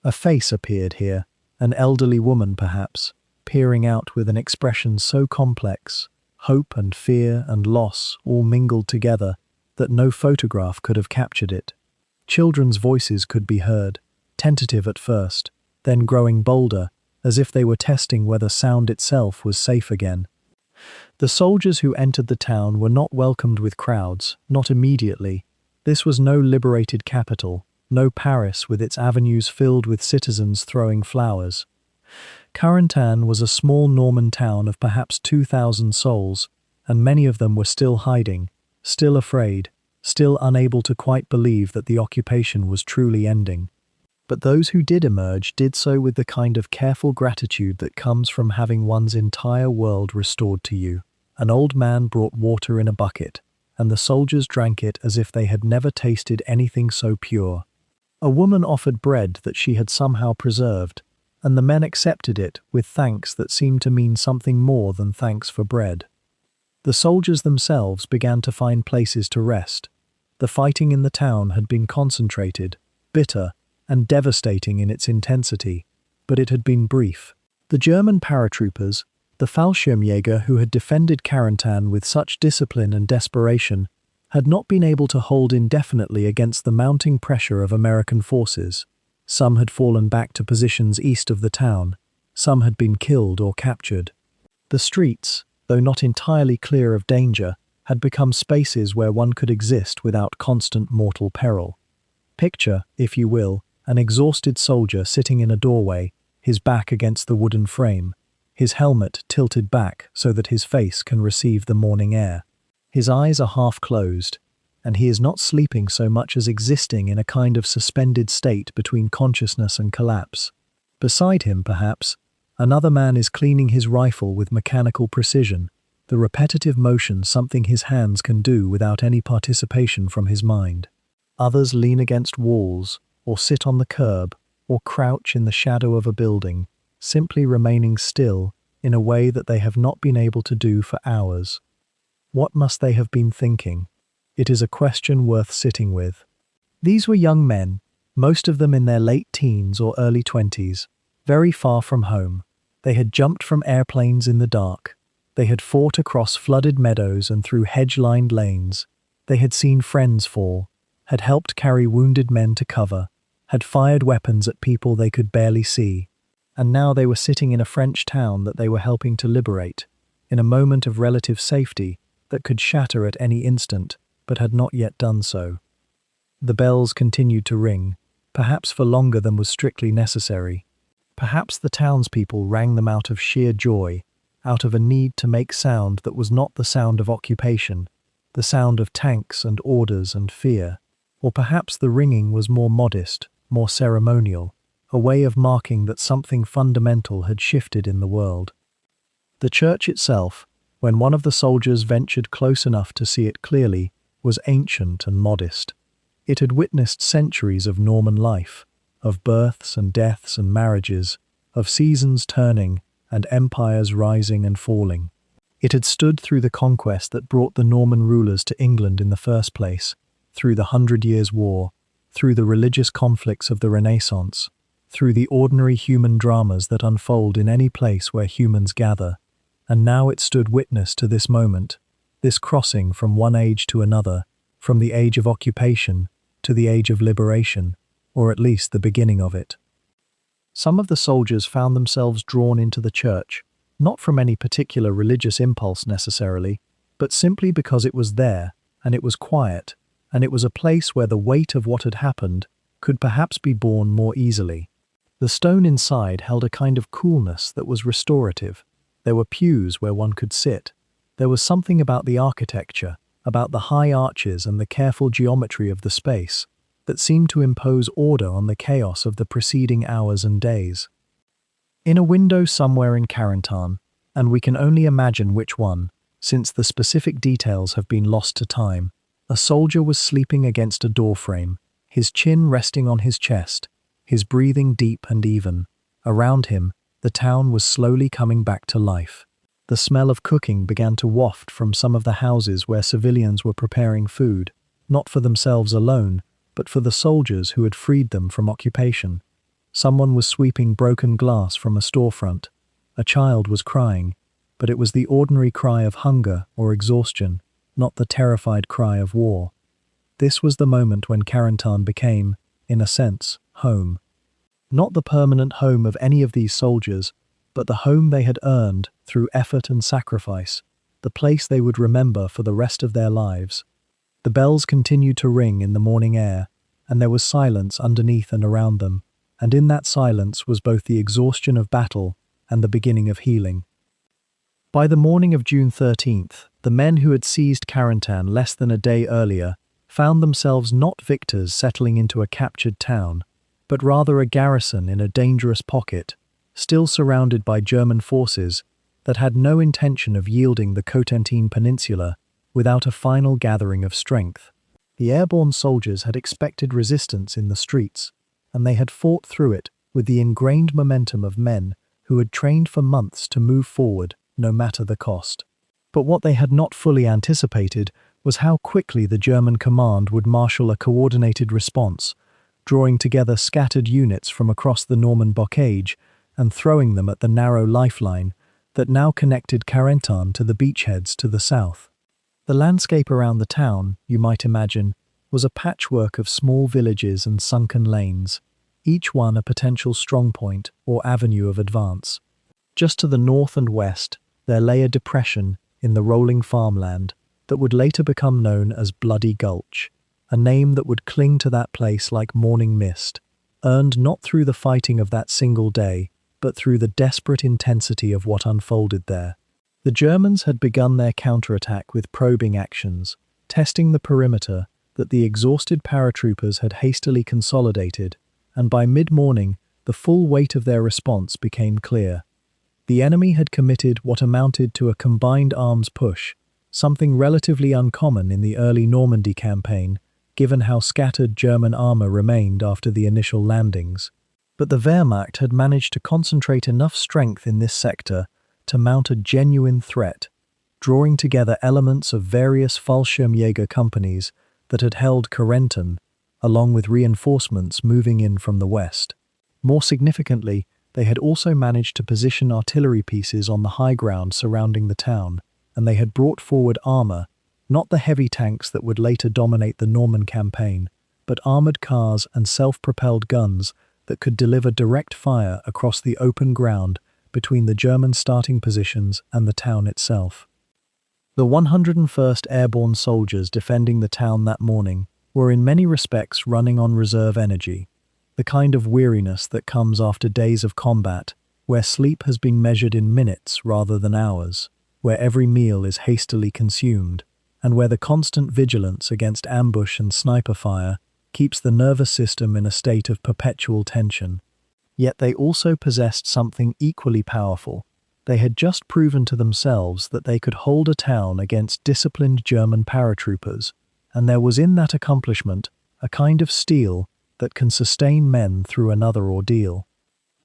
A face appeared here, an elderly woman perhaps, peering out with an expression so complex, hope and fear and loss all mingled together, that no photograph could have captured it. Children's voices could be heard, tentative at first, then growing bolder, as if they were testing whether sound itself was safe again. The soldiers who entered the town were not welcomed with crowds, not immediately. This was no liberated capital, no Paris with its avenues filled with citizens throwing flowers. Carentan was a small Norman town of perhaps 2,000 souls, and many of them were still hiding, still afraid, still unable to quite believe that the occupation was truly ending. But those who did emerge did so with the kind of careful gratitude that comes from having one's entire world restored to you. An old man brought water in a bucket, and the soldiers drank it as if they had never tasted anything so pure. A woman offered bread that she had somehow preserved, and the men accepted it with thanks that seemed to mean something more than thanks for bread. The soldiers themselves began to find places to rest. The fighting in the town had been concentrated, bitter, and devastating in its intensity, but it had been brief. The German paratroopers, the Fallschirmjäger who had defended Carentan with such discipline and desperation, had not been able to hold indefinitely against the mounting pressure of American forces. Some had fallen back to positions east of the town, some had been killed or captured. The streets, though not entirely clear of danger, had become spaces where one could exist without constant mortal peril. Picture, if you will, an exhausted soldier sitting in a doorway, his back against the wooden frame, his helmet tilted back so that his face can receive the morning air. His eyes are half closed, and he is not sleeping so much as existing in a kind of suspended state between consciousness and collapse. Beside him, perhaps, another man is cleaning his rifle with mechanical precision, the repetitive motion something his hands can do without any participation from his mind. Others lean against walls, or sit on the curb, or crouch in the shadow of a building, simply remaining still in a way that they have not been able to do for hours. What must they have been thinking? It is a question worth sitting with. These were young men, most of them in their late teens or early 20s, very far from home. They had jumped from airplanes in the dark. They had fought across flooded meadows and through hedge-lined lanes. They had seen friends fall, had helped carry wounded men to cover, had fired weapons at people they could barely see, and now they were sitting in a French town that they were helping to liberate, in a moment of relative safety that could shatter at any instant, but had not yet done so. The bells continued to ring, perhaps for longer than was strictly necessary. Perhaps the townspeople rang them out of sheer joy, out of a need to make sound that was not the sound of occupation, the sound of tanks and orders and fear. Or perhaps the ringing was more modest, more ceremonial, a way of marking that something fundamental had shifted in the world. The church itself, when one of the soldiers ventured close enough to see it clearly, was ancient and modest. It had witnessed centuries of Norman life, of births and deaths and marriages, of seasons turning and empires rising and falling. It had stood through the conquest that brought the Norman rulers to England in the first place, through the 100 Years' War, through the religious conflicts of the Renaissance, through the ordinary human dramas that unfold in any place where humans gather, and now it stood witness to this moment, this crossing from one age to another, from the age of occupation to the age of liberation, or at least the beginning of it. Some of the soldiers found themselves drawn into the church, not from any particular religious impulse necessarily, but simply because it was there, and it was quiet, and it was a place where the weight of what had happened could perhaps be borne more easily. The stone inside held a kind of coolness that was restorative. There were pews where one could sit. There was something about the architecture, about the high arches and the careful geometry of the space, that seemed to impose order on the chaos of the preceding hours and days. In a window somewhere in Carentan, and we can only imagine which one, since the specific details have been lost to time, a soldier was sleeping against a doorframe, his chin resting on his chest, his breathing deep and even. Around him, the town was slowly coming back to life. The smell of cooking began to waft from some of the houses where civilians were preparing food, not for themselves alone, but for the soldiers who had freed them from occupation. Someone was sweeping broken glass from a storefront. A child was crying, but it was the ordinary cry of hunger or exhaustion, not the terrified cry of war. This was the moment when Carentan became, in a sense, home. Not the permanent home of any of these soldiers, but the home they had earned through effort and sacrifice, the place they would remember for the rest of their lives. The bells continued to ring in the morning air, and there was silence underneath and around them, and in that silence was both the exhaustion of battle and the beginning of healing. By the morning of June 13th, the men who had seized Carentan less than a day earlier found themselves not victors settling into a captured town, but rather a garrison in a dangerous pocket, still surrounded by German forces that had no intention of yielding the Carentan Peninsula without a final gathering of strength. The airborne soldiers had expected resistance in the streets, and they had fought through it with the ingrained momentum of men who had trained for months to move forward, no matter the cost. But what they had not fully anticipated was how quickly the German command would marshal a coordinated response, drawing together scattered units from across the Norman bocage and throwing them at the narrow lifeline that now connected Carentan to the beachheads to the south. The landscape around the town, you might imagine, was a patchwork of small villages and sunken lanes, each one a potential strongpoint or avenue of advance. Just to the north and west, there lay a depression in the rolling farmland that would later become known as Bloody Gulch, a name that would cling to that place like morning mist, earned not through the fighting of that single day, but through the desperate intensity of what unfolded there. The Germans had begun their counterattack with probing actions, testing the perimeter that the exhausted paratroopers had hastily consolidated, and by mid-morning, the full weight of their response became clear. The enemy had committed what amounted to a combined arms push, something relatively uncommon in the early Normandy campaign, given how scattered German armor remained after the initial landings. But the Wehrmacht had managed to concentrate enough strength in this sector to mount a genuine threat, drawing together elements of various Fallschirmjäger companies that had held Carentan, along with reinforcements moving in from the west. More significantly, they had also managed to position artillery pieces on the high ground surrounding the town, and they had brought forward armor, not the heavy tanks that would later dominate the Norman campaign, but armored cars and self-propelled guns that could deliver direct fire across the open ground between the German starting positions and the town itself. The 101st Airborne soldiers defending the town that morning were in many respects running on reserve energy, the kind of weariness that comes after days of combat, where sleep has been measured in minutes rather than hours, where every meal is hastily consumed, and where the constant vigilance against ambush and sniper fire keeps the nervous system in a state of perpetual tension. Yet they also possessed something equally powerful. They had just proven to themselves that they could hold a town against disciplined German paratroopers, and there was in that accomplishment a kind of steel that can sustain men through another ordeal.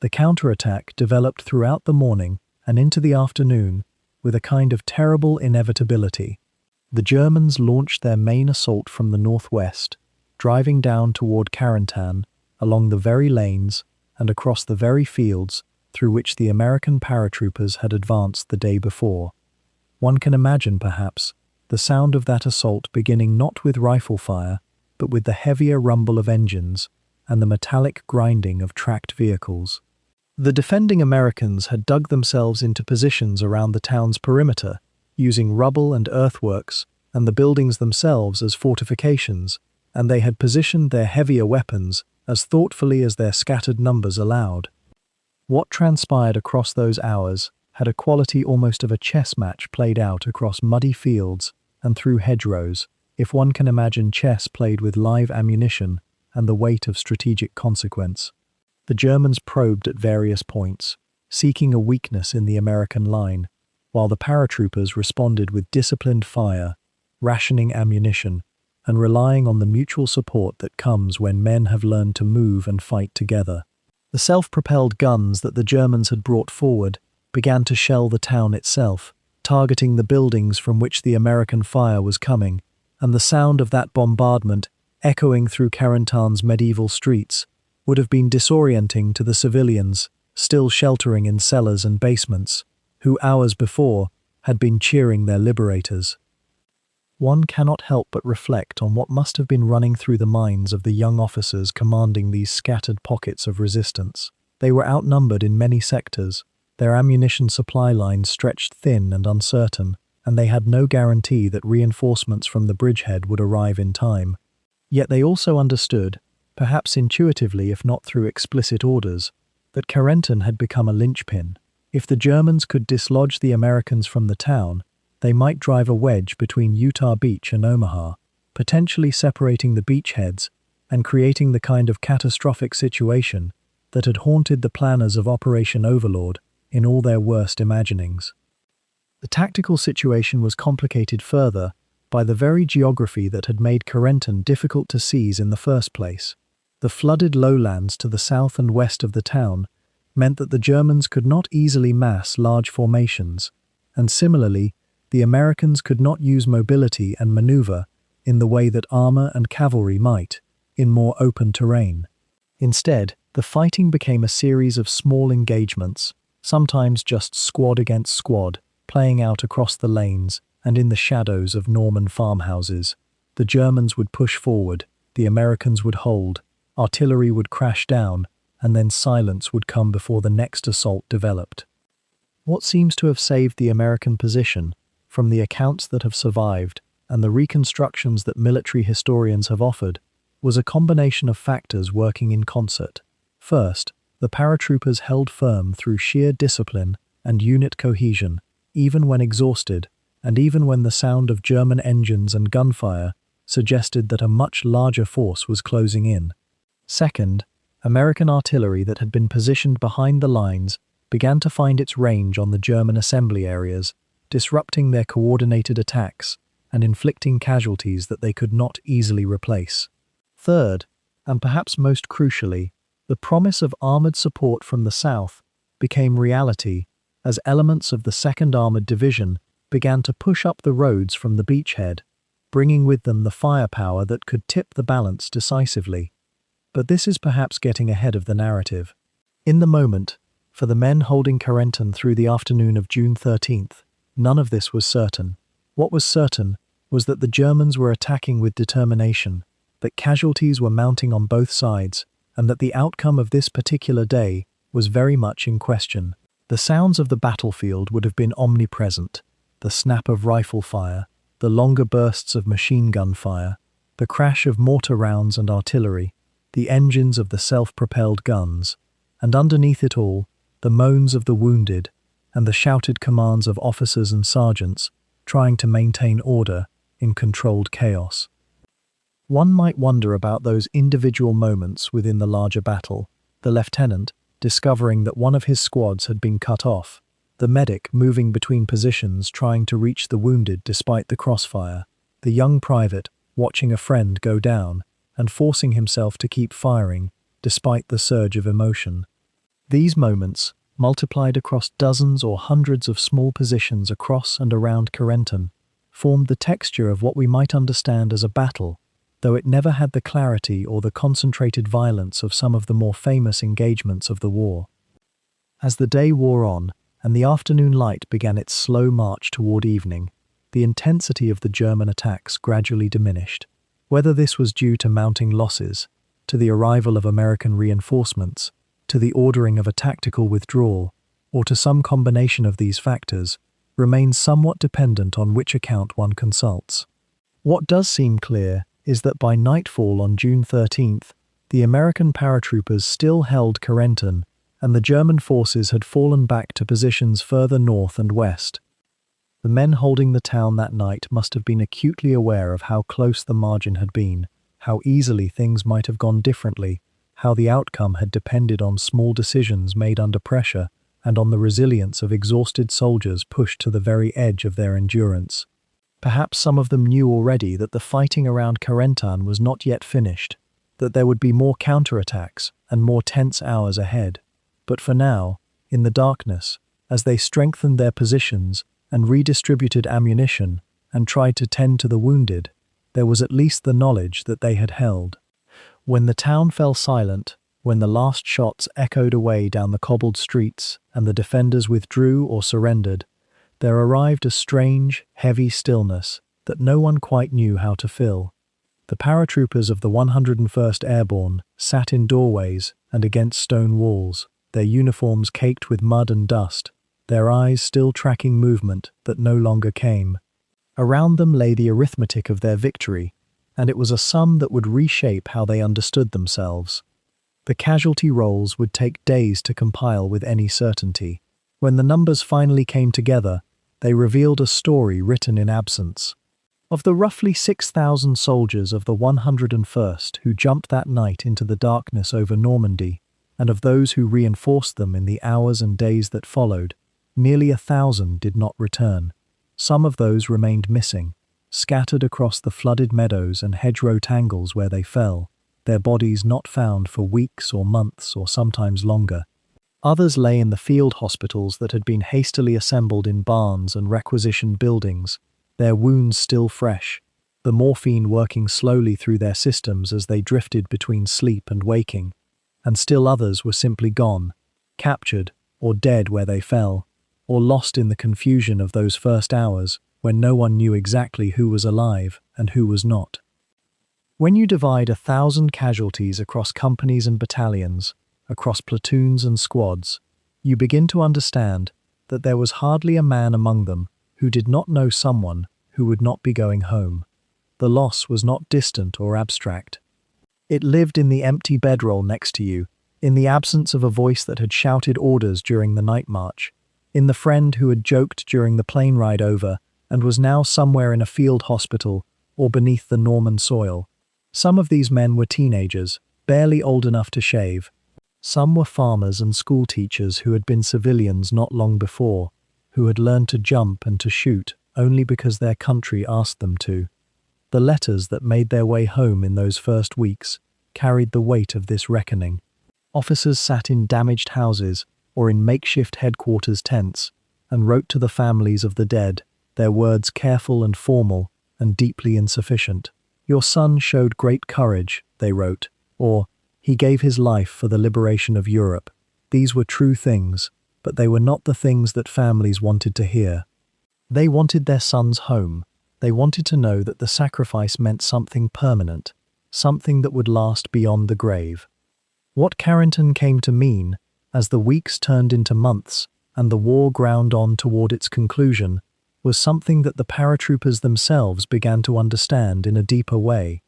The counterattack developed throughout the morning and into the afternoon with a kind of terrible inevitability. The Germans launched their main assault from the northwest, driving down toward Carentan, along the very lanes and across the very fields through which the American paratroopers had advanced the day before. One can imagine, perhaps, the sound of that assault beginning not with rifle fire, but with the heavier rumble of engines and the metallic grinding of tracked vehicles. The defending Americans had dug themselves into positions around the town's perimeter, using rubble and earthworks and the buildings themselves as fortifications, and they had positioned their heavier weapons as thoughtfully as their scattered numbers allowed. What transpired across those hours had a quality almost of a chess match played out across muddy fields and through hedgerows, if one can imagine chess played with live ammunition and the weight of strategic consequence. The Germans probed at various points, seeking a weakness in the American line, while the paratroopers responded with disciplined fire, rationing ammunition, and relying on the mutual support that comes when men have learned to move and fight together. The self-propelled guns that the Germans had brought forward began to shell the town itself, targeting the buildings from which the American fire was coming, and the sound of that bombardment, echoing through Carentan's medieval streets, would have been disorienting to the civilians still sheltering in cellars and basements, who hours before had been cheering their liberators. One cannot help but reflect on what must have been running through the minds of the young officers commanding these scattered pockets of resistance. They were outnumbered in many sectors, their ammunition supply lines stretched thin and uncertain, and they had no guarantee that reinforcements from the bridgehead would arrive in time. Yet they also understood, perhaps intuitively if not through explicit orders, that Carentan had become a linchpin. If the Germans could dislodge the Americans from the town, they might drive a wedge between Utah Beach and Omaha, potentially separating the beachheads and creating the kind of catastrophic situation that had haunted the planners of Operation Overlord in all their worst imaginings. The tactical situation was complicated further by the very geography that had made Carentan difficult to seize in the first place. The flooded lowlands to the south and west of the town meant that the Germans could not easily mass large formations, and similarly, the Americans could not use mobility and maneuver in the way that armor and cavalry might, in more open terrain. Instead, the fighting became a series of small engagements, sometimes just squad against squad, playing out across the lanes and in the shadows of Norman farmhouses. The Germans would push forward, the Americans would hold, artillery would crash down, and then silence would come before the next assault developed. What seems to have saved the American position, from the accounts that have survived and the reconstructions that military historians have offered, was a combination of factors working in concert. First, the paratroopers held firm through sheer discipline and unit cohesion, even when exhausted, and even when the sound of German engines and gunfire suggested that a much larger force was closing in. Second, American artillery that had been positioned behind the lines began to find its range on the German assembly areas, disrupting their coordinated attacks and inflicting casualties that they could not easily replace. Third, and perhaps most crucially, the promise of armored support from the south became reality as elements of the 2nd Armored Division began to push up the roads from the beachhead, bringing with them the firepower that could tip the balance decisively. But this is perhaps getting ahead of the narrative. In the moment, for the men holding Carentan through the afternoon of June 13th, none of this was certain. What was certain was that the Germans were attacking with determination, that casualties were mounting on both sides, and that the outcome of this particular day was very much in question. The sounds of the battlefield would have been omnipresent: the snap of rifle fire, the longer bursts of machine gun fire, the crash of mortar rounds and artillery, the engines of the self-propelled guns, and underneath it all, the moans of the wounded and the shouted commands of officers and sergeants trying to maintain order in controlled chaos. One might wonder about those individual moments within the larger battle: the lieutenant discovering that one of his squads had been cut off, the medic moving between positions trying to reach the wounded despite the crossfire, the young private watching a friend go down and forcing himself to keep firing despite the surge of emotion. These moments, multiplied across dozens or hundreds of small positions across and around Carentan, formed the texture of what we might understand as a battle, though it never had the clarity or the concentrated violence of some of the more famous engagements of the war. As the day wore on, and the afternoon light began its slow march toward evening, the intensity of the German attacks gradually diminished. Whether this was due to mounting losses, to the arrival of American reinforcements, to the ordering of a tactical withdrawal, or to some combination of these factors, remains somewhat dependent on which account one consults. What does seem clear is that by nightfall on June 13th, the American paratroopers still held Carentan, and the German forces had fallen back to positions further north and west. The men holding the town that night must have been acutely aware of how close the margin had been, how easily things might have gone differently, how the outcome had depended on small decisions made under pressure and on the resilience of exhausted soldiers pushed to the very edge of their endurance. Perhaps some of them knew already that the fighting around Carentan was not yet finished, that there would be more counterattacks and more tense hours ahead. But for now, in the darkness, as they strengthened their positions and redistributed ammunition and tried to tend to the wounded, there was at least the knowledge that they had held. When the town fell silent, when the last shots echoed away down the cobbled streets and the defenders withdrew or surrendered, there arrived a strange, heavy stillness that no one quite knew how to fill. The paratroopers of the 101st Airborne sat in doorways and against stone walls, their uniforms caked with mud and dust, their eyes still tracking movement that no longer came. Around them lay the arithmetic of their victory, and it was a sum that would reshape how they understood themselves. The casualty rolls would take days to compile with any certainty. When the numbers finally came together, they revealed a story written in absence. Of the roughly 6,000 soldiers of the 101st who jumped that night into the darkness over Normandy, and of those who reinforced them in the hours and days that followed, nearly 1,000 did not return. Some of those remained missing, scattered across the flooded meadows and hedgerow tangles where they fell, their bodies not found for weeks or months or sometimes longer. Others lay in the field hospitals that had been hastily assembled in barns and requisitioned buildings, their wounds still fresh, the morphine working slowly through their systems as they drifted between sleep and waking. And still others were simply gone, captured or dead where they fell, or lost in the confusion of those first hours when no one knew exactly who was alive and who was not. When you divide 1,000 casualties across companies and battalions, across platoons and squads, you begin to understand that there was hardly a man among them who did not know someone who would not be going home. The loss was not distant or abstract. It lived in the empty bedroll next to you, in the absence of a voice that had shouted orders during the night march, in the friend who had joked during the plane ride over and was now somewhere in a field hospital or beneath the Norman soil. Some of these men were teenagers, barely old enough to shave. Some were farmers and school teachers who had been civilians not long before, who had learned to jump and to shoot only because their country asked them to. The letters that made their way home in those first weeks carried the weight of this reckoning. Officers sat in damaged houses or in makeshift headquarters tents and wrote to the families of the dead, their words careful and formal and deeply insufficient. "Your son showed great courage," they wrote, or "He gave his life for the liberation of Europe." These were true things, but they were not the things that families wanted to hear. They wanted their sons home. They wanted to know that the sacrifice meant something permanent, something that would last beyond the grave. What Carentan came to mean, as the weeks turned into months and the war ground on toward its conclusion, was something that the paratroopers themselves began to understand in a deeper way.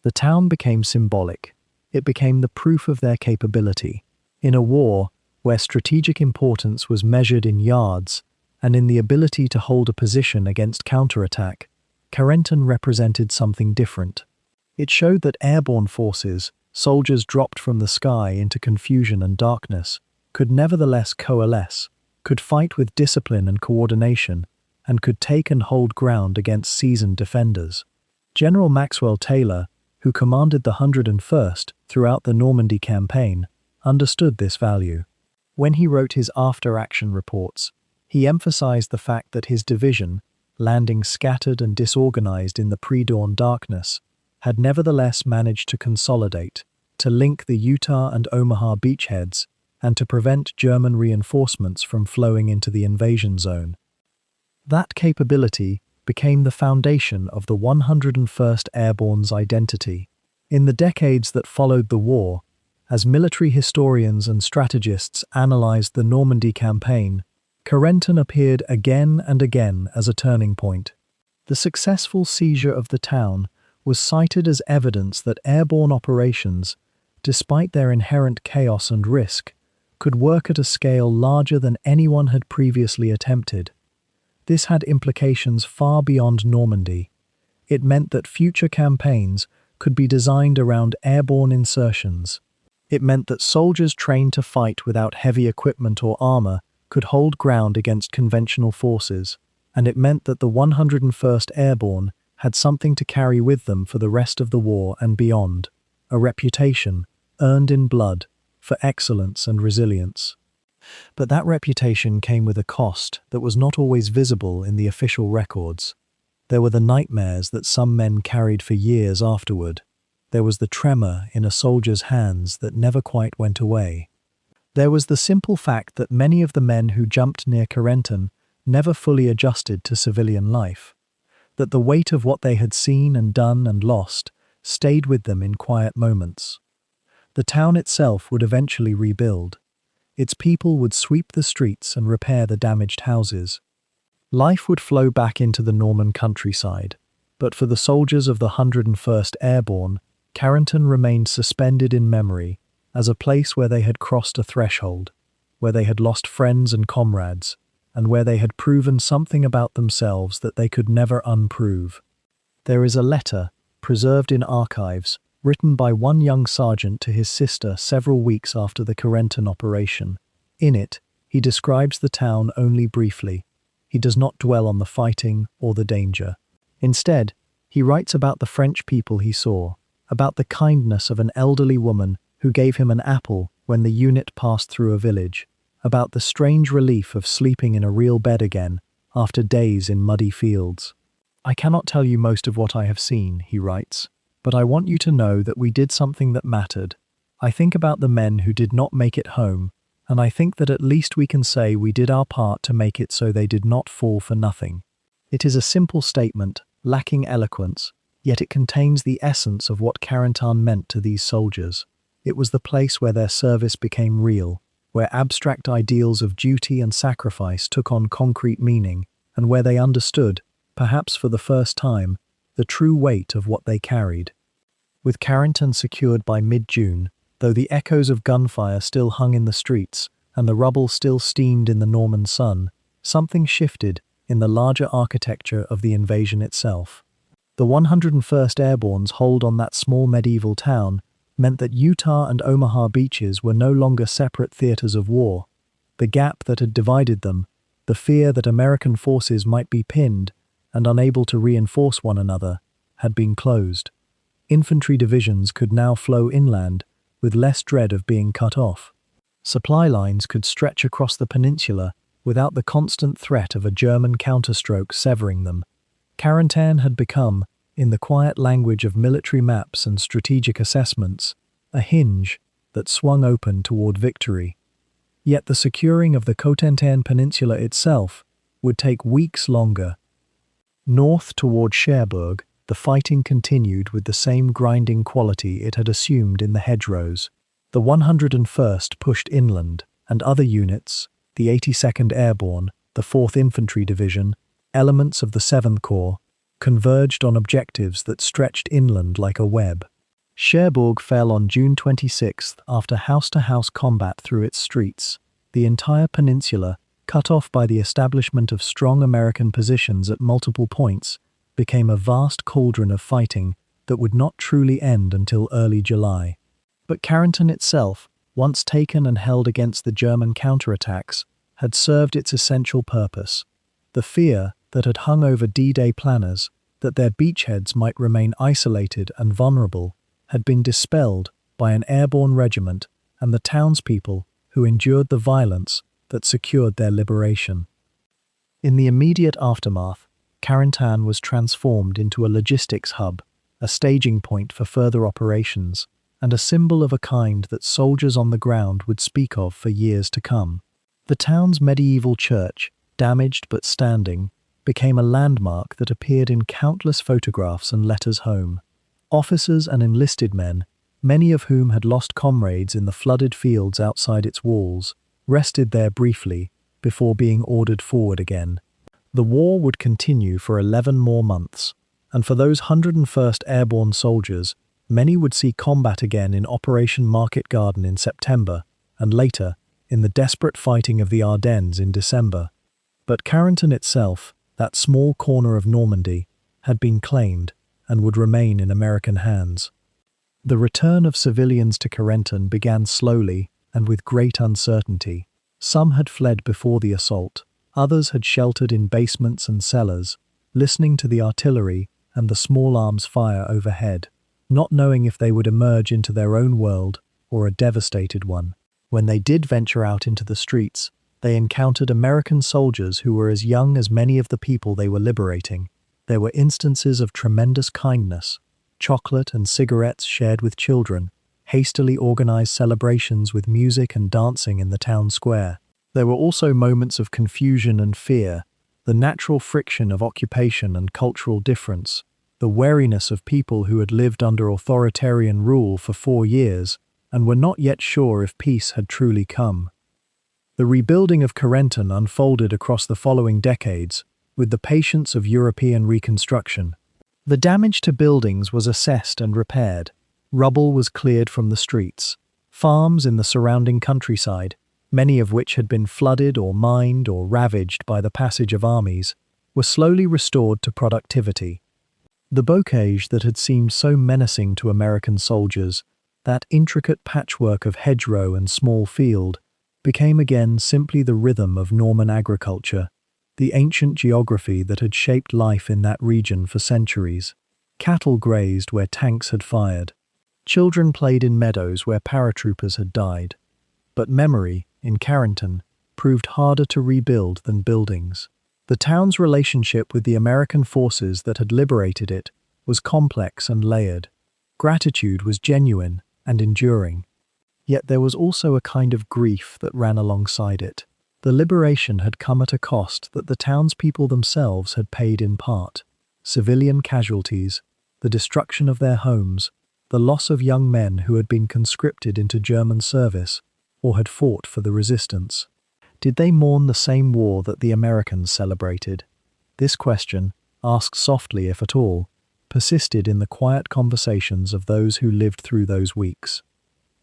The town became symbolic. It became the proof of their capability. In a war where strategic importance was measured in yards and in the ability to hold a position against counterattack, Carentan represented something different. It showed that airborne forces, soldiers dropped from the sky into confusion and darkness, could nevertheless coalesce, could fight with discipline and coordination, and could take and hold ground against seasoned defenders. General Maxwell Taylor, who commanded the 101st throughout the Normandy campaign, understood this value. When he wrote his after-action reports, he emphasized the fact that his division, landing scattered and disorganized in the pre-dawn darkness, had nevertheless managed to consolidate, to link the Utah and Omaha beachheads, and to prevent German reinforcements from flowing into the invasion zone. That capability became the foundation of the 101st Airborne's identity. In the decades that followed the war, as military historians and strategists analyzed the Normandy campaign, Carentan appeared again and again as a turning point. The successful seizure of the town was cited as evidence that airborne operations, despite their inherent chaos and risk, could work at a scale larger than anyone had previously attempted. This had implications far beyond Normandy. It meant that future campaigns could be designed around airborne insertions. It meant that soldiers trained to fight without heavy equipment or armor could hold ground against conventional forces, and it meant that the 101st Airborne had something to carry with them for the rest of the war and beyond, a reputation, earned in blood, for excellence and resilience. But that reputation came with a cost that was not always visible in the official records. There were the nightmares that some men carried for years afterward. There was the tremor in a soldier's hands that never quite went away. There was the simple fact that many of the men who jumped near Carentan never fully adjusted to civilian life, that the weight of what they had seen and done and lost stayed with them in quiet moments. The town itself would eventually rebuild. Its people would sweep the streets and repair the damaged houses. Life would flow back into the Norman countryside, but for the soldiers of the 101st Airborne, Carentan remained suspended in memory as a place where they had crossed a threshold, where they had lost friends and comrades, and where they had proven something about themselves that they could never unprove. There is a letter, preserved in archives, written by one young sergeant to his sister several weeks after the Carentan operation. In it, he describes the town only briefly. He does not dwell on the fighting or the danger. Instead, he writes about the French people he saw, about the kindness of an elderly woman who gave him an apple when the unit passed through a village, about the strange relief of sleeping in a real bed again after days in muddy fields. "I cannot tell you most of what I have seen," he writes, "but I want you to know that we did something that mattered. I think about the men who did not make it home, and I think that at least we can say we did our part to make it so they did not fall for nothing." It is a simple statement, lacking eloquence, yet it contains the essence of what Carentan meant to these soldiers. It was the place where their service became real, where abstract ideals of duty and sacrifice took on concrete meaning, and where they understood, perhaps for the first time, the true weight of what they carried. With Carentan secured by mid-June, though the echoes of gunfire still hung in the streets and the rubble still steamed in the Norman sun, something shifted in the larger architecture of the invasion itself. The 101st Airborne's hold on that small medieval town meant that Utah and Omaha Beaches were no longer separate theaters of war. The gap that had divided them, the fear that American forces might be pinned and unable to reinforce one another, had been closed. Infantry divisions could now flow inland with less dread of being cut off. Supply lines could stretch across the peninsula without the constant threat of a German counterstroke severing them. Carentan had become, in the quiet language of military maps and strategic assessments, a hinge that swung open toward victory. Yet the securing of the Carentan Peninsula itself would take weeks longer. North toward Cherbourg, the fighting continued with the same grinding quality it had assumed in the hedgerows. The 101st pushed inland, and other units, the 82nd Airborne, the 4th Infantry Division, elements of the 7th Corps, converged on objectives that stretched inland like a web. Cherbourg fell on June 26th after house-to-house combat through its streets. The entire peninsula, cut off by the establishment of strong American positions at multiple points, became a vast cauldron of fighting that would not truly end until early July. But Carentan itself, once taken and held against the German counterattacks, had served its essential purpose. The fear that had hung over D-Day planners, that their beachheads might remain isolated and vulnerable, had been dispelled by an airborne regiment and the townspeople who endured the violence that secured their liberation. In the immediate aftermath, Carentan was transformed into a logistics hub, a staging point for further operations, and a symbol of a kind that soldiers on the ground would speak of for years to come. The town's medieval church, damaged but standing, became a landmark that appeared in countless photographs and letters home. Officers and enlisted men, many of whom had lost comrades in the flooded fields outside its walls, rested there briefly before being ordered forward again. The war would continue for 11 more months, and for those 101st Airborne soldiers, many would see combat again in Operation Market Garden in September, and later, in the desperate fighting of the Ardennes in December. But Carentan itself, that small corner of Normandy, had been claimed and would remain in American hands. The return of civilians to Carentan began slowly and with great uncertainty. Some had fled before the assault, others had sheltered in basements and cellars, listening to the artillery and the small arms fire overhead, not knowing if they would emerge into their own world or a devastated one. When they did venture out into the streets, they encountered American soldiers who were as young as many of the people they were liberating. There were instances of tremendous kindness, chocolate and cigarettes shared with children, hastily organized celebrations with music and dancing in the town square. There were also moments of confusion and fear, the natural friction of occupation and cultural difference, the wariness of people who had lived under authoritarian rule for 4 years and were not yet sure if peace had truly come. The rebuilding of Carentan unfolded across the following decades, with the patience of European reconstruction. The damage to buildings was assessed and repaired. Rubble was cleared from the streets. Farms in the surrounding countryside, many of which had been flooded or mined or ravaged by the passage of armies, were slowly restored to productivity. The bocage that had seemed so menacing to American soldiers, that intricate patchwork of hedgerow and small field, became again simply the rhythm of Norman agriculture, the ancient geography that had shaped life in that region for centuries. Cattle grazed where tanks had fired. Children played in meadows where paratroopers had died. But memory, in Carentan, proved harder to rebuild than buildings. The town's relationship with the American forces that had liberated it was complex and layered. Gratitude was genuine and enduring. Yet there was also a kind of grief that ran alongside it. The liberation had come at a cost that the townspeople themselves had paid in part. Civilian casualties, the destruction of their homes, the loss of young men who had been conscripted into German service or had fought for the resistance. Did they mourn the same war that the Americans celebrated? This question, asked softly if at all, persisted in the quiet conversations of those who lived through those weeks.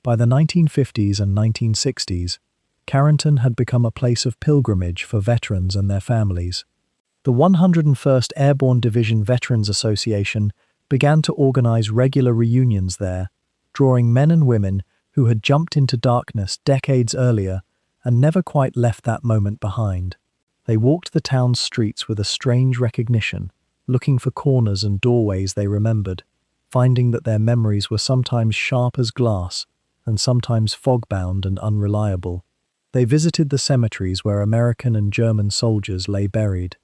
By the 1950s and 1960s, Carentan had become a place of pilgrimage for veterans and their families. The 101st Airborne Division Veterans Association began to organize regular reunions there, drawing men and women who had jumped into darkness decades earlier and never quite left that moment behind. They walked the town's streets with a strange recognition, looking for corners and doorways they remembered, finding that their memories were sometimes sharp as glass and sometimes fog-bound and unreliable. They visited the cemeteries where American and German soldiers lay buried.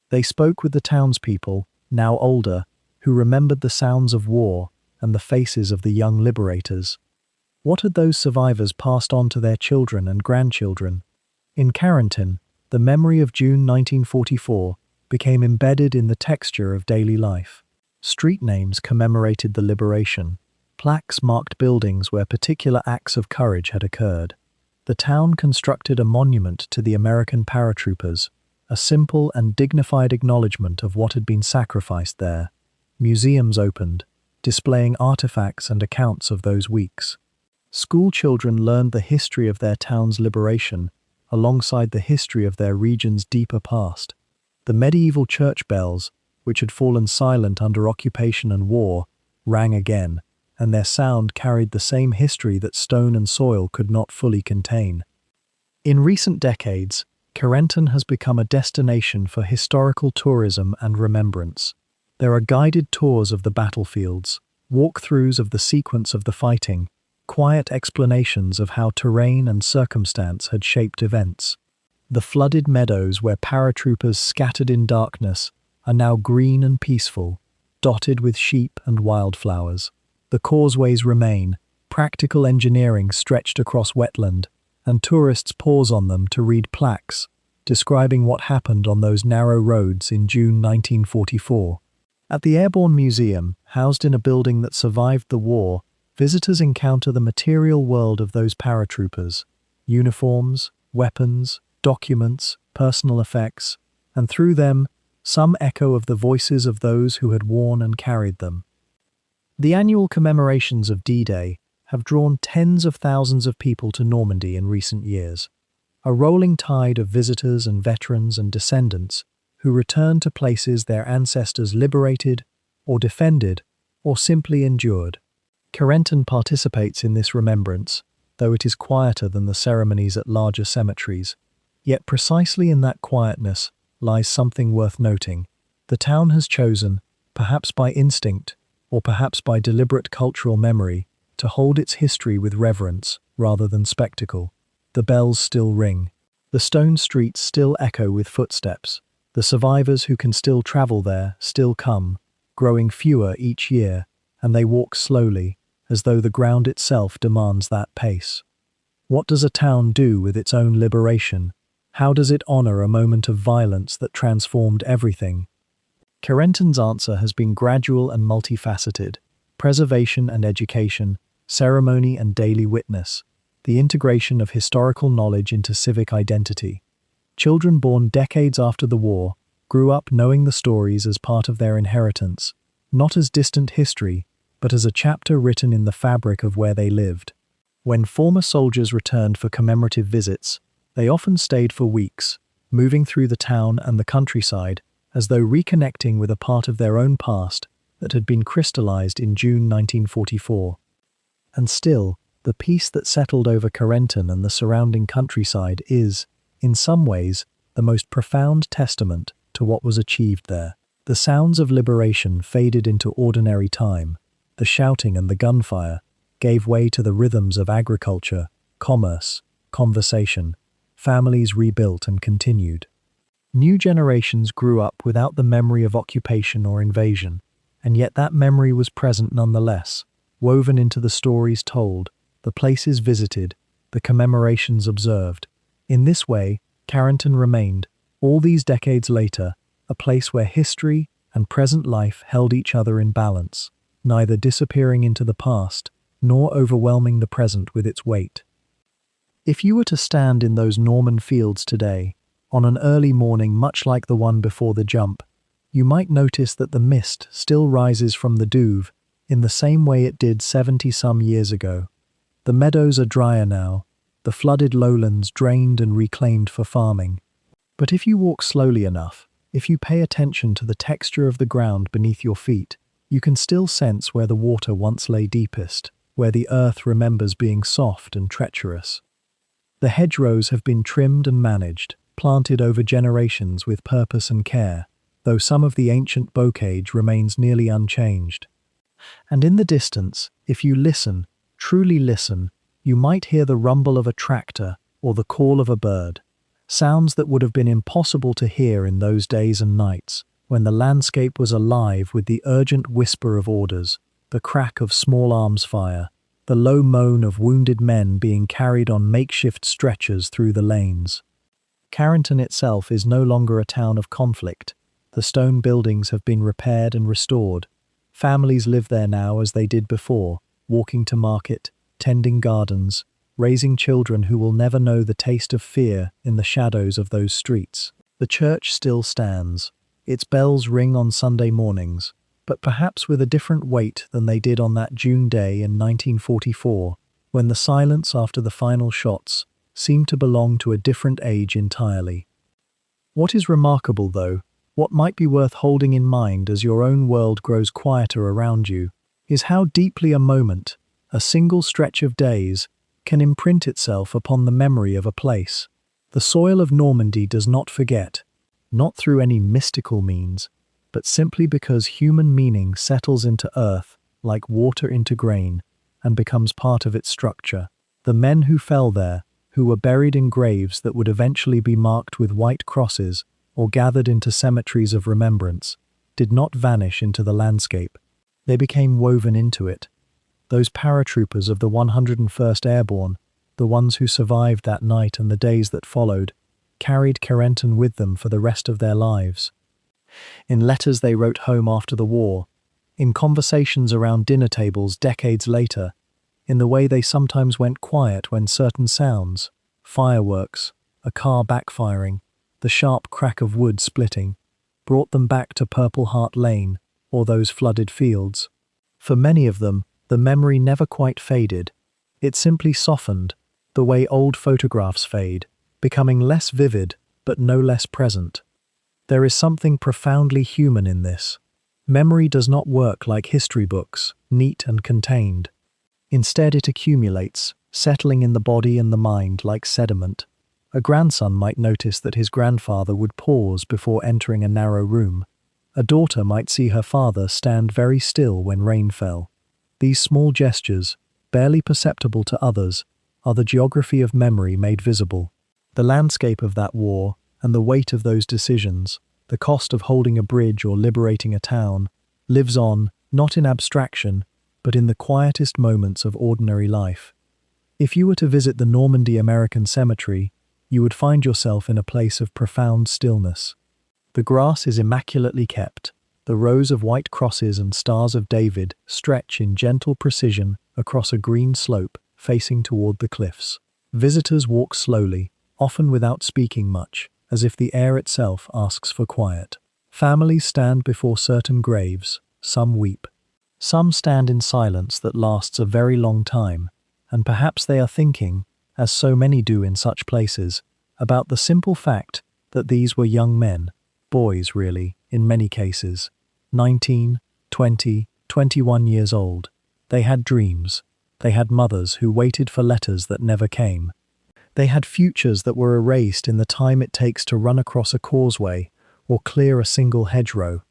They spoke with the townspeople, now older, who remembered the sounds of war and the faces of the young liberators. What had those survivors passed on to their children and grandchildren? In Carentan, the memory of June 1944 became embedded in the texture of daily life. Street names commemorated the liberation. Plaques marked buildings where particular acts of courage had occurred. The town constructed a monument to the American paratroopers, a simple and dignified acknowledgement of what had been sacrificed there. Museums opened, displaying artifacts and accounts of those weeks. School children learned the history of their town's liberation, alongside the history of their region's deeper past. The medieval church bells, which had fallen silent under occupation and war, rang again, and their sound carried the same history that stone and soil could not fully contain. In recent decades, Carentan has become a destination for historical tourism and remembrance. There are guided tours of the battlefields, walkthroughs of the sequence of the fighting, quiet explanations of how terrain and circumstance had shaped events. The flooded meadows where paratroopers scattered in darkness are now green and peaceful, dotted with sheep and wildflowers. The causeways remain, practical engineering stretched across wetland, and tourists pause on them to read plaques, describing what happened on those narrow roads in June 1944. At the Airborne Museum, housed in a building that survived the war, visitors encounter the material world of those paratroopers: uniforms, weapons, documents, personal effects, and through them, some echo of the voices of those who had worn and carried them. The annual commemorations of D-Day have drawn tens of thousands of people to Normandy in recent years, a rolling tide of visitors and veterans and descendants who return to places their ancestors liberated, or defended, or simply endured. Carentan participates in this remembrance, though it is quieter than the ceremonies at larger cemeteries. Yet precisely in that quietness lies something worth noting. The town has chosen, perhaps by instinct, or perhaps by deliberate cultural memory, to hold its history with reverence rather than spectacle. The bells still ring. The stone streets still echo with footsteps. The survivors who can still travel there still come, growing fewer each year, and they walk slowly, as though the ground itself demands that pace. What does a town do with its own liberation? How does it honor a moment of violence that transformed everything? Carentan's answer has been gradual and multifaceted: preservation and education, ceremony and daily witness. the integration of historical knowledge into civic identity. Children born decades after the war grew up knowing the stories as part of their inheritance, not as distant history, but as a chapter written in the fabric of where they lived. When former soldiers returned for commemorative visits, they often stayed for weeks, moving through the town and the countryside as though reconnecting with a part of their own past that had been crystallized in June 1944. And still, the peace that settled over Carentan and the surrounding countryside is, in some ways, the most profound testament to what was achieved there. The sounds of liberation faded into ordinary time. The shouting and the gunfire gave way to the rhythms of agriculture, commerce, conversation. Families rebuilt and continued. New generations grew up without the memory of occupation or invasion, and yet that memory was present nonetheless, woven into the stories told, the places visited, the commemorations observed. In this way, Carentan remained, all these decades later, a place where history and present life held each other in balance, neither disappearing into the past, nor overwhelming the present with its weight. If you were to stand in those Norman fields today, on an early morning much like the one before the jump, you might notice that the mist still rises from the Douve in the same way it did 70-some years ago. The meadows are drier now, the flooded lowlands drained and reclaimed for farming. But if you walk slowly enough, if you pay attention to the texture of the ground beneath your feet, you can still sense where the water once lay deepest, where the earth remembers being soft and treacherous. The hedgerows have been trimmed and managed, planted over generations with purpose and care, though some of the ancient bocage remains nearly unchanged. And in the distance, if you listen, truly listen, you might hear the rumble of a tractor or the call of a bird, sounds that would have been impossible to hear in those days and nights, when the landscape was alive with the urgent whisper of orders, the crack of small arms fire, the low moan of wounded men being carried on makeshift stretchers through the lanes. Carentan itself is no longer a town of conflict. The stone buildings have been repaired and restored. Families live there now as they did before, walking to market, tending gardens, raising children who will never know the taste of fear in the shadows of those streets. The church still stands. Its bells ring on Sunday mornings, but perhaps with a different weight than they did on that June day in 1944, when the silence after the final shots seemed to belong to a different age entirely. What is remarkable, though, what might be worth holding in mind as your own world grows quieter around you, is how deeply a moment, a single stretch of days, can imprint itself upon the memory of a place. The soil of Normandy does not forget, not through any mystical means, but simply because human meaning settles into earth like water into grain and becomes part of its structure. The men who fell there, who were buried in graves that would eventually be marked with white crosses or gathered into cemeteries of remembrance, did not vanish into the landscape. They became woven into it. Those paratroopers of the 101st Airborne, the ones who survived that night and the days that followed, carried Carentan with them for the rest of their lives. In letters they wrote home after the war, in conversations around dinner tables decades later, in the way they sometimes went quiet when certain sounds, fireworks, a car backfiring, the sharp crack of wood splitting, brought them back to Purple Heart Lane or those flooded fields. For many of them, the memory never quite faded. It simply softened, the way old photographs fade, becoming less vivid but no less present. There is something profoundly human in this. Memory does not work like history books, neat and contained. Instead, it accumulates, settling in the body and the mind like sediment. A grandson might notice that his grandfather would pause before entering a narrow room. A daughter might see her father stand very still when rain fell. These small gestures, barely perceptible to others, are the geography of memory made visible. The landscape of that war, and the weight of those decisions, the cost of holding a bridge or liberating a town, lives on, not in abstraction, but in the quietest moments of ordinary life. If you were to visit the Normandy American Cemetery, you would find yourself in a place of profound stillness. The grass is immaculately kept. The rows of white crosses and stars of David stretch in gentle precision across a green slope, facing toward the cliffs. Visitors walk slowly, often without speaking much, as if the air itself asks for quiet. Families stand before certain graves, some weep. Some stand in silence that lasts a very long time, and perhaps they are thinking, as so many do in such places, about the simple fact that these were young men, boys really, in many cases, 19, 20, 21 years old. They had dreams. They had mothers who waited for letters that never came. They had futures that were erased in the time it takes to run across a causeway or clear a single hedgerow.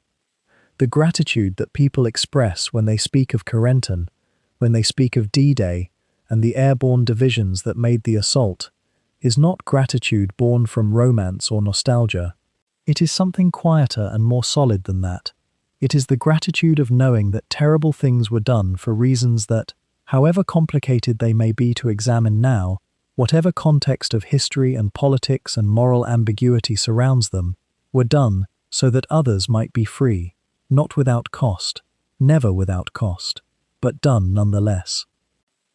The gratitude that people express when they speak of Carentan, when they speak of D-Day and the airborne divisions that made the assault, is not gratitude born from romance or nostalgia. It is something quieter and more solid than that. It is the gratitude of knowing that terrible things were done for reasons that, however complicated they may be to examine now, whatever context of history and politics and moral ambiguity surrounds them, were done so that others might be free, not without cost, never without cost, but done nonetheless.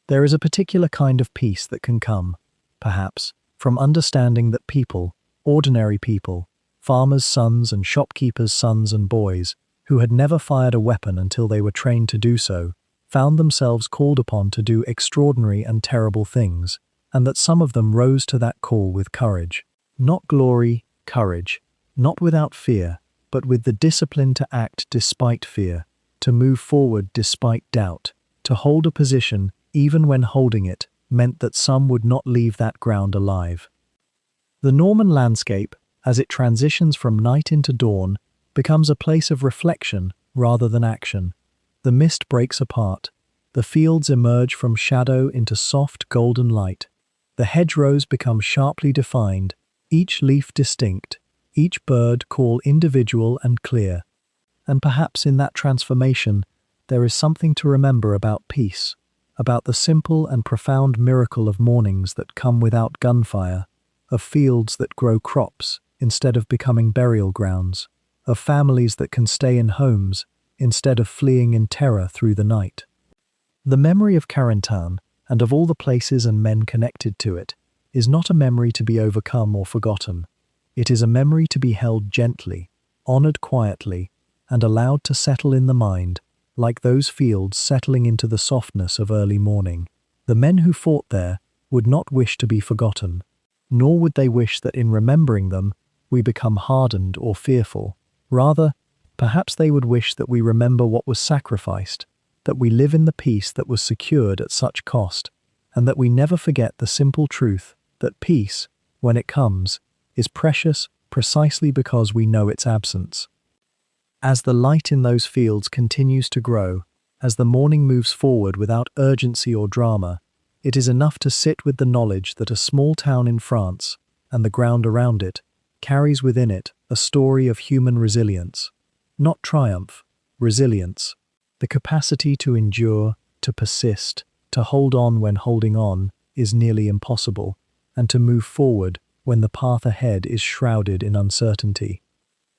There is a particular kind of peace that can come, perhaps, from understanding that people, ordinary people, farmers' sons and shopkeepers' sons and boys, who had never fired a weapon until they were trained to do so, found themselves called upon to do extraordinary and terrible things, and that some of them rose to that call with courage. Not glory, courage, not without fear, but with the discipline to act despite fear, to move forward despite doubt, to hold a position even when holding it meant that some would not leave that ground alive. The Norman landscape, as it transitions from night into dawn, becomes a place of reflection rather than action. The mist breaks apart. The fields emerge from shadow into soft golden light. The hedgerows become sharply defined, each leaf distinct, each bird call individual and clear. And perhaps in that transformation, there is something to remember about peace, about the simple and profound miracle of mornings that come without gunfire, of fields that grow crops instead of becoming burial grounds, of families that can stay in homes instead of fleeing in terror through the night. The memory of Carentan, and of all the places and men connected to it, is not a memory to be overcome or forgotten. It is a memory to be held gently, honored quietly, and allowed to settle in the mind, like those fields settling into the softness of early morning. The men who fought there would not wish to be forgotten, nor would they wish that in remembering them we become hardened or fearful. Rather, perhaps they would wish that we remember what was sacrificed, that we live in the peace that was secured at such cost, and that we never forget the simple truth that peace, when it comes, is precious precisely because we know its absence. As the light in those fields continues to grow, as the morning moves forward without urgency or drama, it is enough to sit with the knowledge that a small town in France, and the ground around it, carries within it a story of human resilience. Not triumph, resilience. The capacity to endure, to persist, to hold on when holding on is nearly impossible, and to move forward when the path ahead is shrouded in uncertainty.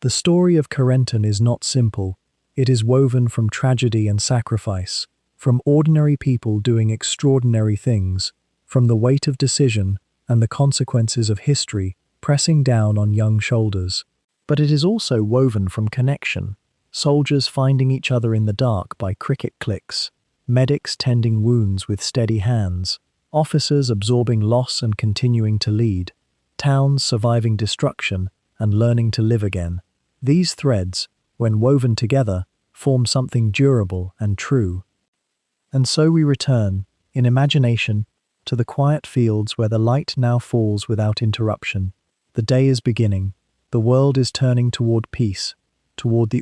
The story of Carentan is not simple. It is woven from tragedy and sacrifice, from ordinary people doing extraordinary things, from the weight of decision and the consequences of history pressing down on young shoulders. But it is also woven from connection, soldiers finding each other in the dark by cricket clicks, medics tending wounds with steady hands, officers absorbing loss and continuing to lead, towns surviving destruction and learning to live again. These threads, when woven together, form something durable and true. And so we return, in imagination, to the quiet fields where the light now falls without interruption. The day is beginning. The world is turning toward peace, toward the